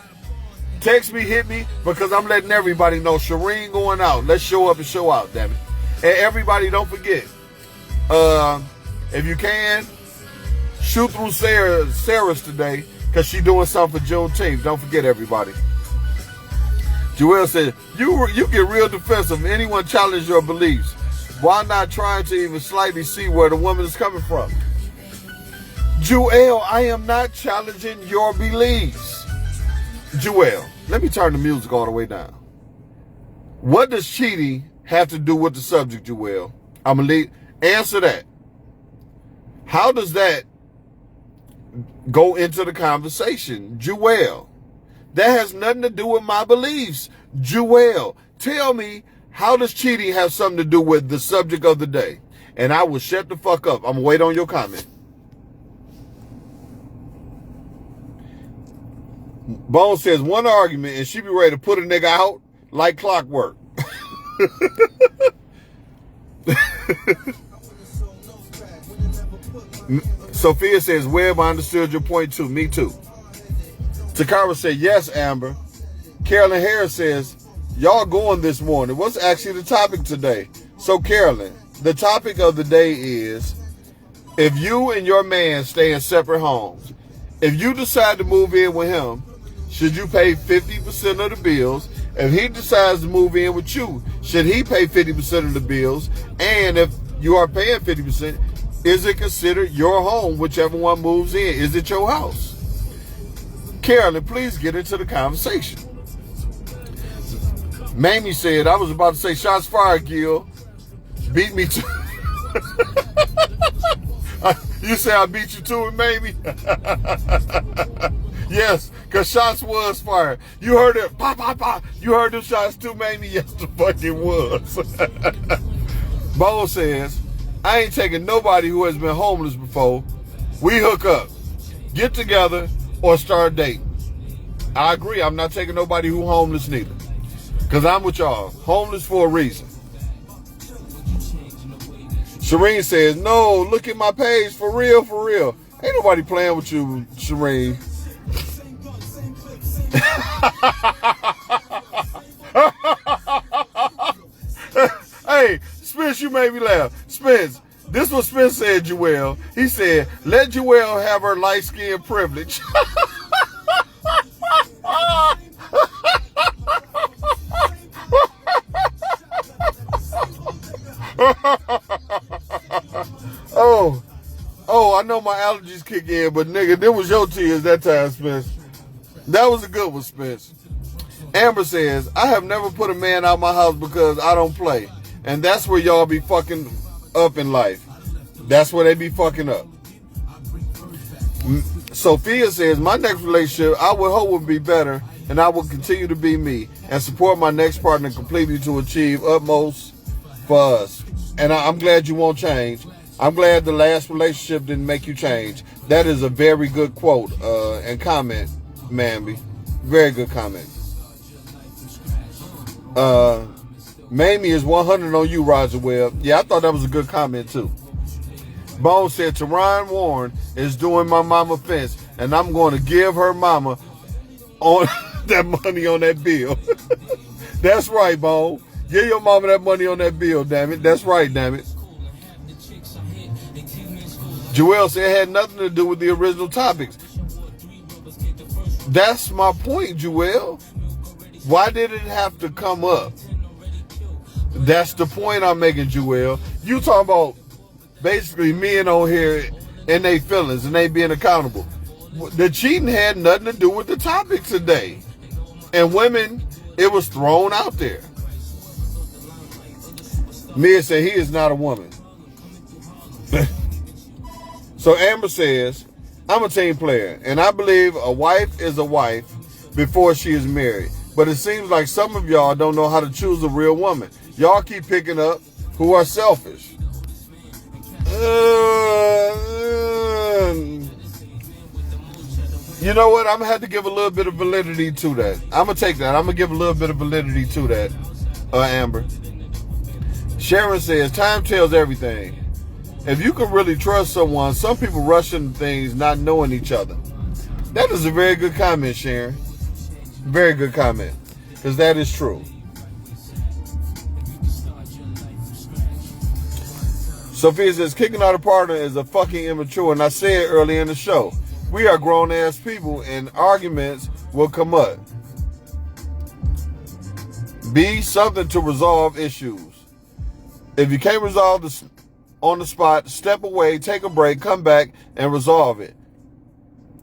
text me, hit me, because I'm letting everybody know Shireen going out. Let's show up and show out, damn it. And everybody, don't forget, if you can, shoot through Sarah's today, because she doing something for Juneteenth. Don't forget, everybody. Joel said, you get real defensive. Anyone challenge your beliefs. Why not trying to even slightly see where the woman is coming from? Joel, I am not challenging your beliefs. Joel, let me turn the music all the way down. What does cheating have to do with the subject, Joel? I'm going to answer that. How does that go into the conversation? Joel, that has nothing to do with my beliefs. Joel, tell me, how does cheating have something to do with the subject of the day? And I will shut the fuck up. I'm going to wait on your comment. Bone says, one argument and she be ready to put a nigga out like clockwork. Sophia says, Webb, I understood your point too. Me too. Takara said, yes, Amber. Carolyn Harris says, y'all going this morning. What's actually the topic today? So, Carolyn, the topic of the day is, if you and your man stay in separate homes, if you decide to move in with him, should you pay 50% of the bills? If he decides to move in with you, should he pay 50% of the bills? And if you are paying 50%, is it considered your home, whichever one moves in? Is it your house? Carolyn, please get into the conversation. Mamie said, I was about to say, shots fired, Gil. Beat me too. You say I beat you to it, Mamie? Yes, because shots was fired. You heard it. Pop, pop, pop. You heard them shots too, Mamie? Yes, the fucking was. Bo says, I ain't taking nobody who has been homeless before. We hook up, get together, or start dating. I agree. I'm not taking nobody who homeless neither. Because I'm with y'all. Homeless for a reason. Shireen says, no, look at my page. For real, for real. Ain't nobody playing with you, Shireen. Hey, Spence, you made me laugh. Spence, this is what Spence said, Joelle. He said, let Joelle have her light skin privilege. Oh, I know my allergies kick in, but nigga, there was your tears that time, Spence. That was a good one, Spence. Amber says, I have never put a man out my house because I don't play. And that's where y'all be fucking up in life. That's where they be fucking up. Sophia says, my next relationship, I would hope would be better, and I will continue to be me and support my next partner completely to achieve utmost for us. And I'm glad you won't change. I'm glad the last relationship didn't make you change. That is a very good quote and comment, Mamby. Very good comment. Mamie is 100 on you, Roger Webb. Yeah, I thought that was a good comment, too. Bone said, Teron Warren is doing my mama fence, and I'm going to give her mama on that money on that bill. That's right, Bone. Give your mama that money on that bill, damn it. That's right, damn it. Joelle said it had nothing to do with the original topics. That's my point, Joelle. Why did it have to come up? That's the point I'm making, Joelle. You talking about basically men on here and they feelings and they being accountable. The cheating had nothing to do with the topic today. And women, it was thrown out there. Mia said he is not a woman. So Amber says, I'm a team player, and I believe a wife is a wife before she is married. But it seems like some of y'all don't know how to choose a real woman. Y'all keep picking up who are selfish. You know what? I'm going to have to give a little bit of validity to that. I'm going to take that. I'm going to give a little bit of validity to that, Amber. Sharon says, time tells everything. If you can really trust someone, some people rush into things not knowing each other. That is a very good comment, Sharon. Very good comment. Because that is true. Sophia says, kicking out a partner is a fucking immature. And I said early in the show, we are grown-ass people and arguments will come up. Be something to resolve issues. If you can't resolve this on the spot, step away, take a break, come back, and resolve it.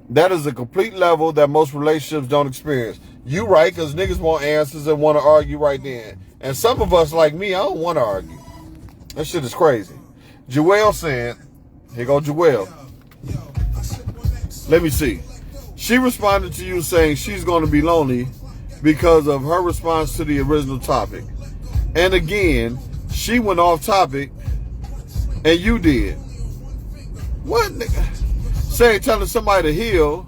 That is a complete level that most relationships don't experience. You right, because niggas want answers and want to argue right then. And some of us, like me, I don't want to argue. That shit is crazy. Joelle said, here go Joelle. Let me see. She responded to you saying she's going to be lonely because of her response to the original topic. And again, she went off topic and you did. What, nigga? Saying telling somebody to heal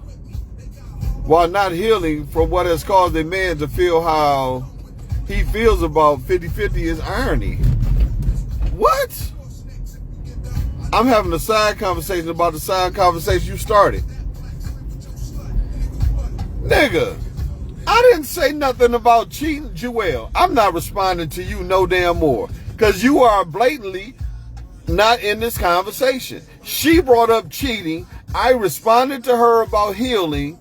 while not healing from what has caused a man to feel how he feels about 50-50 is irony. What? I'm having a side conversation about the side conversation you started. Nigga, I didn't say nothing about cheating, Joelle. I'm not responding to you no damn more. Because you are blatantly not in this conversation. She brought up cheating. I responded to her about healing.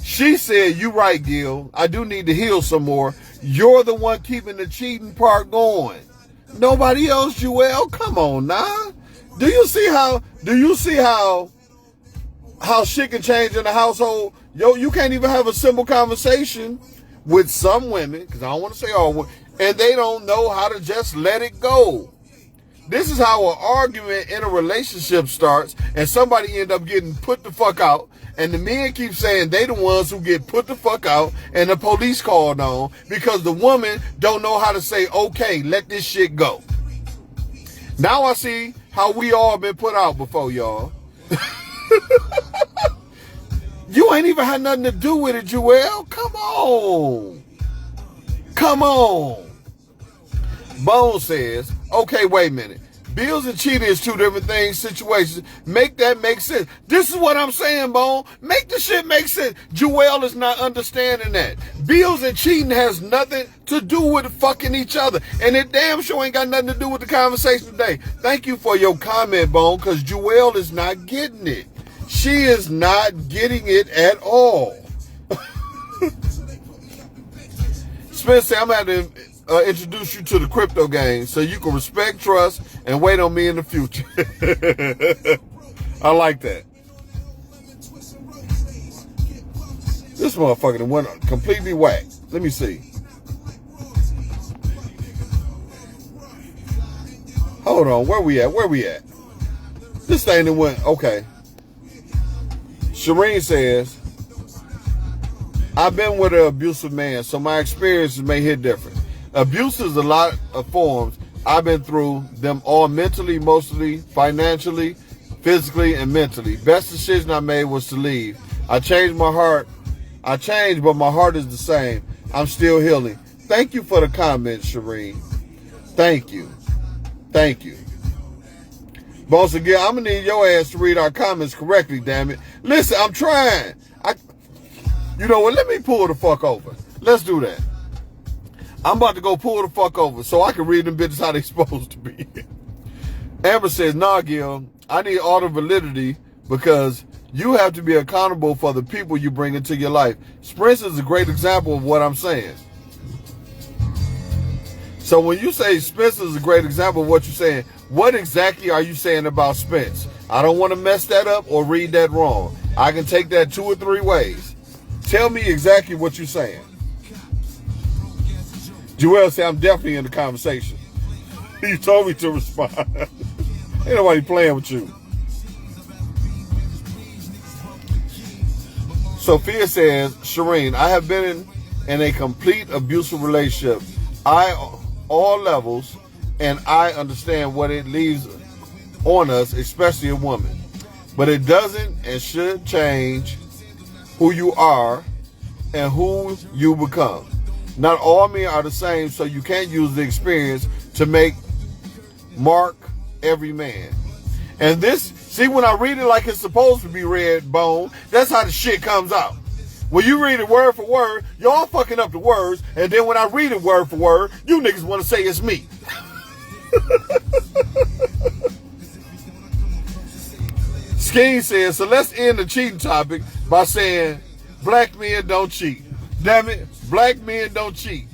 She said, you right, Gil. I do need to heal some more. You're the one keeping the cheating part going. Nobody else, Joelle. Come on now. Do you see how shit can change in the household? Yo, you can't even have a simple conversation with some women, because I don't want to say all women, and they don't know how to just let it go. This is how an argument in a relationship starts, and somebody end up getting put the fuck out, and the men keep saying they the ones who get put the fuck out, and the police called on, because the woman don't know how to say, okay, let this shit go. Now I see how we all been put out before, y'all. You ain't even had nothing to do with it, Joelle. Come on. Come on. Bone says, okay, wait a minute. Bills and cheating is two different things, situations. Make that make sense. This is what I'm saying, Bone. Make the shit make sense. Joelle is not understanding that. Bills and cheating has nothing to do with fucking each other. And it damn sure ain't got nothing to do with the conversation today. Thank you for your comment, Bone, because Joelle is not getting it. She is not getting it at all. Spencer, I'm going to introduce you to the crypto game so you can respect, trust, and wait on me in the future. I like that. This motherfucker went completely whacked. Let me see. Hold on. Where we at? This thing that went, okay. Shireen says, I've been with an abusive man, so my experiences may hit different. Abuse is a lot of forms. I've been through them all mentally, emotionally, financially, physically, and mentally. Best decision I made was to leave. I changed, but my heart is the same. I'm still healing. Thank you for the comment, Shireen. Thank you. Thank you. Boss again, I'm gonna need your ass to read our comments correctly, damn it. Listen, I'm trying. You know what? Let me pull the fuck over. Let's do that. I'm about to go pull the fuck over so I can read them bitches how they supposed to be. Amber says, nah, Gil, I need all the validity because you have to be accountable for the people you bring into your life. Spence is a great example of what I'm saying. So when you say Spence is a great example of what you're saying, what exactly are you saying about Spence? I don't want to mess that up or read that wrong. I can take that 2 or 3 ways. Tell me exactly what you're saying. Joel said, I'm definitely in the conversation. You told me to respond. Ain't nobody playing with you. Sophia says, Shireen, I have been in a complete abusive relationship. All levels, and I understand what it leaves on us, especially a woman. But it doesn't and should change who you are and who you become. Not all men are the same, so you can't use the experience to mark every man. And this, see, when I read it like it's supposed to be read, Bone, that's how the shit comes out. When you read it word for word, y'all fucking up the words, and then when I read it word for word, you niggas want to say it's me. Skeen says, so let's end the cheating topic by saying black men don't cheat. Damn it, black men don't cheat.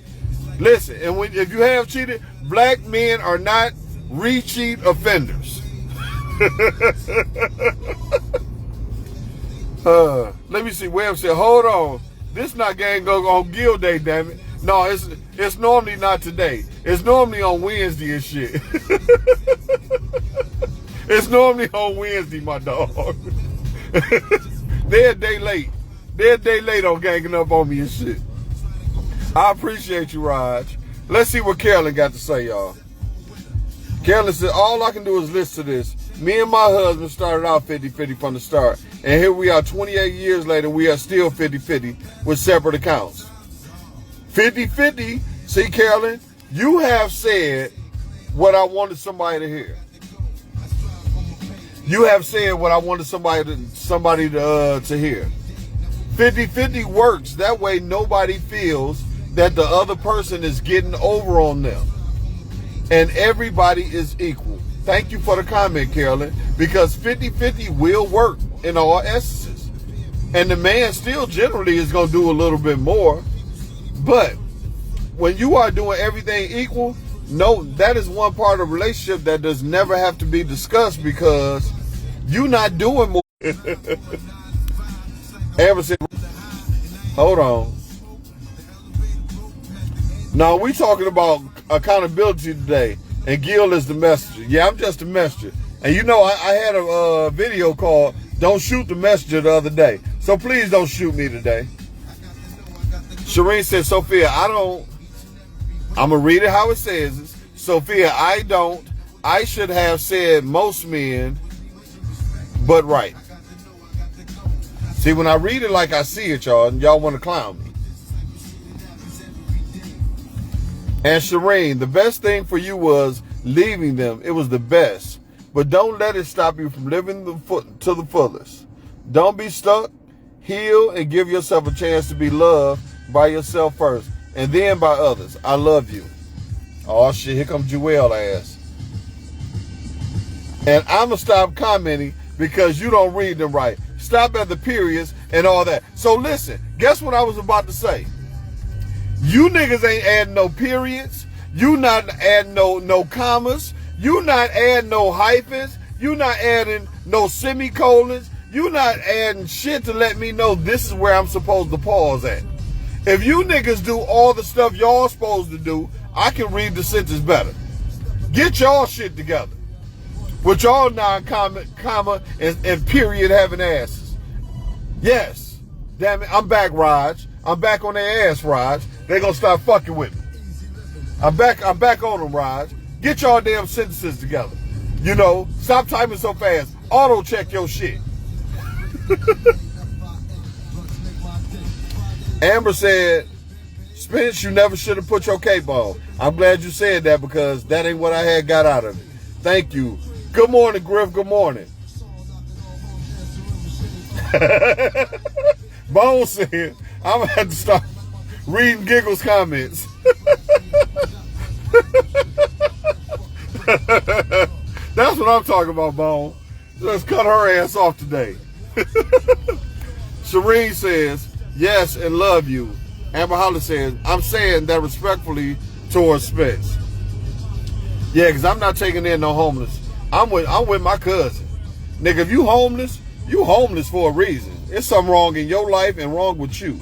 Listen, and if you have cheated, black men are not re-cheat offenders. Let me see. Webb said, hold on. This not gang go on Guild Day, damn it. No, it's normally not today. It's normally on Wednesday and shit. It's normally on Wednesday, my dog. They're a day late. They're a day late on ganging up on me and shit. I appreciate you, Raj. Let's see what Carolyn got to say, y'all. Carolyn said, all I can do is listen to this. Me and my husband started out 50-50 from the start. And here we are 28 years later, we are still 50-50 with separate accounts. 50-50, see, Carolyn, you have said what I wanted somebody to hear. You have said what I wanted somebody to hear. 50-50 works. That way nobody feels that the other person is getting over on them. And everybody is equal. Thank you for the comment, Carolyn, because 50-50 will work in all essences. And the man still generally is going to do a little bit more. But when you are doing everything equal, no, that is one part of a relationship that does never have to be discussed because you're not doing more. Ever said, hold on. Now, we talking about accountability today, and Gil is the messenger. Yeah, I'm just a messenger. And you know, I had a video called Don't Shoot the Messenger the other day. So please don't shoot me today. Shireen said, Sophia, I'm going to read it how it says. Sophia, I should have said most men, but right. See, when I read it like I see it, y'all want to clown me. And Shireen, the best thing for you was leaving them. It was the best. But don't let it stop you from living to the fullest. Don't be stuck. Heal and give yourself a chance to be loved by yourself first and then by others. I love you. Oh, shit. Here comes Joelle ass. And I'm going to stop commenting because you don't read them right. Stop at the periods and all that. So listen, guess what I was about to say? You niggas ain't adding no periods. You not adding no commas. You not adding no hyphens. You not adding no semicolons. You not adding shit to let me know this is where I'm supposed to pause at. If you niggas do all the stuff y'all supposed to do, I can read the sentence better. Get y'all shit together. With y'all comma, and period having asses. Yes. Damn it, I'm back, Raj. I'm back on their ass, Raj. They gonna start fucking with me. I'm back on them, Raj. Get y'all damn sentences together. You know, stop typing so fast. Auto check your shit. Amber said, Spence, you never should have put your cape on. I'm glad you said that because that ain't what I had got out of it. Thank you. Good morning, Griff. Good morning. Bone said, I'm going to have to start reading Giggles comments. That's what I'm talking about, Bone. Let's cut her ass off today. Shireen says, yes, and love you. Amber Holly says, I'm saying that respectfully towards Spence. Yeah, because I'm not taking in no homeless. I'm with my cousin. Nigga, if you homeless for a reason. There's something wrong in your life and wrong with you.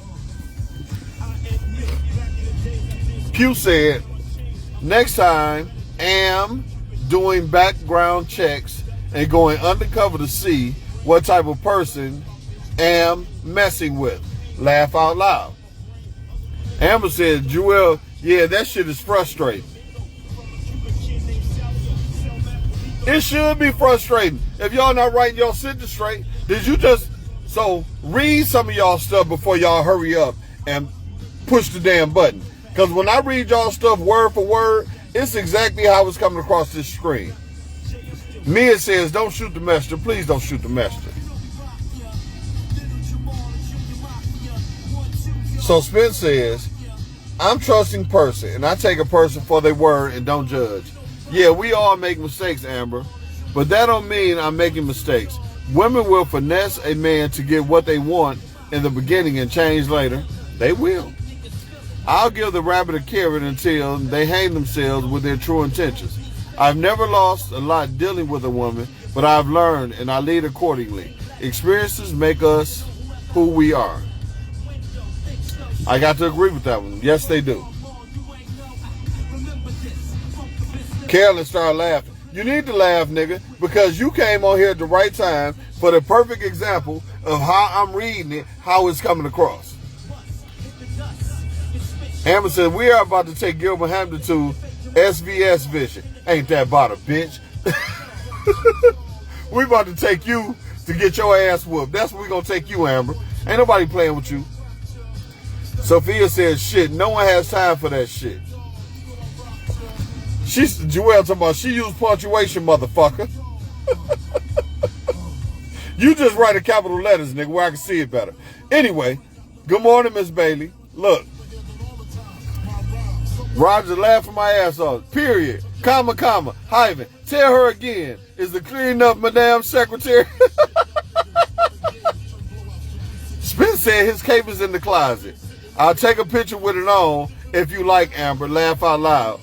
Pew said, next time, am doing background checks and going undercover to see what type of person am messing with. Laugh out loud. Amber said, Jewel, yeah, that shit is frustrating. It should be frustrating. If y'all not writing y'all sentence straight, did you just... So, read some of y'all stuff before y'all hurry up and push the damn button. Because when I read y'all stuff word for word, it's exactly how it's coming across this screen. Mia says, don't shoot the messenger. Please don't shoot the messenger. So Spence says, I'm trusting person, and I take a person for their word and don't judge. Yeah, we all make mistakes, Amber, but that don't mean I'm making mistakes. Women will finesse a man to get what they want in the beginning and change later. They will. I'll give the rabbit a carrot until they hang themselves with their true intentions. I've never lost a lot dealing with a woman, but I've learned and I lead accordingly. Experiences make us who we are. I got to agree with that one. Yes, they do. Carolyn started laughing. You need to laugh, nigga, because you came on here at the right time for the perfect example of how I'm reading it, how it's coming across. Amber said, we are about to take Gilbert Hampton to SVS Vision. Ain't that about a bitch? We about to take you to get your ass whooped. That's what we gonna take you, Amber. Ain't nobody playing with you. Sophia says, shit, no one has time for that shit. Joelle talking about, she used punctuation, motherfucker. You just write in capital letters, nigga, where I can see it better. Anyway, good morning, Miss Bailey. Look. Roger laughing my ass off. Period. Comma, comma. Hyphen. Tell her again. Is the clear enough, Madam Secretary? Spence said his cape is in the closet. I'll take a picture with it on if you like, Amber. Laugh out loud.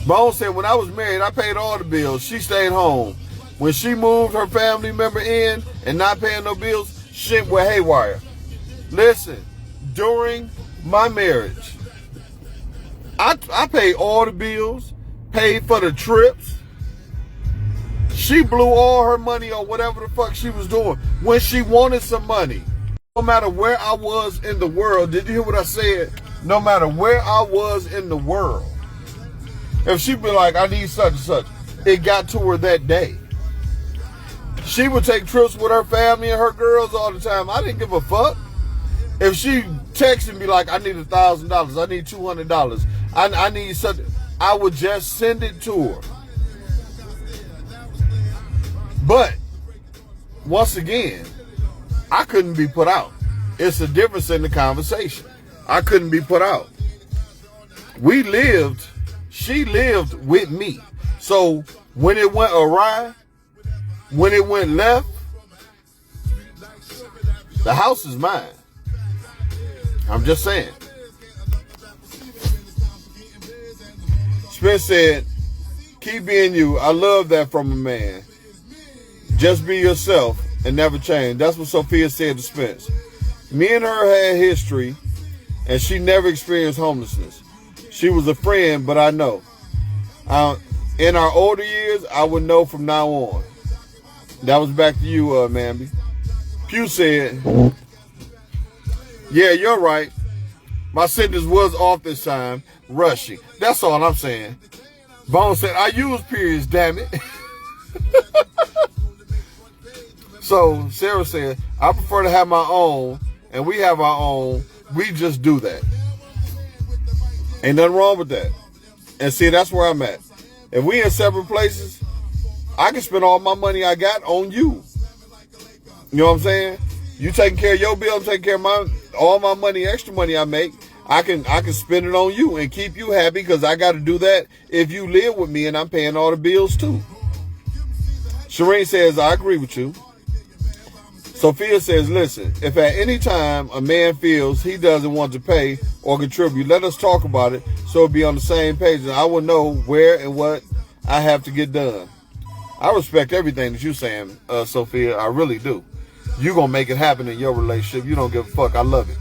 Bone said, when I was married, I paid all the bills. She stayed home. When she moved her family member in and not paying no bills, shit went haywire. Listen, during my marriage, I paid all the bills, paid for the trips. She blew all her money on whatever the fuck she was doing when she wanted some money. No matter where I was in the world, did you hear what I said? No matter where I was in the world, if she be like, I need such and such, it got to her that day. She would take trips with her family and her girls all the time. I didn't give a fuck. If she texted and be like, I need $1,000, I need $200, I need something, I would just send it to her. But, once again, I couldn't be put out. It's a difference in the conversation. I couldn't be put out. She lived with me. So, when it went awry, when it went left, the house is mine. I'm just saying. Spence said, keep being you. I love that from a man. Just be yourself and never change. That's what Sophia said to Spence. Me and her had history, and she never experienced homelessness. She was a friend, but I know. In our older years, I would know from now on. That was back to you, Mamby. Pew said, yeah, you're right. My sentence was off this time. Rushing. That's all I'm saying. Bone said, I use periods, damn it. So, Sarah said, I prefer to have my own, and we have our own. We just do that. Ain't nothing wrong with that. And see, that's where I'm at. If we in separate places, I can spend all my money I got on you. You know what I'm saying? You taking care of your bill, I'm taking care of all my money, extra money I make. I can spend it on you and keep you happy because I got to do that if you live with me and I'm paying all the bills too. Shireen says, I agree with you. Sophia says, listen, if at any time a man feels he doesn't want to pay or contribute, let us talk about it so we'll be on the same page and I will know where and what I have to get done. I respect everything that you're saying, Sophia. I really do. You're going to make it happen in your relationship. You don't give a fuck. I love it.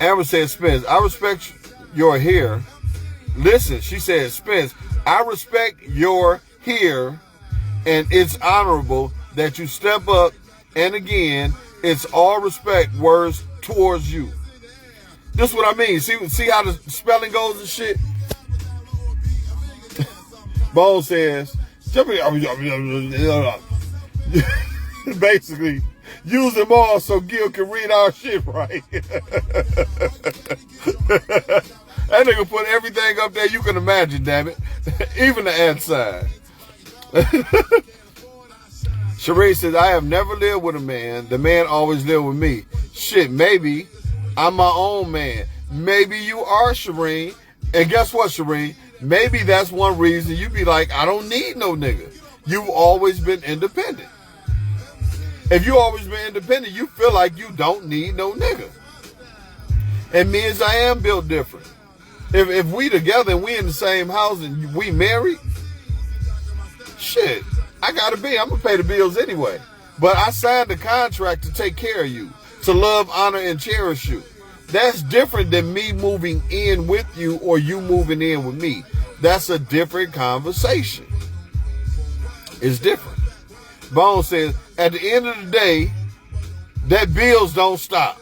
Amber says, Spence, I respect your here. Listen, she says, Spence, I respect your here, and it's honorable that you step up. And again, it's all respect words towards you. This is what I mean. See how the spelling goes and shit? Bone says, basically, use them all so Gil can read our shit right. That nigga put everything up there you can imagine, damn it. Even the ad sign. Sheree says, I have never lived with a man. The man always lived with me. Shit, maybe I'm my own man. Maybe you are, Sheree. And guess what, Sheree? Maybe that's one reason you be like, I don't need no nigga. You've always been independent. If you always been independent, you feel like you don't need no nigga. And me as I am built different. If we together and we in the same house and we married, shit, I'm going to pay the bills anyway. But I signed a contract to take care of you, to love, honor, and cherish you. That's different than me moving in with you or you moving in with me. That's a different conversation. It's different. Bone says, at the end of the day, that bills don't stop.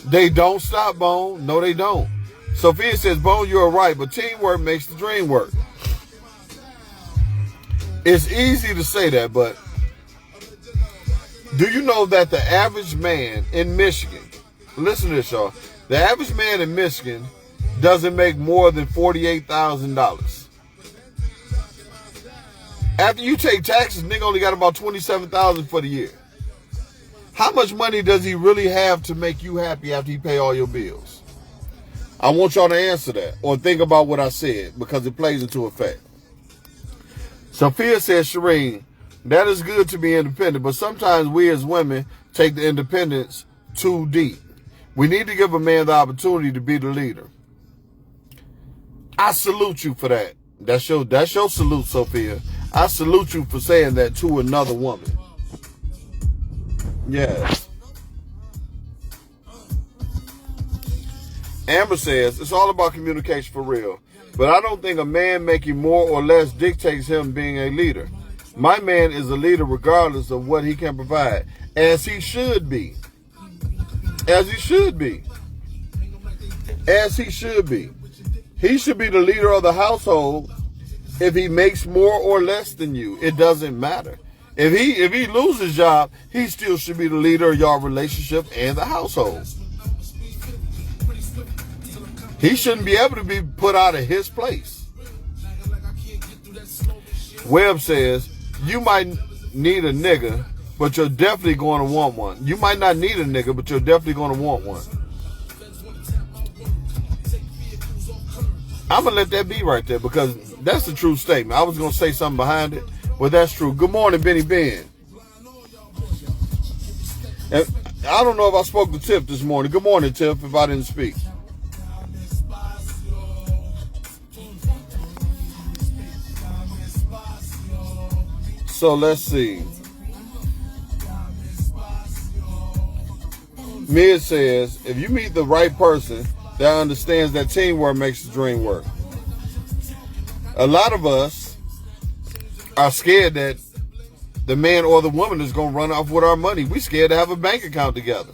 They don't stop, Bone. No, they don't. Sophia says, Bone, you're right, but teamwork makes the dream work. It's easy to say that, but do you know that the average man in Michigan, listen to this, y'all, the average man in Michigan doesn't make more than $48,000. After you take taxes, nigga only got about $27,000 for the year. How much money does he really have to make you happy after he pay all your bills? I want y'all to answer that or think about what I said because it plays into effect. Sophia says, Shireen, that is good to be independent, but sometimes we as women take the independence too deep. We need to give a man the opportunity to be the leader. I salute you for that. That's your salute, Sophia. I salute you for saying that to another woman. Yes. Amber says, it's all about communication for real. But I don't think a man making more or less dictates him being a leader. My man is a leader regardless of what he can provide. As he should be. As he should be. As he should be. He should be the leader of the household if he makes more or less than you. It doesn't matter. If he loses his job, he still should be the leader of your relationship and the household. He shouldn't be able to be put out of his place. Webb says, you might need a nigga, but you're definitely going to want one. You might not need a nigga, but you're definitely going to want one. I'm going to let that be right there because that's a true statement. I was going to say something behind it, but that's true. Good morning, Benny Ben. And I don't know if I spoke to Tiff this morning. Good morning, Tiff, if I didn't speak. So let's see. Mia says, if you meet the right person that understands that teamwork makes the dream work. A lot of us are scared that the man or the woman is going to run off with our money. We're scared to have a bank account together.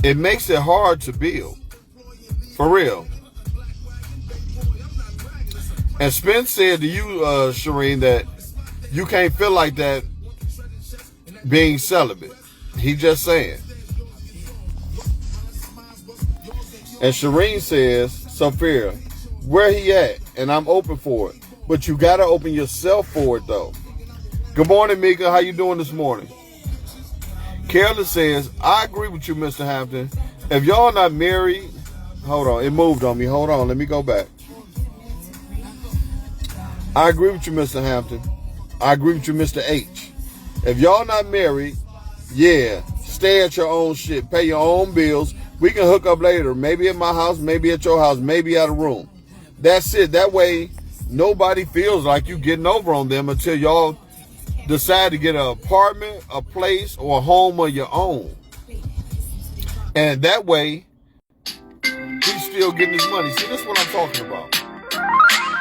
It makes it hard to build. For real. And Spence said to you, Shireen, that you can't feel like that being celibate. He just saying. And Shireen says, Sophia, where he at? And I'm open for it. But you got to open yourself for it, though. Good morning, Mika. How you doing this morning? Carolyn says, I agree with you, Mr. Hampton. If y'all not married, hold on, it moved on me. Hold on, let me go back. I agree with you, Mr. Hampton. I agree with you, Mr. H. If y'all not married, yeah, stay at your own shit. Pay your own bills. We can hook up later. Maybe at my house, maybe at your house, maybe at a room. That's it. That way, nobody feels like you getting over on them until y'all decide to get an apartment, a place, or a home of your own. And that way, he's still getting his money. See, this is what I'm talking about.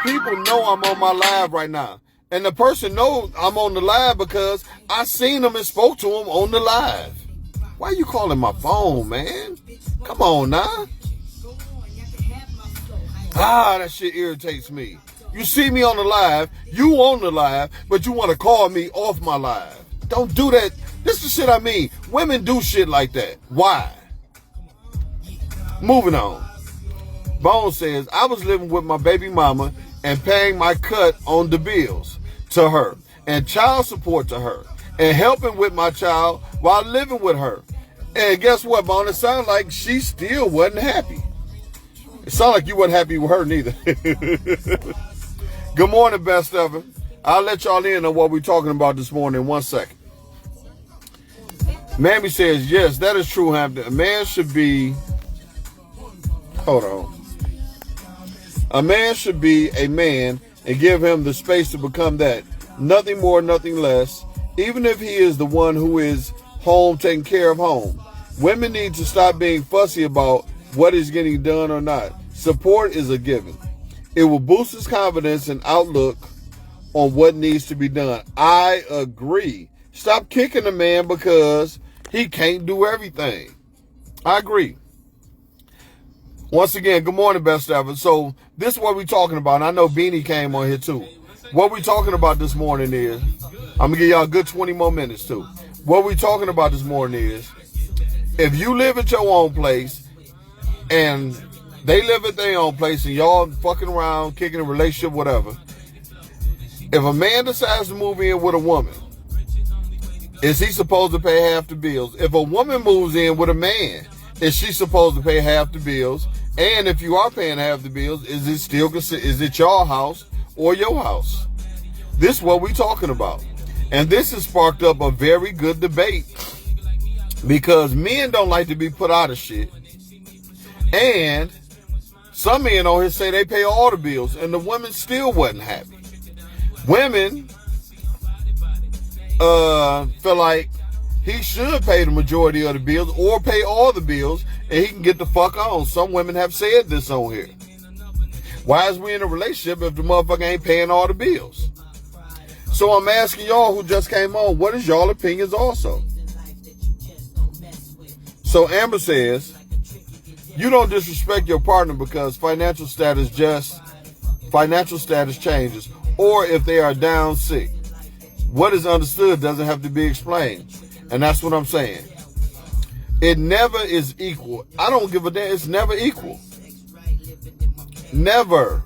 People know I'm on my live right now. And the person knows I'm on the live because I seen him and spoke to him on the live. Why you calling my phone, man? Come on now. That shit irritates me. You see me on the live, you on the live, but you want to call me off my live. Don't do that. This is the shit I mean. Women do shit like that. Why? Moving on. Bone says, I was living with my baby mama and paying my cut on the bills to her and child support to her and helping with my child while living with her. And guess what, Bone? It sounded like she still wasn't happy. It sounded like you wasn't happy with her neither. Good morning, best ever. I'll let y'all in on what we're talking about this morning in 1 second. Mammy says, yes, that is true, Hampton. A man should be... Hold on. A man should be a man and give him the space to become that. Nothing more, nothing less. Even if he is the one who is home taking care of home. Women need to stop being fussy about what is getting done or not. Support is a given. It will boost his confidence and outlook on what needs to be done. I agree. Stop kicking a man because he can't do everything. I agree. Once again, good morning, best ever. So this is what we're talking about. And I know Beanie came on here too. What we're talking about this morning is, I'm going to give y'all a good 20 more minutes too. What we're talking about this morning is, if you live at your own place and they live at their own place and y'all fucking around, kicking a relationship, whatever. If a man decides to move in with a woman, is he supposed to pay half the bills? If a woman moves in with a man, is she supposed to pay half the bills? And if you are paying half the bills, is it your house or your house? This is what we're talking about. And this has sparked up a very good debate because men don't like to be put out of shit. And some men on here say they pay all the bills and the women still wasn't happy. Women feel like he should pay the majority of the bills or pay all the bills and he can get the fuck on. Some women have said this on here. Why is we in a relationship if the motherfucker ain't paying all the bills? So I'm asking y'all who just came on, what is y'all opinions also? So Amber says, you don't disrespect your partner because financial status changes, or if they are down sick. What is understood doesn't have to be explained. And that's what I'm saying. It never is equal. I don't give a damn. It's never equal. Never.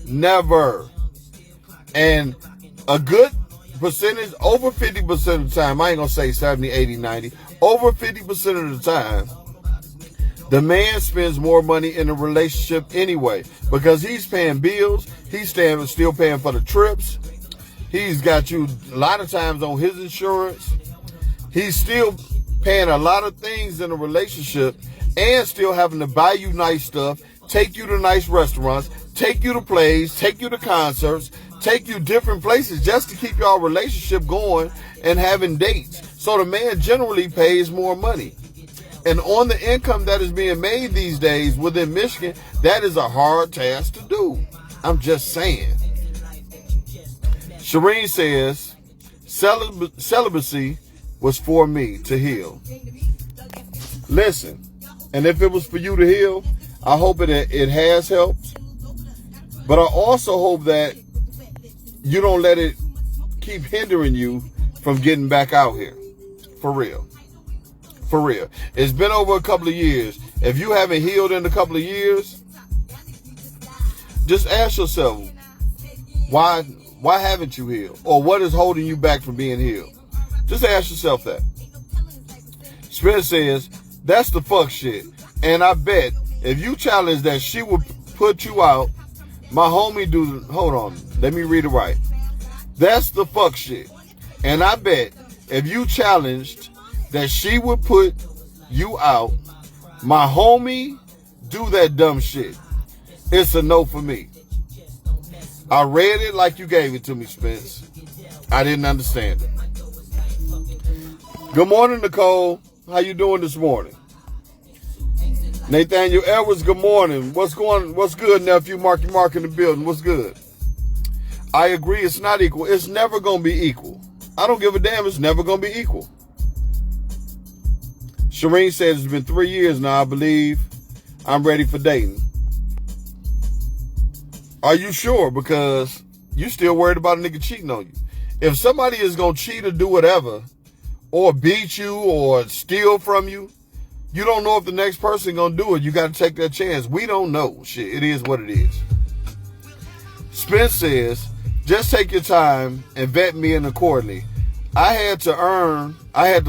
Never. And a good percentage, over 50% of the time, I ain't going to say 70, 80, 90, over 50% of the time, the man spends more money in a relationship anyway because he's paying bills. He's still paying for the trips. He's got you a lot of times on his insurance. He's still paying a lot of things in a relationship and still having to buy you nice stuff, take you to nice restaurants, take you to plays, take you to concerts, take you different places just to keep y'all relationship going and having dates. So the man generally pays more money. And on the income that is being made these days within Michigan, that is a hard task to do. I'm just saying. Shireen says, celibacy was for me to heal. Listen, and if it was for you to heal, I hope it has helped. But I also hope that you don't let it keep hindering you from getting back out here. For real. For real. It's been over a couple of years. If you haven't healed in a couple of years, just ask yourself, why haven't you healed? Or what is holding you back from being healed? Just ask yourself that. Spirit says, that's the fuck shit. And I bet if you challenge that, she will put you out. My homie do, hold on, let me read it right. That's the fuck shit. And I bet if you challenged that she would put you out, my homie do that dumb shit. It's a no for me. I read it like you gave it to me, Spence. I didn't understand it. Good morning, Nicole. How you doing this morning? Nathaniel Edwards, good morning. What's good, nephew? Mark in the building. What's good? I agree, it's not equal. It's never going to be equal. I don't give a damn. It's never going to be equal. Shireen says it's been 3 years now, I believe. I'm ready for dating. Are you sure? Because you still worried about a nigga cheating on you. If somebody is going to cheat or do whatever, or beat you or steal from you, you don't know if the next person going to do it. You got to take that chance. We don't know. Shit, it is what it is. Spence says, just take your time and vet me in accordingly. I had to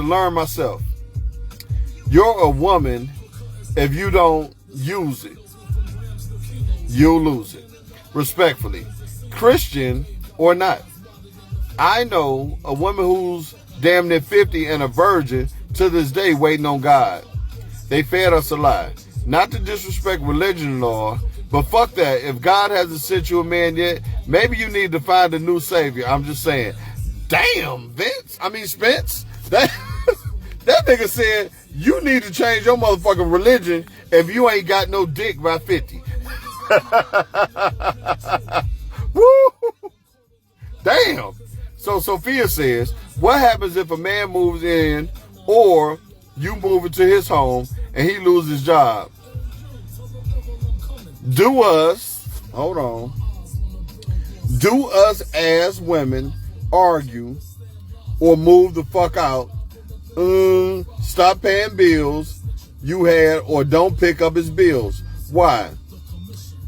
learn myself. You're a woman. If you don't use it, you'll lose it. Respectfully, Christian or not. I know a woman who's damn near 50 and a virgin to this day waiting on God. They fed us a lie. Not to disrespect religion and all, but fuck that. If God hasn't sent you a man yet, maybe you need to find a new savior. I'm just saying. Damn, Spence. That nigga said you need to change your motherfucking religion if you ain't got no dick by 50. Woo! Damn. So Sophia says, what happens if a man moves in or you move into his home and he loses his job? Do us as women argue or move the fuck out, stop paying bills you had, or don't pick up his bills? Why?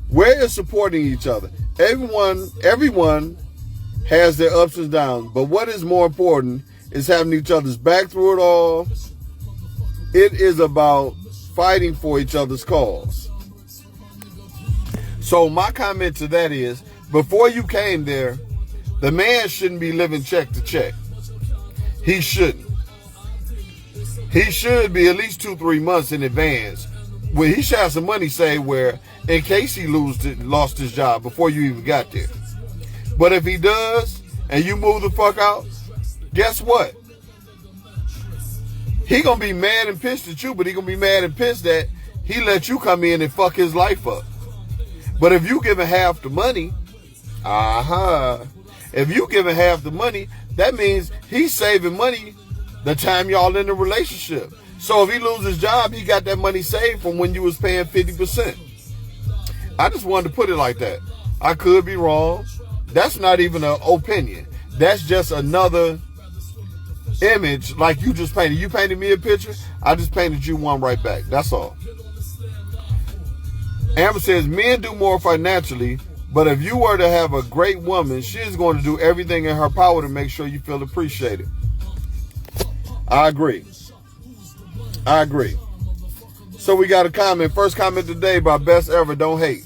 Where is supporting each other? Everyone has their ups and downs, but what is more important is having each other's back through it all. It is about fighting for each other's cause. So my comment to that is, before you came there, the man shouldn't be living check to check. He shouldn't. He should be at least 2-3 months in advance. Well, he should have some money saved where, in case he lost his job before you even got there. But if he does, and you move the fuck out, guess what? He gonna be mad and pissed at you, but he gonna be mad and pissed that he let you come in and fuck his life up. But if you give him half the money, if you give him half the money, that means he's saving money the time y'all in the relationship. So if he loses his job, he got that money saved from when you was paying 50%. I just wanted to put it like that. I could be wrong. That's not even an opinion. That's just another image like you just painted. You painted me a picture, I just painted you one right back. That's all. Amber says, men do more financially, but if you were to have a great woman, she is going to do everything in her power to make sure you feel appreciated. I agree. So we got a comment. First comment today by Best Ever, don't hate.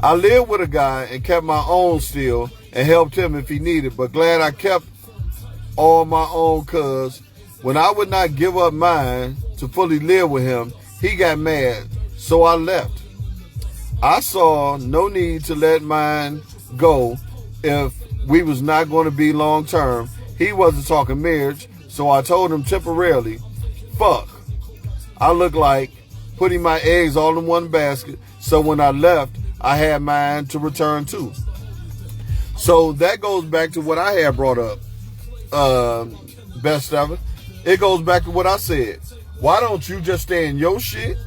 I lived with a guy and kept my own still and helped him if he needed, but glad I kept all my own, cause when I would not give up mine to fully live with him, he got mad, so I left. I saw no need to let mine go if we was not going to be long term. He wasn't talking marriage, so I told him temporarily, fuck. I look like putting my eggs all in one basket, so when I left, I had mine to return to. So that goes back to what I had brought up, Best Ever. It goes back to what I said. Why don't you just stay in your shit?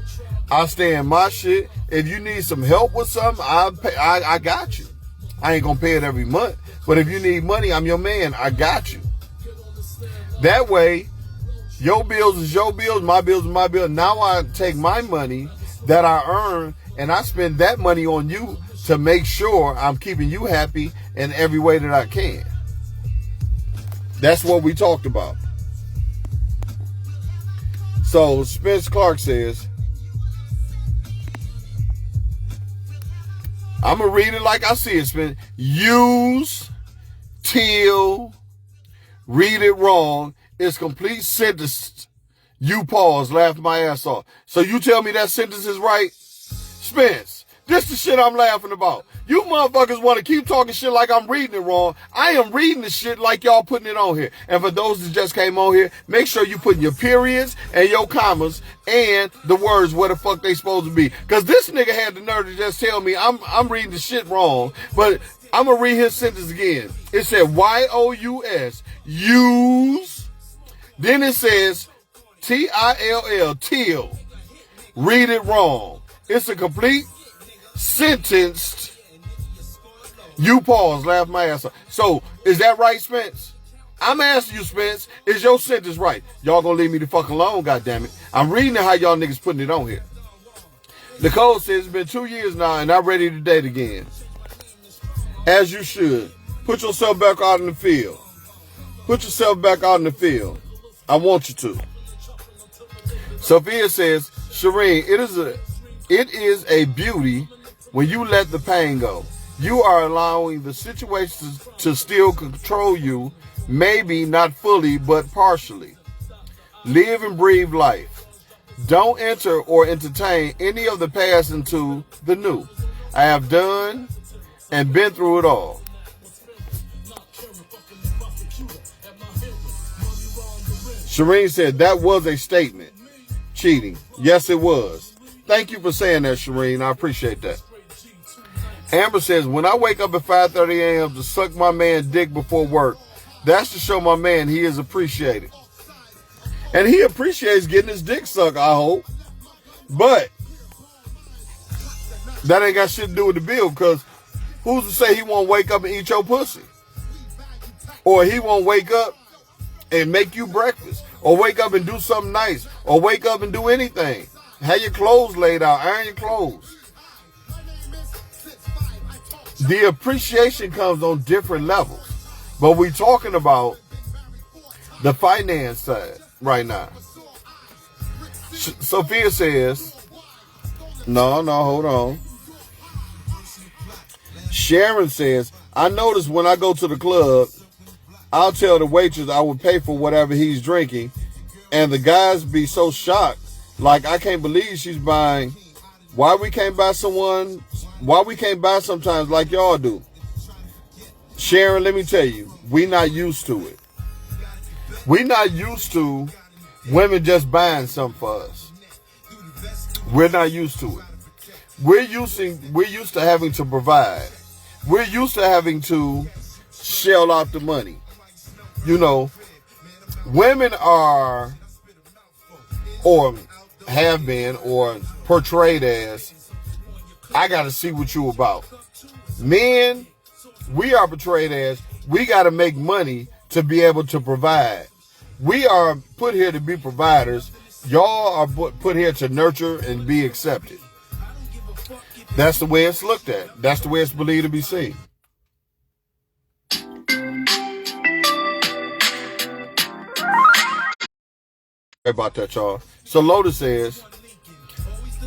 I stay in my shit. If you need some help with something, I got you. I ain't gonna pay it every month, but if you need money, I'm your man. I got you. That way, your bills is your bills, my bills is my bills. Now I take my money that I earn and I spend that money on you to make sure I'm keeping you happy in every way that I can. That's what we talked about. So Spence Clark says, I'm going to read it like I see it, Spence. Use, till, read it wrong. It's complete sentence. You pause, laugh my ass off. So you tell me that sentence is right? Spence, this the shit I'm laughing about. You motherfuckers want to keep talking shit like I'm reading it wrong. I am reading the shit like y'all putting it on here. And for those that just came on here, make sure you put your periods and your commas and the words where the fuck they supposed to be. Because this nigga had the nerve to just tell me I'm reading the shit wrong. But I'm going to read his sentence again. It said Y-O-U-S, use. Then it says T-I-L-L, till. Read it wrong. It's a complete sentenced. You pause, laugh my ass off. So, is that right, Spence? I'm asking you, Spence, is your sentence right? Y'all gonna leave me the fuck alone, goddammit. I'm reading it how y'all niggas putting it on here. Nicole says, it's been 2 years now and I'm ready to date again. As you should. Put yourself back out in the field. Put yourself back out in the field. I want you to. Sophia says, Shireen, it is a beauty when you let the pain go. You are allowing the situations to still control you, maybe not fully, but partially. Live and breathe life. Don't enter or entertain any of the past into the new. I have done and been through it all. Shireen said that was a statement. Cheating. Yes, it was. Thank you for saying that, Shireen. I appreciate that. Amber says, when I wake up at 5:30 a.m. to suck my man's dick before work, that's to show my man he is appreciated. And he appreciates getting his dick sucked, I hope. But that ain't got shit to do with the bill, because who's to say he won't wake up and eat your pussy? Or he won't wake up and make you breakfast, or wake up and do something nice, or wake up and do anything. Have your clothes laid out, iron your clothes. The appreciation comes on different levels, but we're talking about the finance side right now. Sophia says, no, hold on. Sharon says, I notice when I go to the club, I'll tell the waitress I would pay for whatever he's drinking, and the guys be so shocked, like I can't believe she's buying. Why we can't buy sometimes like y'all do? Sharon, let me tell you, we not used to it. We not used to women just buying something for us. We're not used to it. We're used to having to provide. We're used to having to shell out the money. You know, women are, or have been, or portrayed as, I gotta see what you about. Men, we are portrayed as, we gotta make money to be able to provide. We are put here to be providers. Y'all are put here to nurture and be accepted. That's the way it's looked at. That's the way it's believed to be seen. About that, y'all. So Lotus says,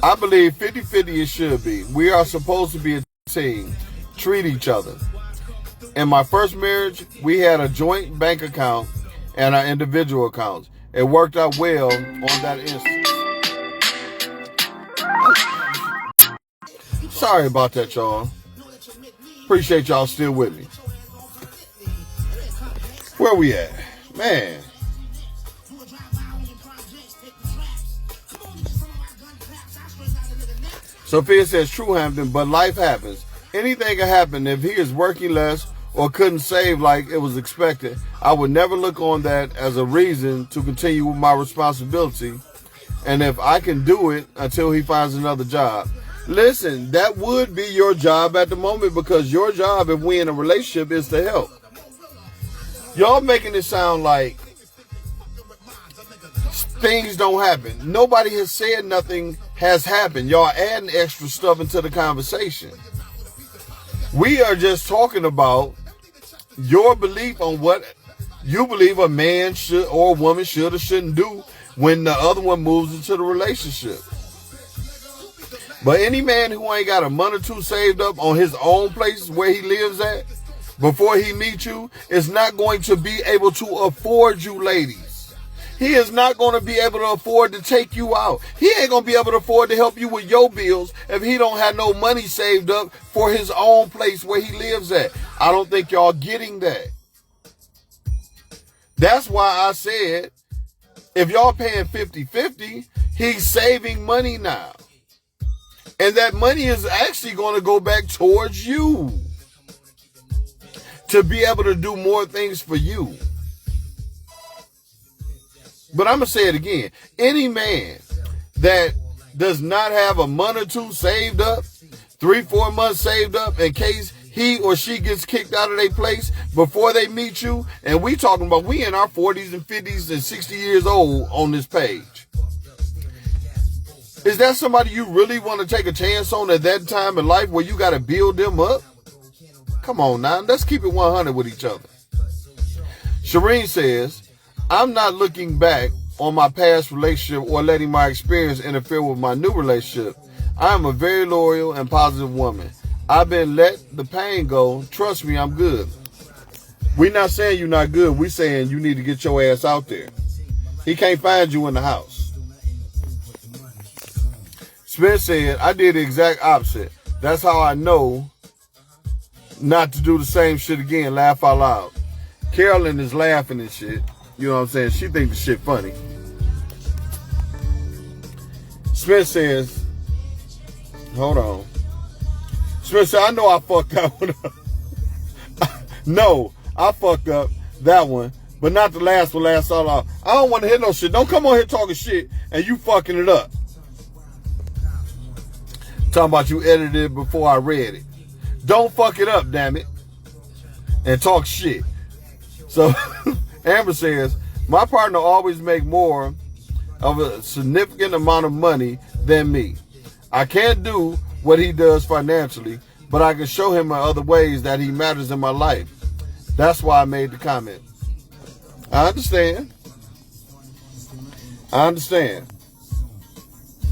I believe 50-50 it should be. We are supposed to be a team, treat each other. In my first marriage, we had a joint bank account and our individual accounts. It worked out well on that instance. Sorry about that, y'all. Appreciate y'all still with me. Where we at? Man. Sophia says, true, Hampton, but life happens. Anything can happen. If he is working less or couldn't save like it was expected, I would never look on that as a reason to continue with my responsibility. And if I can do it until he finds another job. Listen, that would be your job at the moment, because your job, if we in a relationship, is to help. Y'all making it sound like things don't happen. Nobody has said nothing has happened. Y'all adding extra stuff into the conversation. We are just talking about your belief on what you believe a man should or a woman should or shouldn't do when the other one moves into the relationship. But any man who ain't got a month or two saved up on his own place where he lives at before he meets you is not going to be able to afford you, ladies. He is not going to be able to afford to take you out. He ain't going to be able to afford to help you with your bills if he don't have no money saved up for his own place where he lives at. I don't think y'all getting that. That's why I said, if y'all paying 50-50, he's saving money now. And that money is actually going to go back towards you to be able to do more things for you. But I'm going to say it again. Any man that does not have a month or two saved up, 3-4 months saved up in case he or she gets kicked out of their place before they meet you, and we talking about we in our 40s and 50s and 60 years old on this page. Is that somebody you really want to take a chance on at that time in life where you got to build them up? Come on now, let's keep it 100 with each other. Shireen says, I'm not looking back on my past relationship or letting my experience interfere with my new relationship. I am a very loyal and positive woman. I've been let the pain go. Trust me, I'm good. We're not saying you're not good. We're saying you need to get your ass out there. He can't find you in the house. Spence said, I did the exact opposite. That's how I know not to do the same shit again. Laugh out loud. Carolyn is laughing and shit. You know what I'm saying? She thinks the shit funny. Spence says, hold on. Spence said, I know I fucked that one up. No, I fucked up that one, but not the last one, last all out. I don't want to hear no shit. Don't come on here talking shit and you fucking it up. Talking about you edited it before I read it. Don't fuck it up, damn it. And talk shit. So Amber says, my partner always make more of a significant amount of money than me. I can't do what he does financially, but I can show him in other ways that he matters in my life. That's why I made the comment. I understand.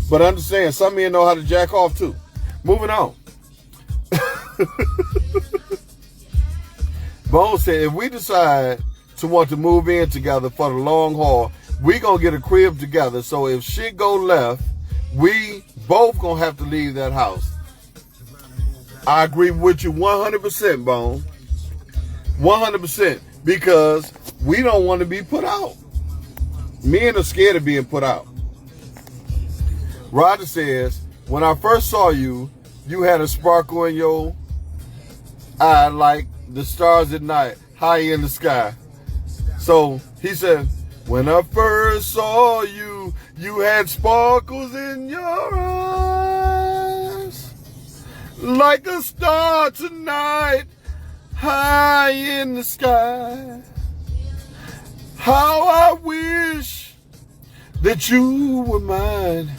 But understand, some men know how to jack off too. Moving on. Bone said, if we decide to want to move in together for the long haul, we gonna get a crib together. So if shit go left, we both gonna have to leave that house. I agree with you 100%, Bone. 100%. Because we don't want to be put out. Men are scared of being put out. Roger says, when I first saw you, you had a sparkle in your eye like the stars at night, high in the sky. So he said, when I first saw you, you had sparkles in your eyes like a star tonight, high in the sky. How I wish that you were mine,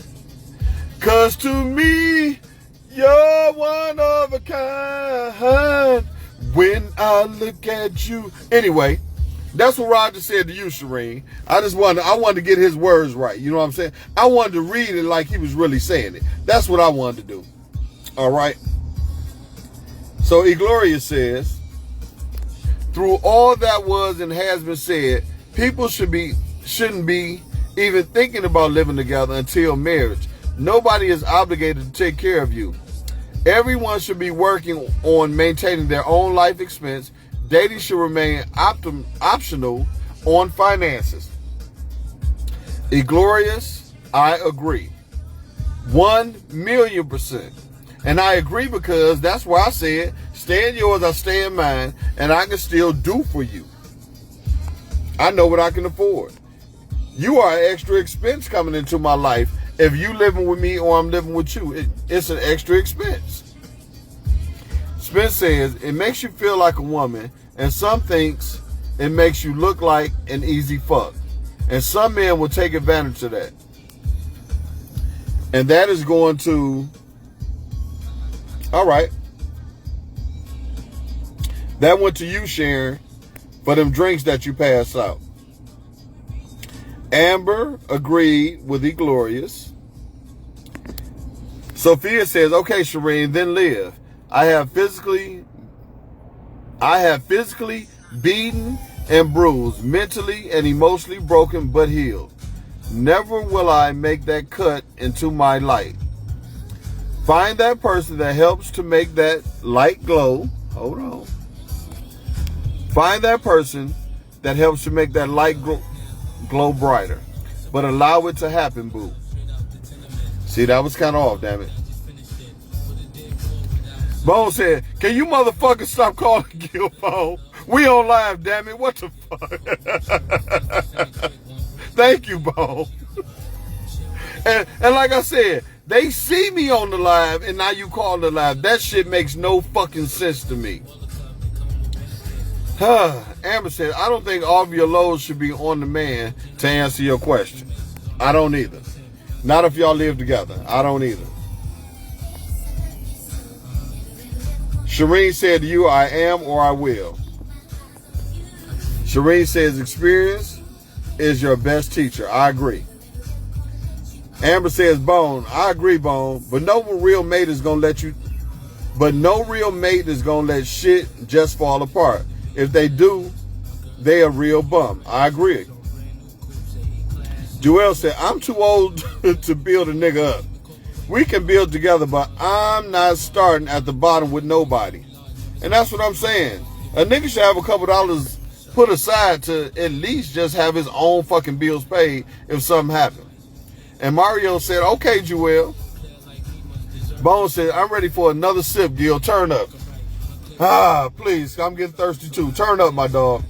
'cause to me, you're one of a kind when I look at you. Anyway, that's what Roger said to you, Shireen. I wanted to get his words right. You know what I'm saying? I wanted to read it like he was really saying it. That's what I wanted to do. All right. So Egloria says, through all that was and has been said, people shouldn't be even thinking about living together until marriage. Nobody is obligated to take care of you. Everyone should be working on maintaining their own life expense. Dating should remain optional on finances. Eglorious, I agree. 1,000,000%. And I agree because that's why I said, stay in yours, I stay in mine, and I can still do for you. I know what I can afford. You are an extra expense coming into my life. If you living with me or I'm living with you, it's an extra expense. Spence says, it makes you feel like a woman, and some thinks it makes you look like an easy fuck. And some men will take advantage of that. And that is going to, all right. That went to you, Sharon, for them drinks that you passed out. Amber agreed with Eglorious. Sophia says, okay, Shireen, then live. I have physically beaten and bruised, mentally and emotionally broken, but healed. Never will I make that cut into my light. Find that person that helps to make that light glow. Hold on. Find that person that helps to make that light glow brighter. But allow it to happen, boo. See, that was kind of off, damn it. Bone said, can you motherfuckers stop calling Gil phone? We on live, damn it. What the fuck? Thank you, Bone. And like I said, they see me on the live and now you call the live. That shit makes no fucking sense to me. Amber said, I don't think all of your loads should be on the man to answer your question. I don't either. Not if y'all live together. I don't either. Shireen said to you, I am or I will. Shireen says experience is your best teacher. I agree. Amber says, Bone, I agree, Bone, but no real mate is going to let shit just fall apart. If they do, they a real bum. I agree. Joelle said, I'm too old to build a nigga up. We can build together, but I'm not starting at the bottom with nobody. And that's what I'm saying. A nigga should have a couple dollars put aside to at least just have his own fucking bills paid if something happened. And Mario said, okay, Joelle. Bone said, I'm ready for another sip, Gil. Turn up. Please, I'm getting thirsty too. Turn up, my dog.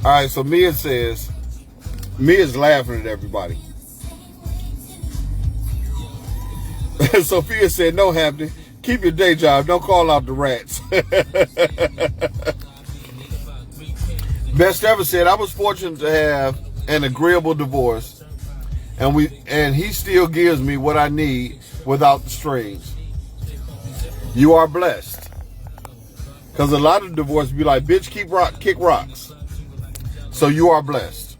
All right, so Mia's laughing at everybody. Sophia said, no, Hampton, keep your day job. Don't call out the rats. Best ever said, I was fortunate to have an agreeable divorce, and he still gives me what I need without the strings. You are blessed. Because a lot of divorce be like, bitch, kick rocks. So you are blessed.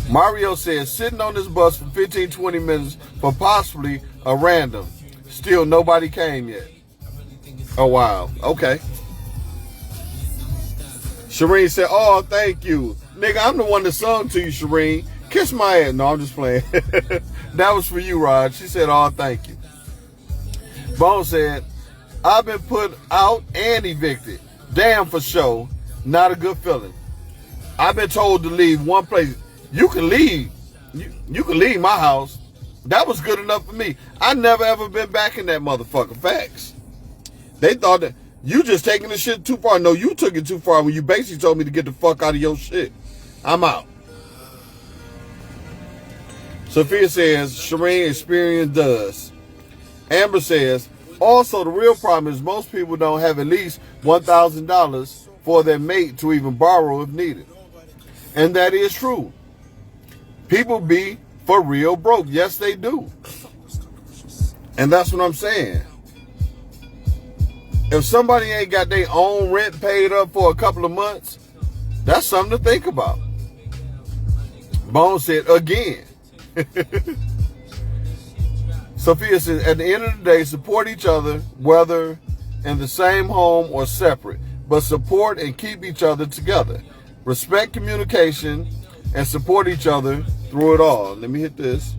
Mario says, sitting on this bus for 15, 20 minutes for possibly a random. Still nobody came yet. Oh, wow. Okay. Shireen said, oh, thank you. Nigga, I'm the one that sung to you, Shireen. Kiss my ass. No, I'm just playing. That was for you, Rod. She said, oh, thank you. Bone said, I've been put out and evicted. Damn for sure. Not a good feeling. I've been told to leave one place. You can leave. You can leave my house. That was good enough for me. I never ever been back in that motherfucker. Facts. They thought that you just taking the shit too far. No, you took it too far when you basically told me to get the fuck out of your shit. I'm out. Sophia says, Shireen, experience does. Amber says, also the real problem is most people don't have at least $1,000 for their mate to even borrow if needed. And that is true. People be for real broke. Yes, they do. And that's what I'm saying. If somebody ain't got their own rent paid up for a couple of months, that's something to think about. Bone said again. Sophia says, at the end of the day, support each other, whether in the same home or separate, but support and keep each other together. Respect communication and support each other through it all. Let me hit this.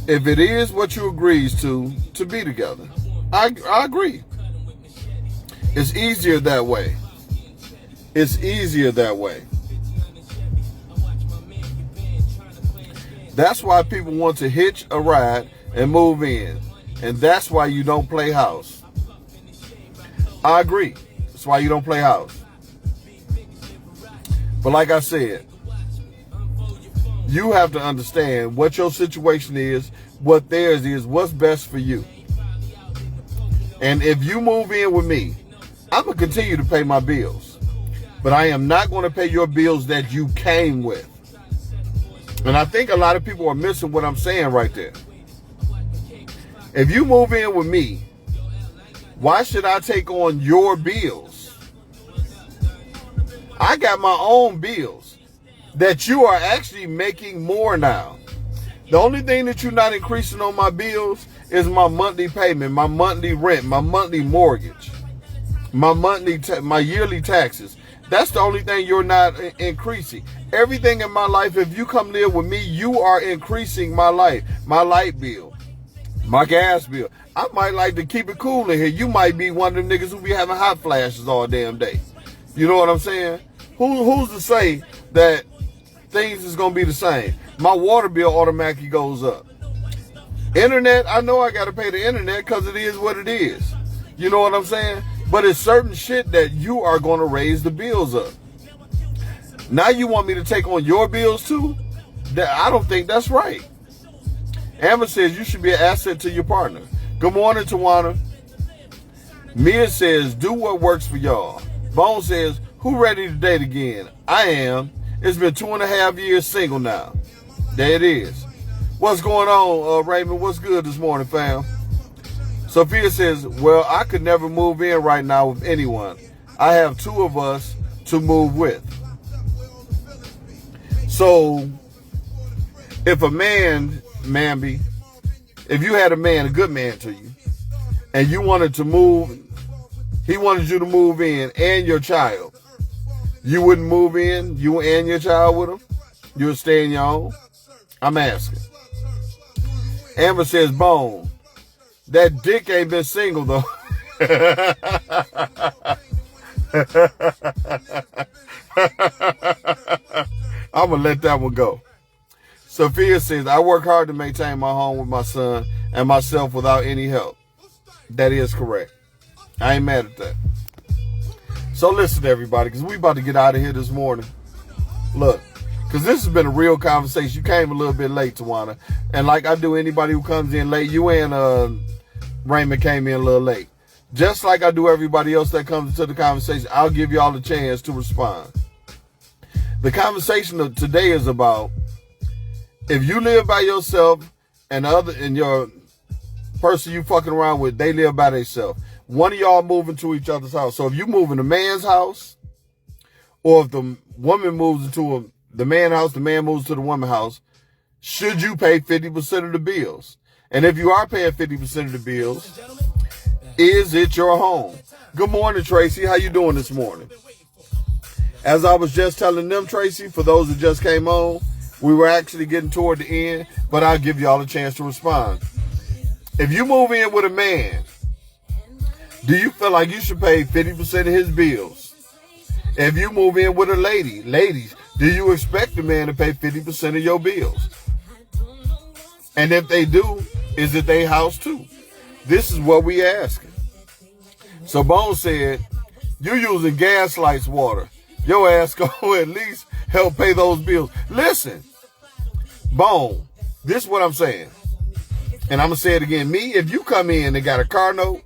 If it is what you agrees to be together. I agree. It's easier that way. It's easier that way. That's why people want to hitch a ride and move in. And that's why you don't play house. I agree. That's why you don't play house. But like I said, you have to understand what your situation is, what theirs is, what's best for you. And if you move in with me, I'm going to continue to pay my bills. But I am not going to pay your bills that you came with. And I think a lot of people are missing what I'm saying right there. If you move in with me, Why should I take on your bills? I got my own bills that you are actually making more now. The only thing that you're not increasing on my bills is my monthly payment, my monthly rent, my monthly mortgage, my yearly taxes. That's the only thing you're not increasing. Everything in my life, if you come live with me, you are increasing my life, my light bill, my gas bill. I might like to keep it cool in here. You might be one of them niggas who be having hot flashes all damn day. You know what I'm saying? Who's to say that things is going to be the same? My water bill automatically goes up. Internet, I know I got to pay the internet because it is what it is. You know what I'm saying? But it's certain shit that you are going to raise the bills up. Now you want me to take on your bills too? I don't think that's right. Amber says you should be an asset to your partner. Good morning, Tawana. Mia says, do what works for y'all. Bone says, who ready to date again? I am. It's been 2.5 years single now. There it is. What's going on, Raymond? What's good this morning, fam? Sophia says, well, I could never move in right now with anyone. I have 2 of us to move with. So, if a man, Mamby, if you had a man, a good man to you, and you wanted to move, he wanted you to move in and your child, you wouldn't move in, you and your child with him? You would stay in your own? I'm asking. Amber says, Bone, that dick ain't been single though. I'm going to let that one go. Sophia says, I work hard to maintain my home with my son and myself without any help. That is correct. I ain't mad at that. So listen, everybody, because we about to get out of here this morning. Look, because this has been a real conversation. You came a little bit late, Tawana. And like I do anybody who comes in late, you and Raymond came in a little late. Just like I do everybody else that comes into the conversation, I'll give you all a chance to respond. The conversation of today is about if you live by yourself and your person you fucking around with, they live by themselves. One of y'all moving to each other's house. So if you move in a man's house, or if the woman moves into the man's house, the man moves to the woman's house, should you pay 50% of the bills? And if you are paying 50% of the bills, is it your home? Good morning, Tracy. How you doing this morning? As I was just telling them, Tracy, for those who just came on, we were actually getting toward the end, but I'll give y'all a chance to respond. If you move in with a man, do you feel like you should pay 50% of his bills? If you move in with a lady, ladies, do you expect the man to pay 50% of your bills? And if they do, is it their house too? This is what we asking. So Bone said, you're using Gaslight's water. Your ass go at least help pay those bills. Listen, Bone, this is what I'm saying. And I'm going to say it again. Me, if you come in and got a car note,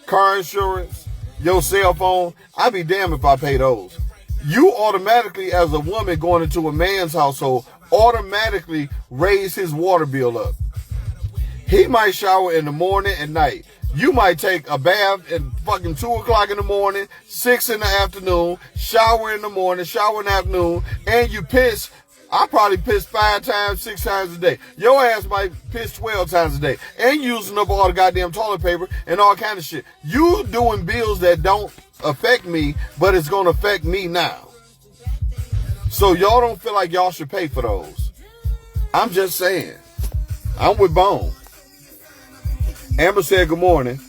car insurance, your cell phone, I'd be damned if I pay those. You automatically, as a woman going into a man's household, automatically raise his water bill up. He might shower in the morning and night. You might take a bath at fucking 2 o'clock in the morning, 6 in the afternoon, shower in the morning, shower in the afternoon, and you piss. I probably piss 5 times, 6 times a day. Your ass might piss 12 times a day. And using up all the goddamn toilet paper and all kind of shit. You doing bills that don't affect me, but it's going to affect me now. So y'all don't feel like y'all should pay for those. I'm just saying. I'm with Bone. Amber said good morning.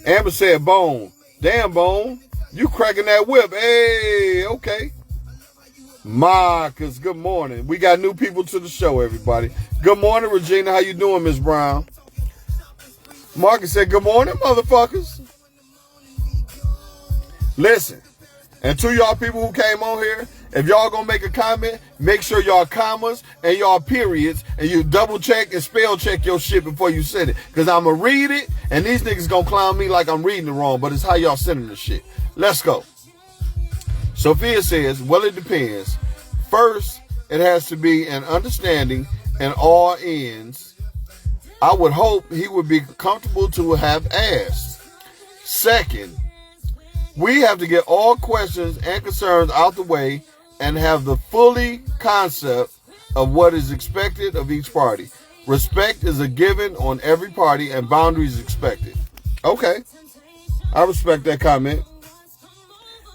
Amber said, Bone. Damn, Bone. You cracking that whip. Hey, okay. Marcus, good morning. We got new people to the show, everybody. Good morning, Regina. How you doing, Miss Brown? Marcus said, good morning, motherfuckers. Listen, and to y'all people who came on here, if y'all gonna make a comment, make sure y'all commas and y'all periods, and you double check and spell check your shit before you send it. Because I'm gonna read it, and these niggas gonna clown me like I'm reading it wrong, but it's how y'all sending the shit. Let's go. Sophia says, well, it depends. First, it has to be an understanding and all ends I would hope he would be comfortable to have asked. Second, we have to get all questions and concerns out the way and have the fully concept of what is expected of each party. Respect is a given on every party and boundaries expected. Okay, I respect that comment.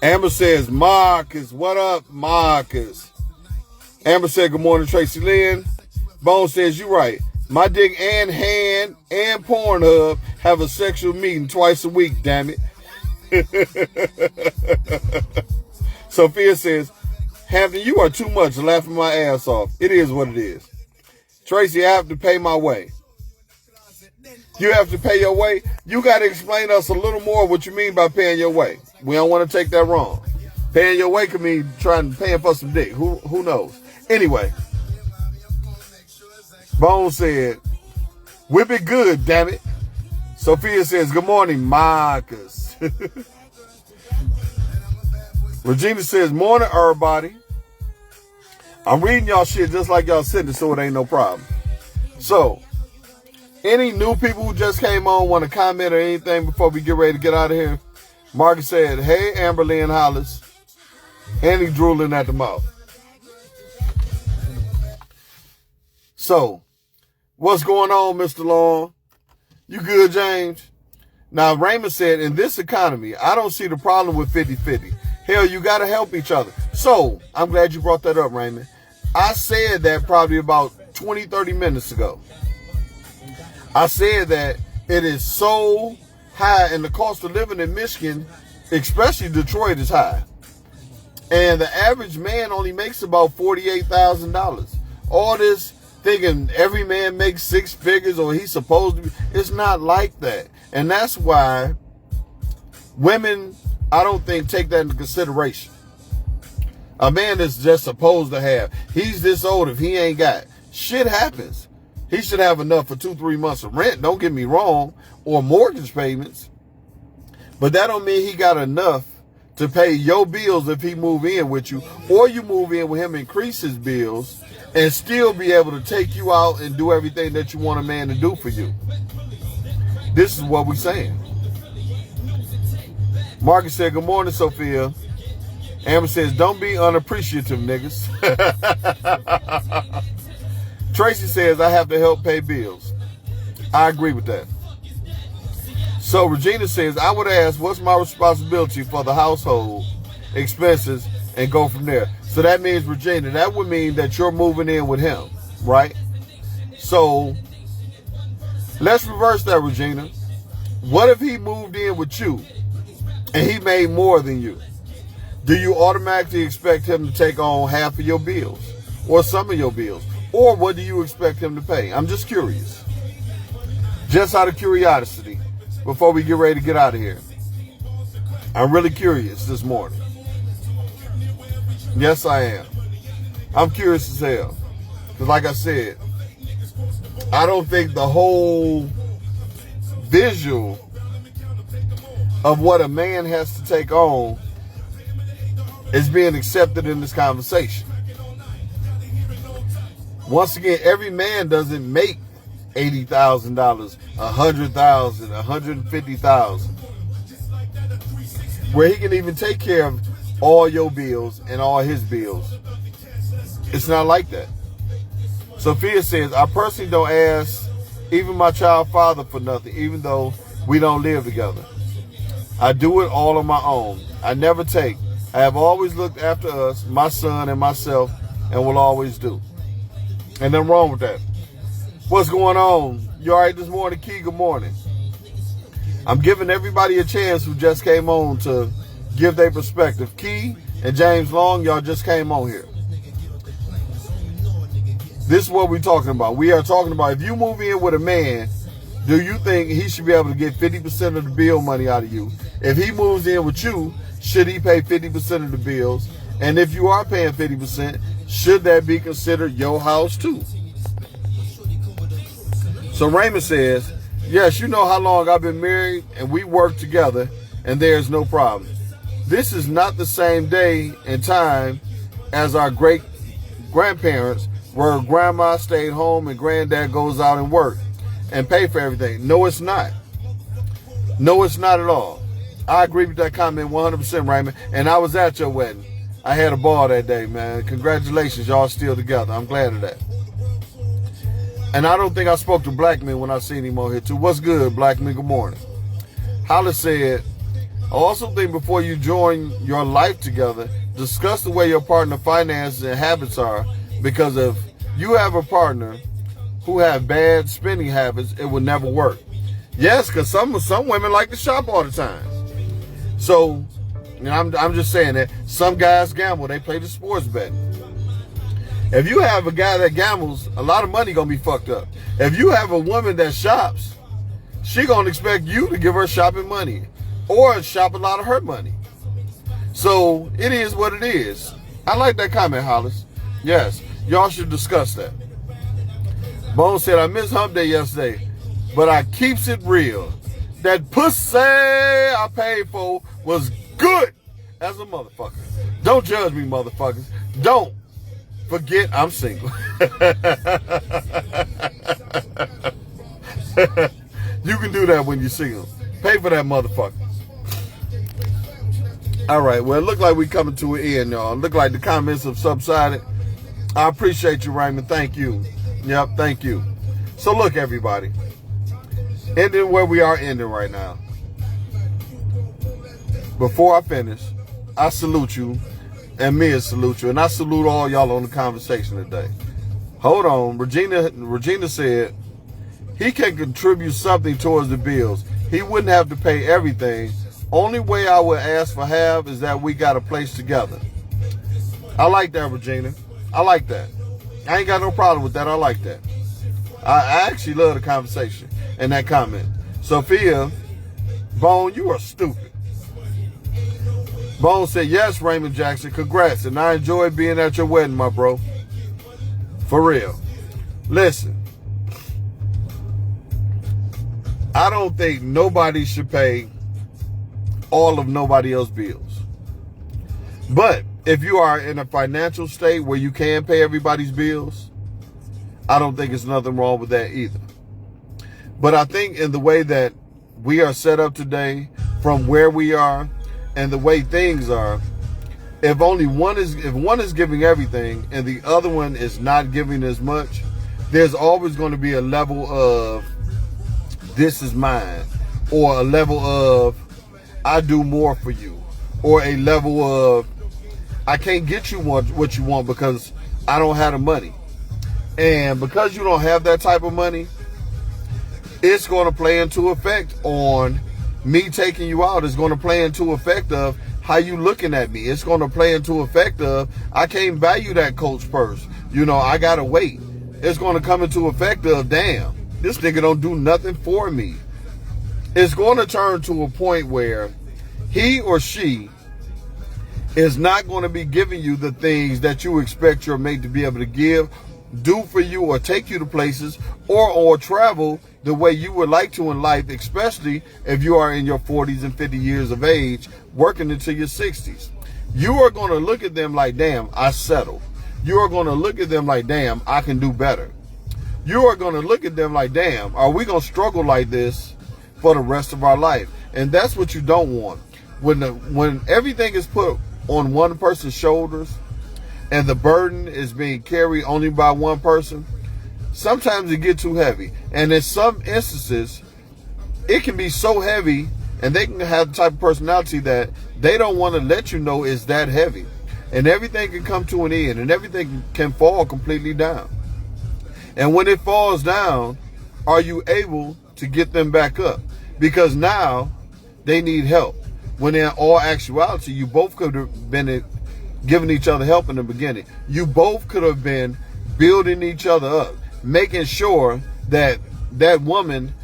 Amber says, Marcus, what up, Marcus? Amber said, good morning, Tracy Lynn. Bone says, you're right. My dick and hand and Pornhub have a sexual meeting twice a week, damn it. Sophia says, Hampton, you are too much laughing my ass off. It is what it is. Tracy, I have to pay my way. You have to pay your way? You got to explain to us a little more what you mean by paying your way. We don't want to take that wrong. Paying your way could mean paying for some dick. Who knows? Anyway, Bone said, whip it good, damn it. Sophia says, good morning, Marcus. Regina says, morning, everybody. I'm reading y'all shit just like y'all sitting, so it ain't no problem. So, any new people who just came on want to comment or anything before we get ready to get out of here? Marcus said, hey, Amber Lynn Hollis. And he drooling at the mouth. So, what's going on, Mr. Long? You good, James? Now, Raymond said, in this economy, I don't see the problem with 50-50. Hell, you got to help each other. So, I'm glad you brought that up, Raymond. I said that probably about 20, 30 minutes ago. I said that it is so high, and the cost of living in Michigan, especially Detroit, is high. And the average man only makes about $48,000. All this thinking every man makes six figures or he's supposed to be, it's not like that. And that's why women, I don't think, take that into consideration. A man is just supposed to have. He's this old if he ain't got. Shit happens. He should have enough for 2-3 months of rent, don't get me wrong, or mortgage payments. But that don't mean he got enough to pay your bills if he move in with you, or you move in with him, increase his bills, and still be able to take you out and do everything that you want a man to do for you. This is what we're saying. Marcus said, good morning, Sophia. Amber says, don't be unappreciative, niggas. Tracy says, I have to help pay bills. I agree with that. So Regina says, I would ask, what's my responsibility for the household expenses and go from there. So that means, Regina, that would mean that you're moving in with him, right? So let's reverse that, Regina. What if he moved in with you and he made more than you? Do you automatically expect him to take on half of your bills or some of your bills? Or what do you expect him to pay? I'm just curious. Just out of curiosity, before we get ready to get out of here. I'm really curious this morning. Yes, I am. I'm curious as hell. Because like I said, I don't think the whole visual of what a man has to take on is being accepted in this conversation. Once again, every man doesn't make $80,000, $100,000, $150,000, where he can even take care of all your bills and all his bills. It's not like that. Sophia says, I personally don't ask even my child father for nothing, even though we don't live together. I do it all on my own. I never take. I have always looked after us, my son and myself, and will always do. And nothing wrong with that. What's going on? You all right this morning, Key? Good morning. I'm giving everybody a chance who just came on to give their perspective. Key and James Long, y'all just came on here. This is what we're talking about. We are talking about, if you move in with a man, do you think he should be able to get 50% of the bill money out of you? If he moves in with you, should he pay 50% of the bills? And if you are paying 50%, should that be considered your house too? So Raymond says, yes, you know how long I've been married and we work together and there's no problem. This is not the same day and time as our great grandparents, where grandma stayed home and granddad goes out and work. and pay for everything. No, it's not. No, it's not at all. I agree with that comment 100%, Raymond. And I was at your wedding. I had a ball that day, man. Congratulations, y'all still together. I'm glad of that. And I don't think I spoke to Black Men when I seen him on here too. What's good, Black Men? Good morning. Hollis said, I also think before you join your life together, discuss the way your partner finances and habits are, because if you have a partner who have bad spending habits, it will never work. Yes, because some women like to shop all the time. So, and I'm just saying that some guys gamble. They play the sports betting. If you have a guy that gambles, a lot of money gonna be fucked up. If you have a woman that shops, she gonna expect you to give her shopping money or shop a lot of her money. So it is what it is. I like that comment, Hollis. Yes, y'all should discuss that. Bone said, I missed hump day yesterday, but I keeps it real. That pussy I paid for was good as a motherfucker. Don't judge me, motherfuckers. Don't forget I'm single. You can do that when you're single. Pay for that motherfucker. All right, well, it looked like we coming to an end, y'all. It looked like the comments have subsided. I appreciate you, Raymond. Thank you. Yep, thank you. So look, everybody. Ending where we are ending right now. Before I finish, I salute you, and Mia salute you, and I salute all y'all on the conversation today. Hold on. Regina said he can contribute something towards the bills. He wouldn't have to pay everything. Only way I would ask for half is that we got a place together. I like that, Regina. I like that. I ain't got no problem with that. I like that. I actually love the conversation and that comment. Sophia, Bone, you are stupid. Bone said, yes, Raymond Jackson, congrats. And I enjoyed being at your wedding, my bro. For real. Listen, I don't think nobody should pay all of nobody else's bills. But if you are in a financial state where you can pay everybody's bills, I don't think there's nothing wrong with that either. But I think in the way that we are set up today, from where we are and the way things are, if one is giving everything and the other one is not giving as much, there's always going to be a level of this is mine, or a level of I do more for you, or a level of I can't get you what you want because I don't have the money. And because you don't have that type of money, it's going to play into effect on me taking you out. It's going to play into effect of how you looking at me. It's going to play into effect of I can't buy you that Coach purse. You know, I got to wait. It's going to come into effect of, damn, this nigga don't do nothing for me. It's going to turn to a point where he or she is not going to be giving you the things that you expect your mate to be able to give, do for you, or take you to places, or travel the way you would like to in life, especially if you are in your 40s and 50 years of age, working into your 60s. You are going to look at them like, damn, I settled. You are going to look at them like, damn, I can do better. You are going to look at them like, damn, are we going to struggle like this for the rest of our life? And that's what you don't want. When everything is put on one person's shoulders and the burden is being carried only by one person, sometimes it gets too heavy. And in some instances, it can be so heavy, and they can have the type of personality that they don't want to let you know it's that heavy. And everything can come to an end, and everything can fall completely down. And when it falls down, are you able to get them back up? Because now they need help. When in all actuality, you both could have been giving each other help in the beginning. You both could have been building each other up, making sure that that woman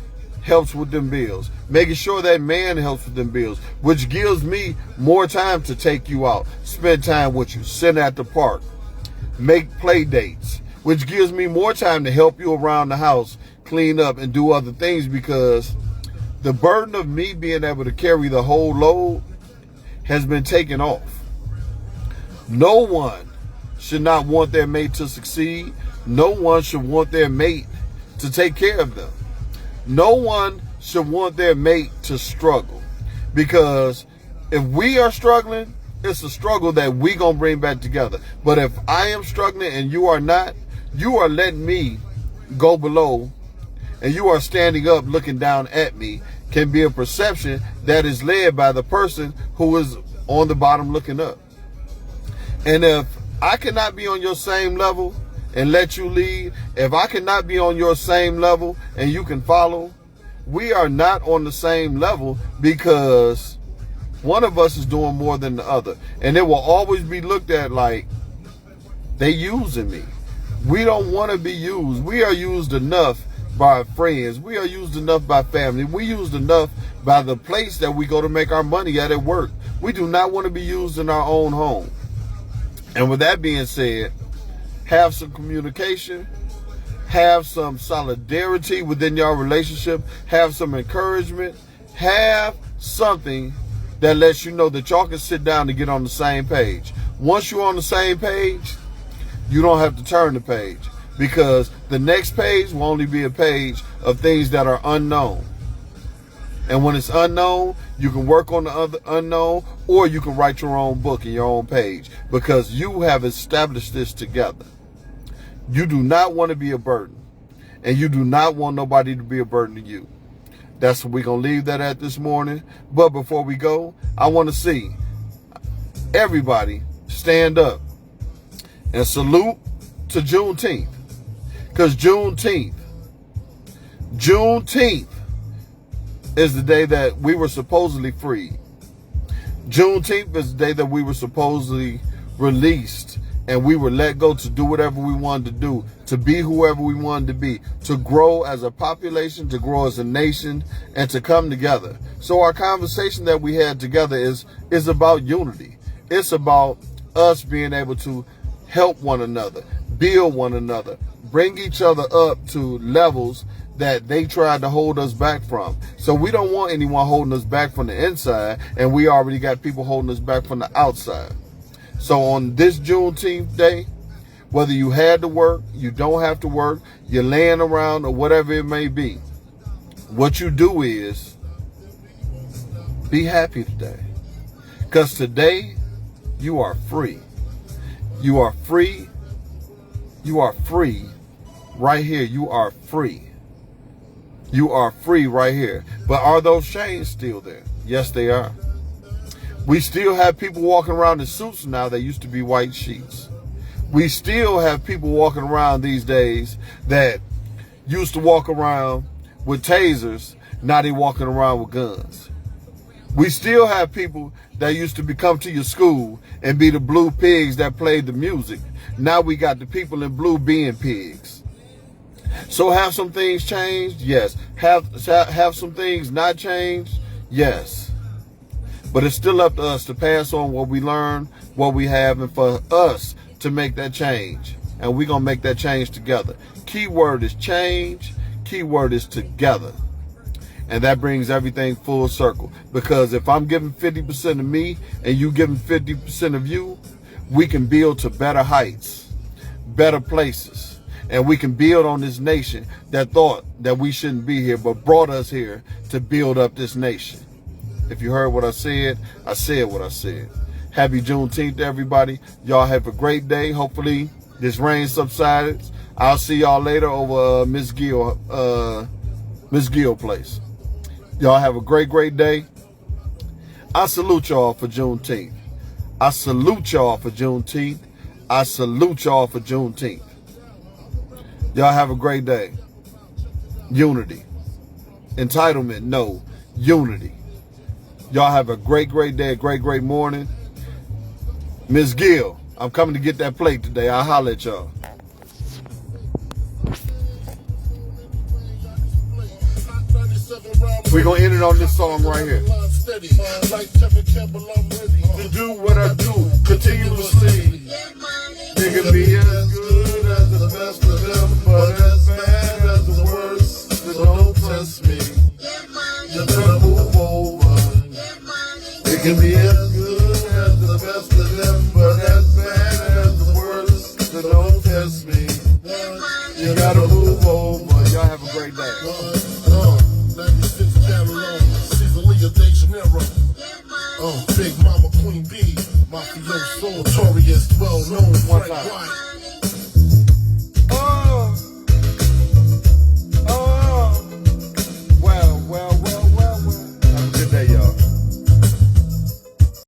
helps with them bills, making sure that man helps with them bills, which gives me more time to take you out, spend time with you, sit at the park, make play dates, which gives me more time to help you around the house, clean up and do other things, because the burden of me being able to carry the whole load has been taken off. No one should not want their mate to succeed. No one should want their mate to take care of them. No one should want their mate to struggle, because if we are struggling, it's a struggle that we gonna bring back together. But if I am struggling and you are not, you are letting me go below, and you are standing up looking down at me, can be a perception that is led by the person who is on the bottom looking up. And if I cannot be on your same level and let you lead, if I cannot be on your same level and you can follow, we are not on the same level, because one of us is doing more than the other. And it will always be looked at like they using me. We don't want to be used. We are used enough by our friends. We are used enough by family. We used enough by the place that we go to make our money at work. We do not want to be used in our own home. And with that being said, have some communication, have some solidarity within your relationship, have some encouragement, have something that lets you know that y'all can sit down to get on the same page. Once you're on the same page, you don't have to turn the page, because the next page will only be a page of things that are unknown. And when it's unknown, you can work on the other unknown, or you can write your own book and your own page, because you have established this together. You do not want to be a burden, and you do not want nobody to be a burden to you. That's what we're going to leave that at this morning. But before we go, I want to see everybody stand up and salute to Juneteenth. Because Juneteenth is the day that we were supposedly freed. Juneteenth is the day that we were supposedly released, and we were let go to do whatever we wanted to do, to be whoever we wanted to be, to grow as a population, to grow as a nation, and to come together. So our conversation that we had together is about unity. It's about us being able to help one another, build one another, bring each other up to levels that they tried to hold us back from. So we don't want anyone holding us back from the inside, and we already got people holding us back from the outside. So on this Juneteenth day, whether you had to work, you don't have to work, you're laying around, or whatever it may be, what you do is be happy today. Because today, you are free. You are free. You are free right here. You are free. You are free right here. But are those chains still there? Yes, they are. We still have people walking around in suits now that used to be white sheets. We still have people walking around these days that used to walk around with tasers. Now they walking around with guns. We still have people that used to come to your school and be the blue pigs that played the music. Now we got the people in blue being pigs. So have some things changed? Yes. Have some things not changed? Yes. But it's still up to us to pass on what we learn, what we have, and for us to make that change. And we're going to make that change together. Key word is change. Key word is together. And that brings everything full circle. Because if I'm giving 50% of me and you giving 50% of you, we can build to better heights, better places. And we can build on this nation that thought that we shouldn't be here, but brought us here to build up this nation. If you heard what I said what I said. Happy Juneteenth, everybody. Y'all have a great day. Hopefully this rain subsides. I'll see y'all later over Miss Gill place. Y'all have a great day. I salute y'all for Juneteenth. I salute y'all for Juneteenth. I salute y'all for Juneteenth. Y'all have a great day. Unity. Entitlement, no. Unity. Y'all have a great day, a great morning. Miss Gill, I'm coming to get that plate today. I'll holler at y'all. We're going to end it on this song right here. To do what I do, continuously. It can be as good as the best of them, but as bad as the worst. So don't test me. You better move over. It can be as good as the best of them, but as bad as the worst. So don't test me. You gotta move over. Y'all have a great day. Mafioso, notorious, well known, One Frank time. White.